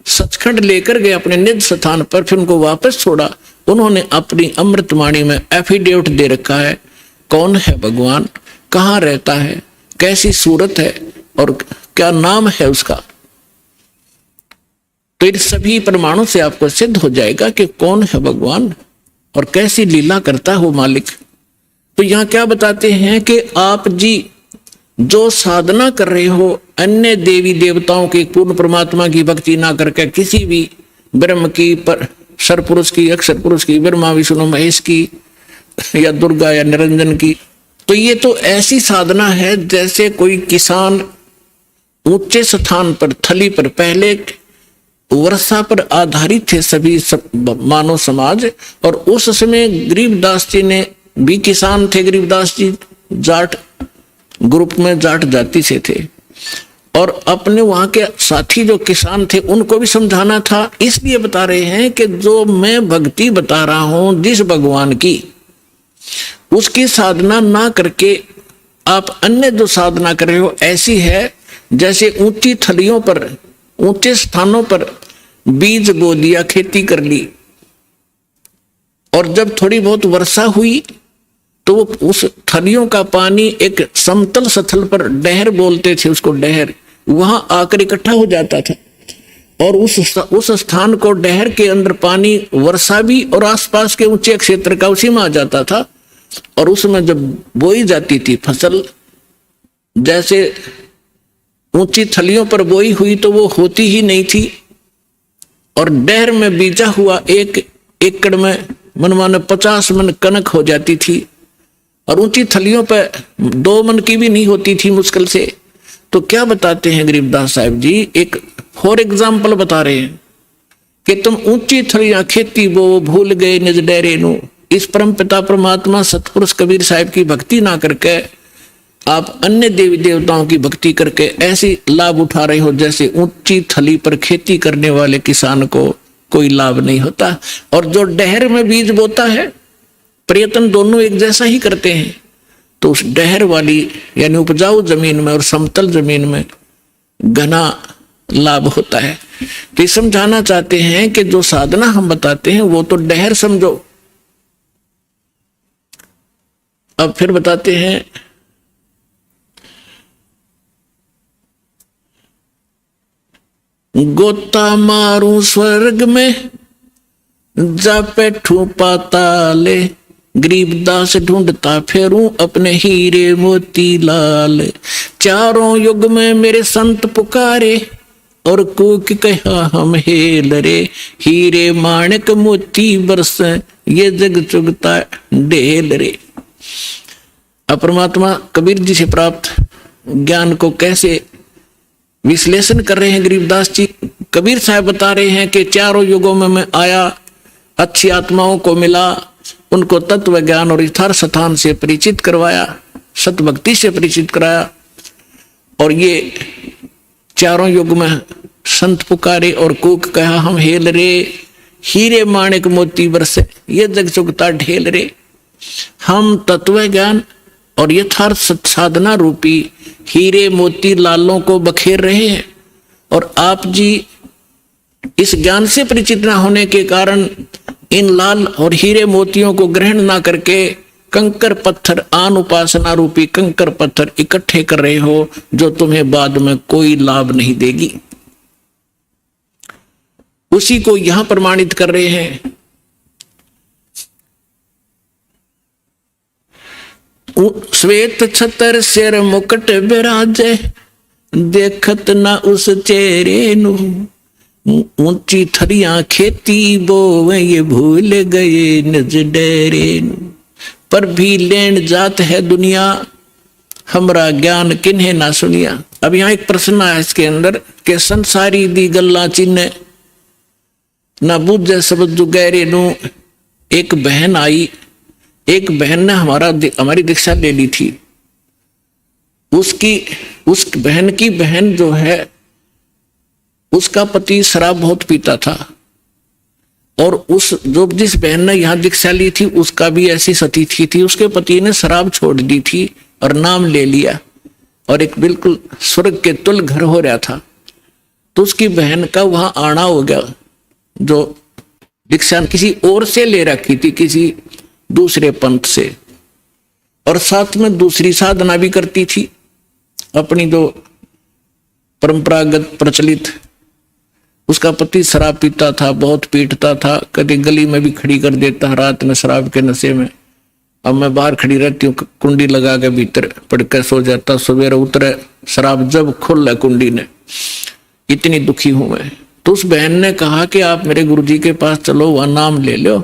A: सचखंड लेकर गए अपने निज स्थान पर, फिर उनको वापस छोड़ा, उन्होंने अपनी अमृतवाणी में एफिडेविट दे रखा है कौन है भगवान, कहाँ रहता है, कैसी सूरत है और क्या नाम है उसका। तो इन सभी प्रमाणों से आपको सिद्ध हो जाएगा कि कौन है भगवान और कैसी लीला करता है वो मालिक। तो यहां क्या बताते हैं कि आप जी जो साधना कर रहे हो, अन्य देवी देवताओं की, पूर्ण परमात्मा की भक्ति ना करके किसी भी ब्रह्म की, पर सर पुरुष की, अक्षर पुरुष की, ब्रह्मा विष्णु महेश की, या दुर्गा या निरंजन की, तो ये तो ऐसी साधना है जैसे कोई किसान ऊंचे स्थान पर, थली पर, पहले वर्षा पर आधारित थे सभी मानव समाज, और उस समय गरीबदास जी ने भी किसान थे। गरीबदास जी जाट ग्रुप में, जाट जाति से थे, और अपने वहां के साथी जो किसान थे उनको भी समझाना था। इसलिए बता रहे हैं कि जो मैं भक्ति बता रहा हूं जिस भगवान की, उसकी साधना ना करके आप अन्य जो साधना कर रहे हो ऐसी है जैसे ऊंची थलियों पर, ऊंचे स्थानों पर बीज बो दिया, खेती कर ली, और जब थोड़ी बहुत वर्षा हुई तो उस थलियों का पानी एक समतल स्थल पर, डहर बोलते थे उसको, डहर, वहां आकर इकट्ठा हो जाता था, और उस स्थान को, डहर के अंदर पानी वर्षा भी और आसपास के ऊंचे क्षेत्र का उसी में आ जाता था। और उसमें जब बोई जाती थी फसल, जैसे ऊंची थलियों पर बोई हुई तो वो होती ही नहीं थी, और डहर में बीजा हुआ 1 एकड़ में मनमाने 50 मन कनक हो जाती थी, और ऊंची थलियों पर 2 मन की भी नहीं होती थी मुश्किल से। तो क्या बताते हैं गरीबदास साहब जी, एक फॉर एग्जाम्पल बता रहे हैं कि तुम ऊंची थलियां खेती वो भूल गए निज डेरे नु। इस परम पिता परमात्मा सतपुरुष कबीर साहब की भक्ति ना करके आप अन्य देवी देवताओं की भक्ति करके ऐसी लाभ उठा रहे हो जैसे ऊंची थली पर खेती करने वाले किसान को कोई लाभ नहीं होता। और जो डहर में बीज बोता है, प्रयत्न दोनों एक जैसा ही करते हैं, तो उस डहर वाली यानी उपजाऊ जमीन में और समतल जमीन में घना लाभ होता है। तो समझाना चाहते हैं कि जो साधना हम बताते हैं वो तो डहर समझो। अब फिर बताते हैं, गोता मारूं स्वर्ग में जा बैठूं पाताले, गरीबदास ढूंढता फेरूं अपने हीरे मोती लाल। चारों युग में मेरे संत पुकारे और कूक कहा हम हेल रे, हीरे माणिक मोती बरस ये जग चुगता ढेल रे। अब परमात्मा कबीर जी से प्राप्त ज्ञान को कैसे विश्लेषण कर रहे हैं गरीबदास जी। कबीर साहब बता रहे हैं कि चारों युगों में मैं आया, अच्छी आत्माओं को मिला, उनको तत्व ज्ञान और यथार्थ स्थान से परिचित करवाया, सत भक्ति से परिचित कराया, और ये चारों युग में संत पुकारे और कूक कहा हम हेल रे, हीरे माणिक मोती बरसे ये जग चुगता ढेल रे। हम तत्व ज्ञान और यथार्थ साधना रूपी हीरे मोती लालों को बखेर रहे हैं, और आप जी इस ज्ञान से परिचित न होने के कारण इन लाल और हीरे मोतियों को ग्रहण ना करके कंकर पत्थर, आन उपासना रूपी कंकर पत्थर इकट्ठे कर रहे हो, जो तुम्हें बाद में कोई लाभ नहीं देगी। उसी को यहां प्रमाणित कर रहे हैं। श्वेत छतर सिर मुकुट बिराजे, देखत ना उस चेहरे नु, ऊंची थरियां खेती बोवे ये भूल गए निज डेरे नु। पर भी लेन जात है दुनिया, हमरा ज्ञान किन्हें ना सुनिया। अब यहाँ एक प्रश्न है इसके अंदर के संसारी दी गल्ला चिन्ह ना बुझे सब जुगैरे नु। एक बहन आई, एक बहन ने हमारी दीक्षा ले ली थी। उस बहन की बहन जो है, उसका पति शराब बहुत पीता था, और जिस बहन ने यहाँ दीक्षा ली थी उसका भी ऐसी स्थिति थी। उसके पति ने शराब छोड़ दी थी और नाम ले लिया, और एक बिल्कुल स्वर्ग के तुल घर हो रहा था। तो उसकी बहन का वहां आना हो गया, जो दीक्षा किसी और से ले रखी थी, किसी दूसरे पंथ से, और साथ में दूसरी साधना भी करती थी अपनी जो परंपरागत प्रचलित। उसका पति शराब पीता था, बहुत पीटता था, कभी गली में भी खड़ी कर देता रात में शराब के नशे में। अब मैं बाहर खड़ी रहती हूँ, कुंडी लगा के भीतर पड़कर सो जाता, सवेरे उतरे शराब जब खुल कुंडी ने, इतनी दुखी हूं मैं। तो उस बहन ने कहा कि आप मेरे गुरुजी के पास चलो, वह नाम ले लो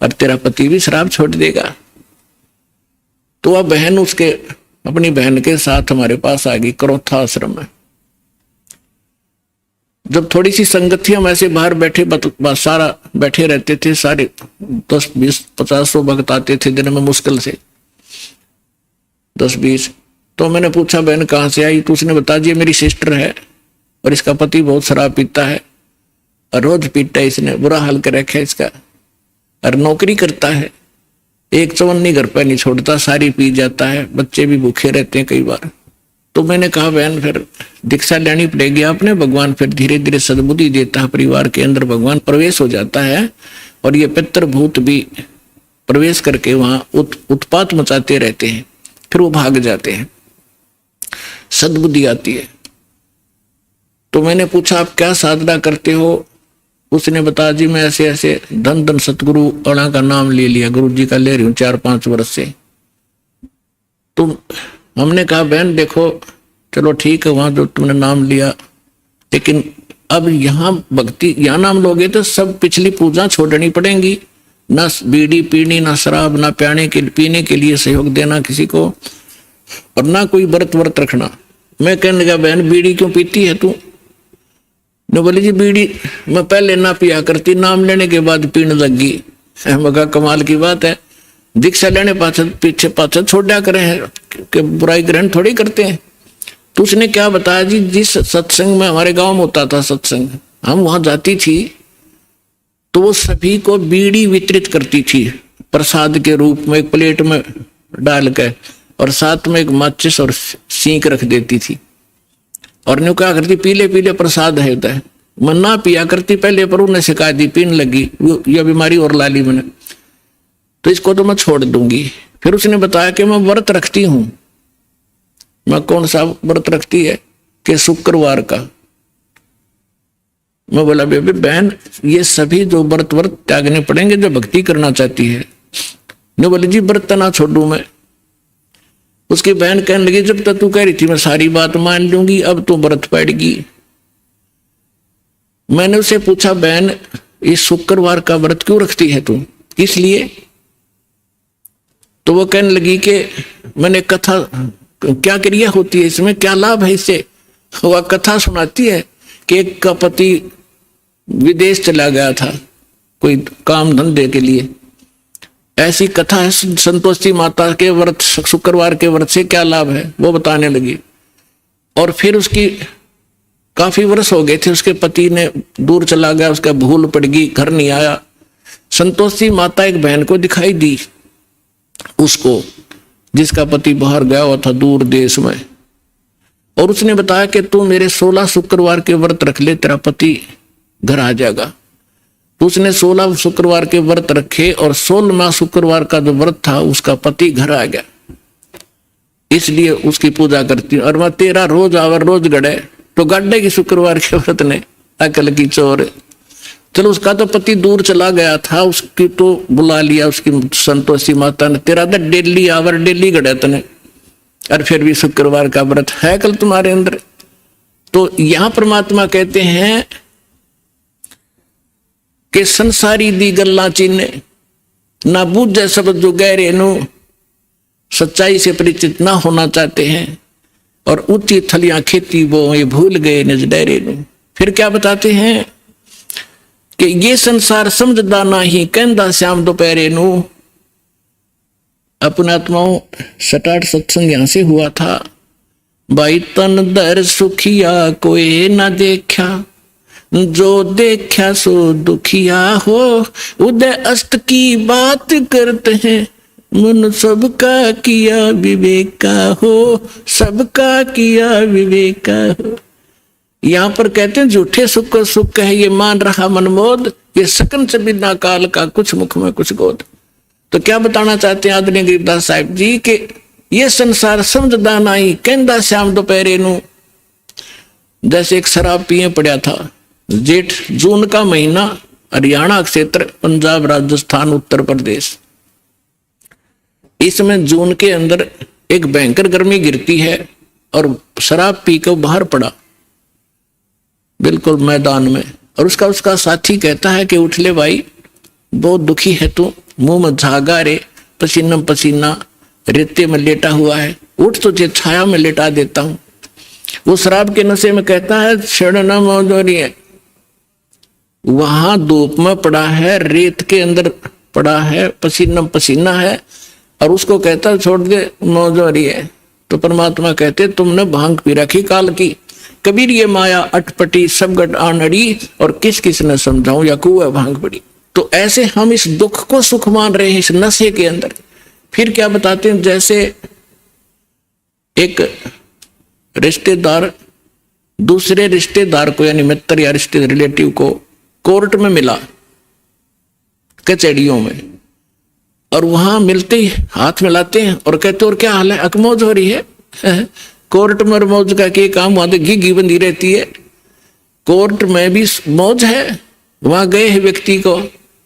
A: और तेरा पति भी शराब छोड़ देगा। तो वह बहन अपनी बहन के साथ हमारे पास आ गई करोथा आश्रम में। जब थोड़ी सी संगत थी, हम ऐसे बाहर बैठे सारा बैठे रहते थे, सारे 10 20 50 100 भक्त आते थे दिन में, मुश्किल से 10-20। तो मैंने पूछा बहन कहाँ से आई? तो उसने बता दिया मेरी सिस्टर है, और इसका पति बहुत शराब पीता है, और रोज पीता है, इसने बुरा हाल कर रखा है इसका, और नौकरी करता है, एक चवन्नी घर पर नहीं छोड़ता, सारी पी जाता है, बच्चे भी भूखे रहते हैं कई बार। तो मैंने कहा बहन फिर दीक्षा लेनी पड़ेगी आपने, भगवान फिर धीरे धीरे सद्बुद्धि देता है, परिवार के अंदर भगवान प्रवेश हो जाता है, और ये पितर भूत भी प्रवेश करके वहां उत्पात मचाते रहते हैं, फिर वो भाग जाते हैं, सद्बुद्धि आती है। तो मैंने पूछा आप क्या साधना करते हो? उसने बताया जी मैं ऐसे ऐसे धन धन सतगुरु अणा का नाम ले लिया, गुरु जी का ले रही हूँ 4-5 वर्ष से। तो हमने कहा बहन देखो चलो ठीक है, वहां जो तुमने नाम लिया, लेकिन अब यहाँ भक्ति, यहाँ नाम लोगे तो सब पिछली पूजा छोड़नी पड़ेंगी, ना बीड़ी पीनी, ना शराब, ना पीने के लिए सहयोग देना किसी को, और ना कोई व्रत रखना। मैं कहने लगा बहन बीड़ी क्यों पीती है तू? ने बोली जी बीड़ी मैं पहले ना पिया करती, नाम लेने के बाद पीने लगी। मगा कमाल की बात है, दीक्षा लेने पीछे पाछे छोड़ा करें कि बुराई ग्रहण थोड़ी करते हैं। तो उसने क्या बताया जी, जिस सत्संग में हमारे गांव में होता था सत्संग, हम वहां जाती थी तो वो सभी को बीड़ी वितरित करती थी प्रसाद के रूप में, एक प्लेट में डाल के, और साथ में एक माचिस और सींक रख देती थी, और न्यू क्या करती पीले पीले प्रसाद है। मैं ना पिया करती पहले, पर उन्हें शिकायत दी, पीने लगी, यह बीमारी और ला ली मैंने, तो इसको तो मैं छोड़ दूंगी। फिर उसने बताया कि मैं व्रत रखती हूं। मैं कौन सा व्रत रखती है? कि शुक्रवार का, मैं बोला बेबे बहन, ये सभी जो व्रत त्यागने पड़ेंगे जो भक्ति करना चाहती है। ने बोले जी व्रत ना छोड़ू मैं। उसकी बहन कहने लगी जब तक तू कह रही थी मैं सारी बात मान लूंगी, अब तो व्रत पड़ेगी। मैंने उसे पूछा बहन इस शुक्रवार का व्रत क्यों रखती है तू, किस लिए? तो वो कहने लगी कि मैंने कथा, क्या क्रिया होती है इसमें, क्या लाभ है इससे? वह कथा सुनाती है कि एक का पति विदेश चला गया था कोई काम धंधे के लिए। ऐसी कथा है संतोषी माता के व्रत, शुक्रवार के व्रत से क्या लाभ है वो बताने लगी। और फिर उसकी काफी वर्ष हो गए थे, उसके पति ने दूर चला गया, उसका भूल पड़ गई, घर नहीं आया। संतोषी माता एक बहन को दिखाई दी उसको, जिसका पति बाहर गया हुआ था दूर देश में, और उसने बताया कि तू मेरे 16 शुक्रवार के व्रत रख ले, तेरा पति घर आ जाएगा। तो उसने 16 शुक्रवार के व्रत रखे और 16वां शुक्रवार का जो व्रत था उसका पति घर आ गया। इसलिए उसकी पूजा करती हूँ। और मैं 13 रोज आवर रोज गड़े तो गाड्डे की शुक्रवार के व्रत ने अकल की चोर। चलो उसका तो पति दूर चला गया था, उसकी तो बुला लिया उसकी संतोषी माता ने, तेरा तो डेली आवर डेली गड़े तने, और फिर भी शुक्रवार का व्रत है कल तुम्हारे अंदर। तो यहां परमात्मा कहते हैं कि संसारी दी गल्ला चीने ना बूझे शब्द जो गहरे नु, सच्चाई से परिचित ना होना चाहते हैं, और ऊंची थलियां खेती वो ये भूल गए निज डेरे नु। फिर क्या बताते हैं कि ये संसार समझदा ना ही कहंदा श्याम दोपहरे नु। अपने आत्माओं सटाट सत्संग यहां से हुआ था। भाई तन दर सुखिया कोई ना देखा, जो देखा सो दुखिया हो, उदय अस्त की बात करते हैं, मन सबका किया विवेका हो, सबका किया विवेका हो। यहां पर कहते हैं झूठे सुख को सुख है ये मान रहा मनमोद, ये सकन से बिना काल का कुछ मुख में कुछ गोद। तो क्या बताना चाहते हैं आदरणीय गरीबदास साहिब जी कि ये संसार समझदा नहीं कहंदा श्याम दोपहरे नु। जैसे एक शराब पिए पड़ा था, जेठ जून का महीना, हरियाणा क्षेत्र, पंजाब, राजस्थान, उत्तर प्रदेश। इसमें जून के अंदर एक भयंकर गर्मी गिरती है और शराब पी कर बाहर पड़ा बिल्कुल मैदान में, और उसका साथी कहता है कि उठ ले भाई, बहुत दुखी है तू, मुंह में झागा रे, पसीना पसीना, रेते में लेटा हुआ है, उठ तुझे छाया में लेटा देता हूं। वो शराब के नशे में कहता है छेड़ना मौजूरी है, वहां धूप में पड़ा है, रेत के अंदर पड़ा है, पसीना पसीना है, और उसको कहता छोड़ दे मौजूरी है। तो परमात्मा कहते तुमने भांग पी रखी काल की, कबीर ये माया अटपटी सब गट आनड़ी, और किस किस ने समझाऊं या कुआ भांग पड़ी। तो ऐसे हम इस दुख को सुख मान रहे हैं इस नशे के अंदर। फिर क्या बताते हैं, जैसे एक रिश्तेदार दूसरे रिश्तेदार को यानी मित्र या रिश्ते रिलेटिव को कोर्ट में मिला कचहरियों में, और वहां मिलते ही हाथ मिलाते हैं और कहते और क्या हाल है, अकमौज हो रही है। कोर्ट में मौज का क्या काम, वहां तो घी बंधी रहती है, कोर्ट में भी मौज है। वहां गए हैं व्यक्ति को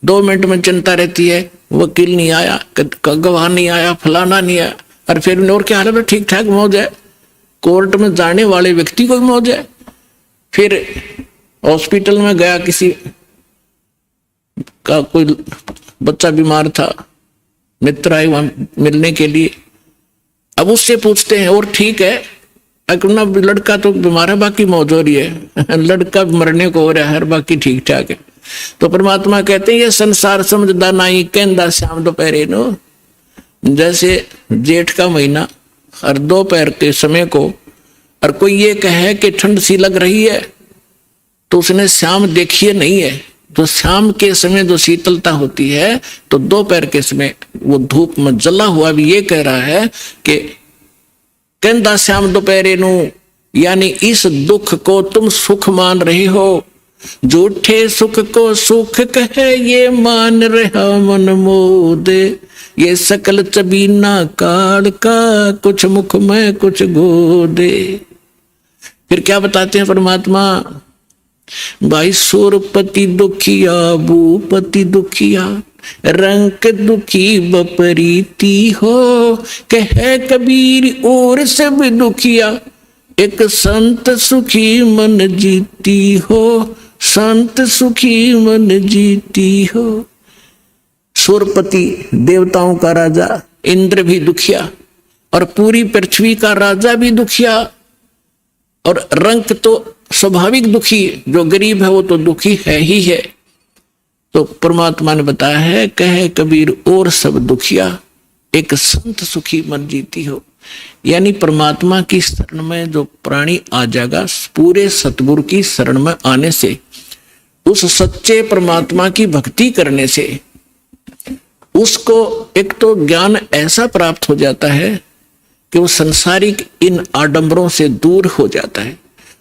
A: 2 मिनट में चिंता रहती है, वकील नहीं आया, गवाह नहीं आया, फलाना नहीं आया, और फिर और क्या हाल है, ठीक ठाक मौज है। कोर्ट में जाने वाले व्यक्ति को भी मौज है। फिर हॉस्पिटल में गया, किसी का कोई बच्चा बीमार था, मित्र आए वहां मिलने के लिए, अब उससे पूछते हैं और ठीक है, अपना लड़का तो बीमार है बाकी मौज हो रही है, लड़का मरने को हो रहा है बाकी ठीक ठाक है। तो परमात्मा कहते हैं ये संसार समझदा नहीं कहंदा श्याम दोपहरे नो। जैसे जेठ का महीना और दोपहर के समय को, और कोई ये कहे कि ठंड सी लग रही है, तो उसने शाम देखी नहीं है। तो शाम के समय जो शीतलता होती है, तो दोपहर के समय वो धूप में जला हुआ भी ये कह रहा है कि कहंदा श्याम दोपहरे नु, यानी इस दुख को तुम सुख मान रहे हो, झूठे सुख को सुख कहे ये मान रहा मन मोद, ये सकल चबीना काल का कुछ मुख में कुछ गोदे। फिर क्या बताते हैं परमात्मा भाई सुरपति दुखिया भूपति दुखिया, रंग दुखी बपरीती हो, कह कबीर और सब दुखिया, एक संत सुखी मन जीती हो, संत सुखी मन जीती हो। सुरपति देवताओं का राजा इंद्र भी दुखिया, और पूरी पृथ्वी का राजा भी दुखिया, और रंग तो स्वाभाविक दुखी, जो गरीब है वो तो दुखी है ही है। तो परमात्मा ने बताया है, कहे कबीर और सब दुखिया, एक संत सुखी मन जीती हो। यानी परमात्मा की शरण में जो प्राणी आ जाएगा, पूरे सतगुरु की शरण में आने से, उस सच्चे परमात्मा की भक्ति करने से उसको एक तो ज्ञान ऐसा प्राप्त हो जाता है कि वो संसारिक इन आडंबरों से दूर हो जाता है।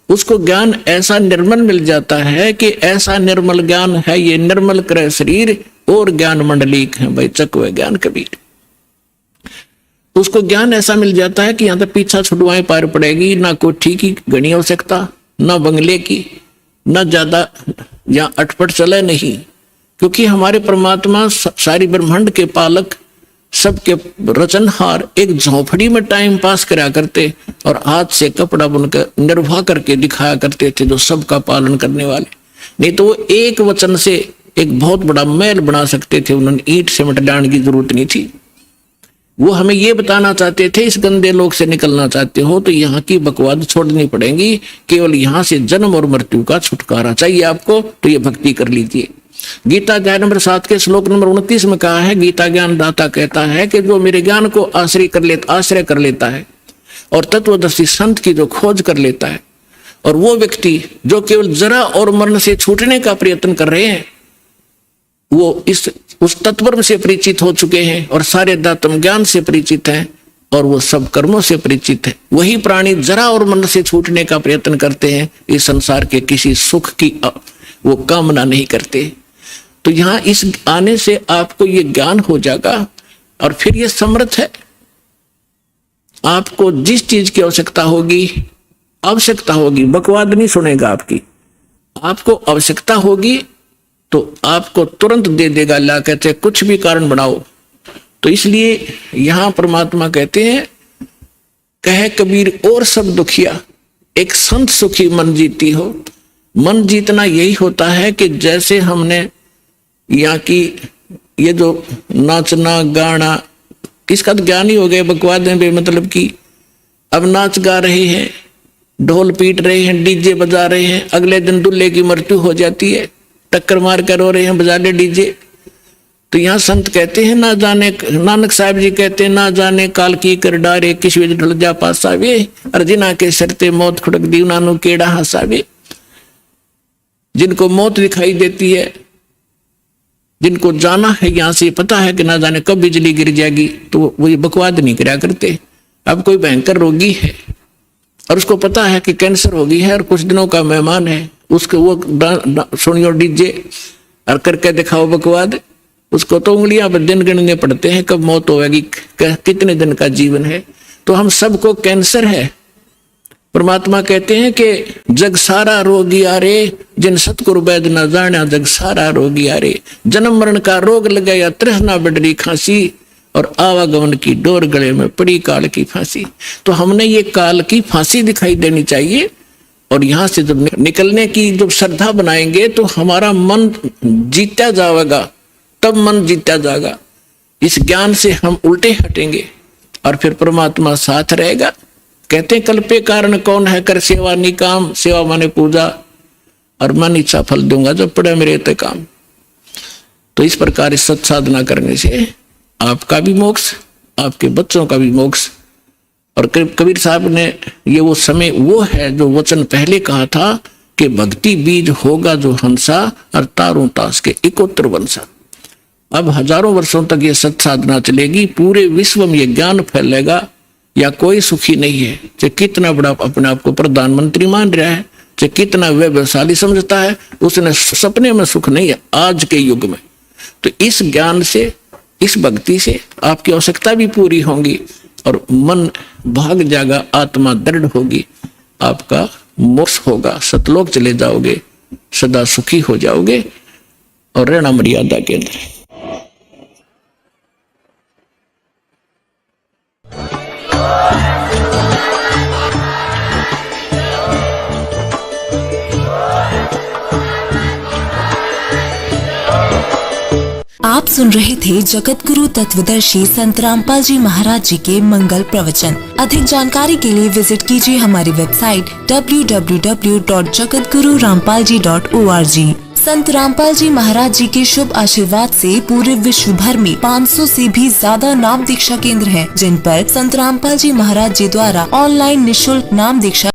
A: उसको ज्ञान ऐसा निर्मल मिल जाता है कि ऐसा निर्मल ज्ञान है, ये निर्मल करे शरीर और ज्ञान मंडलीक है, भाई चकवे ज्ञान कबीर। उसको ज्ञान ऐसा मिल जाता है कि यहाँ तक पीछा छुड़वाएं पार पड़ेगी, ना कोठी की घनी आवश्यकता, ना बंगले की, ना ज्यादा यहाँ अटपट चले नहीं, क्योंकि हमारे परमात्मा सारी ब्रह्मांड के पालक, सबके रचनहार एक झोंपड़ी में टाइम पास करा करते और हाथ से कपड़ा बुनकर निर्वाह करके दिखाया करते थे, जो सबका पालन करने वाले। नहीं तो वो एक वचन से एक बहुत बड़ा महल बना सकते थे, उन्होंने ईंट सीमेंट डालने की जरूरत नहीं थी। वो हमें ये बताना चाहते थे, इस गंदे लोक से निकलना चाहते हो तो यहाँ की बकवाद छोड़नी पड़ेगी, केवल यहाँ से जन्म और मृत्यु का छुटकारा चाहिए आपको, तो ये भक्ति कर लीजिए। गीता अध्याय नंबर 7 के श्लोक नंबर 29 में कहा है, गीता ज्ञान दाता कहता है कि जो मेरे ज्ञान को आश्रय कर लेता है और तत्वदर्शी संत की जो खोज कर लेता है, और वो व्यक्ति जो केवल जरा और मरण से छूटने का प्रयत्न कर रहे हैं, वो उस तत्व से परिचित हो चुके हैं और सारे दातम ज्ञान से परिचित हैं और वो सब कर्मों से परिचित है। वही प्राणी जरा और मरण से छूटने का प्रयत्न करते हैं, इस संसार के किसी सुख की वो कामना नहीं करते। तो यहाँ इस आने से आपको ये ज्ञान हो जाएगा और फिर ये समर्थ है। आपको जिस चीज की आवश्यकता होगी, बकवाद नहीं सुनेगा आपकी। आपको आवश्यकता होगी तो आपको तुरंत दे देगा, ला कहते कुछ भी कारण बनाओ। तो इसलिए यहां परमात्मा कहते हैं, कहे कबीर और सब दुखिया, एक संत सुखी मन जीती हो। मन जीतना यही होता है कि जैसे हमने यहाँ की ये जो नाचना गाना, किसका तो ज्ञान ही हो गया, बकवाद है मतलब की। अब नाच गा रहे हैं, ढोल पीट रहे हैं, डीजे बजा रहे हैं, अगले दिन दूल्हे की मृत्यु हो जाती है, टक्कर मार कर रो रहे हैं, बजा ले डीजे। तो यहाँ संत कहते हैं, ना जाने, नानक साहब जी कहते हैं, ना जाने काल की कर डारे, किस वे ढल जा पासावे, अर्जिना के सरते मौत खुड़क दी नानू केड़ा हंसावे। जिनको मौत दिखाई देती है, जिनको जाना है यहाँ से, पता है कि ना जाने कब बिजली गिर जाएगी, तो वो ये बकवाद नहीं करा करते। अब कोई भयंकर रोगी है और उसको पता है कि कैंसर होगी है और कुछ दिनों का मेहमान है, उसको वो सुनियो डीजे और करके दिखाओ बकवाद। उसको तो उंगलियां पर दिन गिनने पड़ते हैं कब मौत होगी, कितने दिन का जीवन है। तो हम सबको कैंसर है। परमात्मा कहते हैं कि जग सारा रोगी आरे, जिन सतगुरु वैद न जाना, जग सारा रोगी आरे। जन्म मरण का रोग लगा या तृष्णा बढ़ी खांसी, और आवागमन की डोर गले में पड़ी काल की फांसी। तो हमने ये काल की फांसी दिखाई देनी चाहिए, और यहाँ से जब निकलने की जब श्रद्धा बनाएंगे तो हमारा मन जीता जाएगा, तब मन जीता जाएगा। इस ज्ञान से हम उल्टे हटेंगे और फिर परमात्मा साथ रहेगा। कहते हैं, कल्पे कारण कौन है कर सेवा निकाम, सेवा माने पूजा, और मन इच्छा फल दूंगा जब पड़े मेरे ते काम। तो इस प्रकार इस सत साधना करने से आपका भी मोक्ष, आपके बच्चों का भी मोक्ष। और कबीर साहब ने ये वो समय वो है जो वचन पहले कहा था कि भक्ति बीज होगा जो हंसा, और तारों तास के इकोत्र वंशा। अब हजारों वर्षों तक ये सत साधना चलेगी, पूरे विश्व में ये ज्ञान फैलेगा। या कोई सुखी नहीं है, चाहे कितना बड़ा अपने आप को प्रधानमंत्री मान रहा है, चाहे कितना वैभवशाली समझता है, उसने सपने में सुख नहीं है आज के युग में। तो इस ज्ञान से, इस भक्ति से आपकी आवश्यकता भी पूरी होगी और मन भाग जाएगा, आत्मा दृढ़ होगी, आपका मोक्ष होगा, सतलोक चले जाओगे। सदा सुखी हो जाओगे और रहना मर्यादा के अंदर।
B: आप सुन रहे थे जगत गुरु तत्वदर्शी संत रामपाल जी महाराज जी के मंगल प्रवचन। अधिक जानकारी के लिए विजिट कीजिए हमारी वेबसाइट www.jagatgururampalji.org। संत रामपाल जी महाराज जी के शुभ आशीर्वाद से पूरे विश्व भर में 500 से भी ज्यादा नाम दीक्षा केंद्र हैं, जिन पर संत रामपाल जी महाराज जी द्वारा ऑनलाइन निशुल्क नाम दीक्षा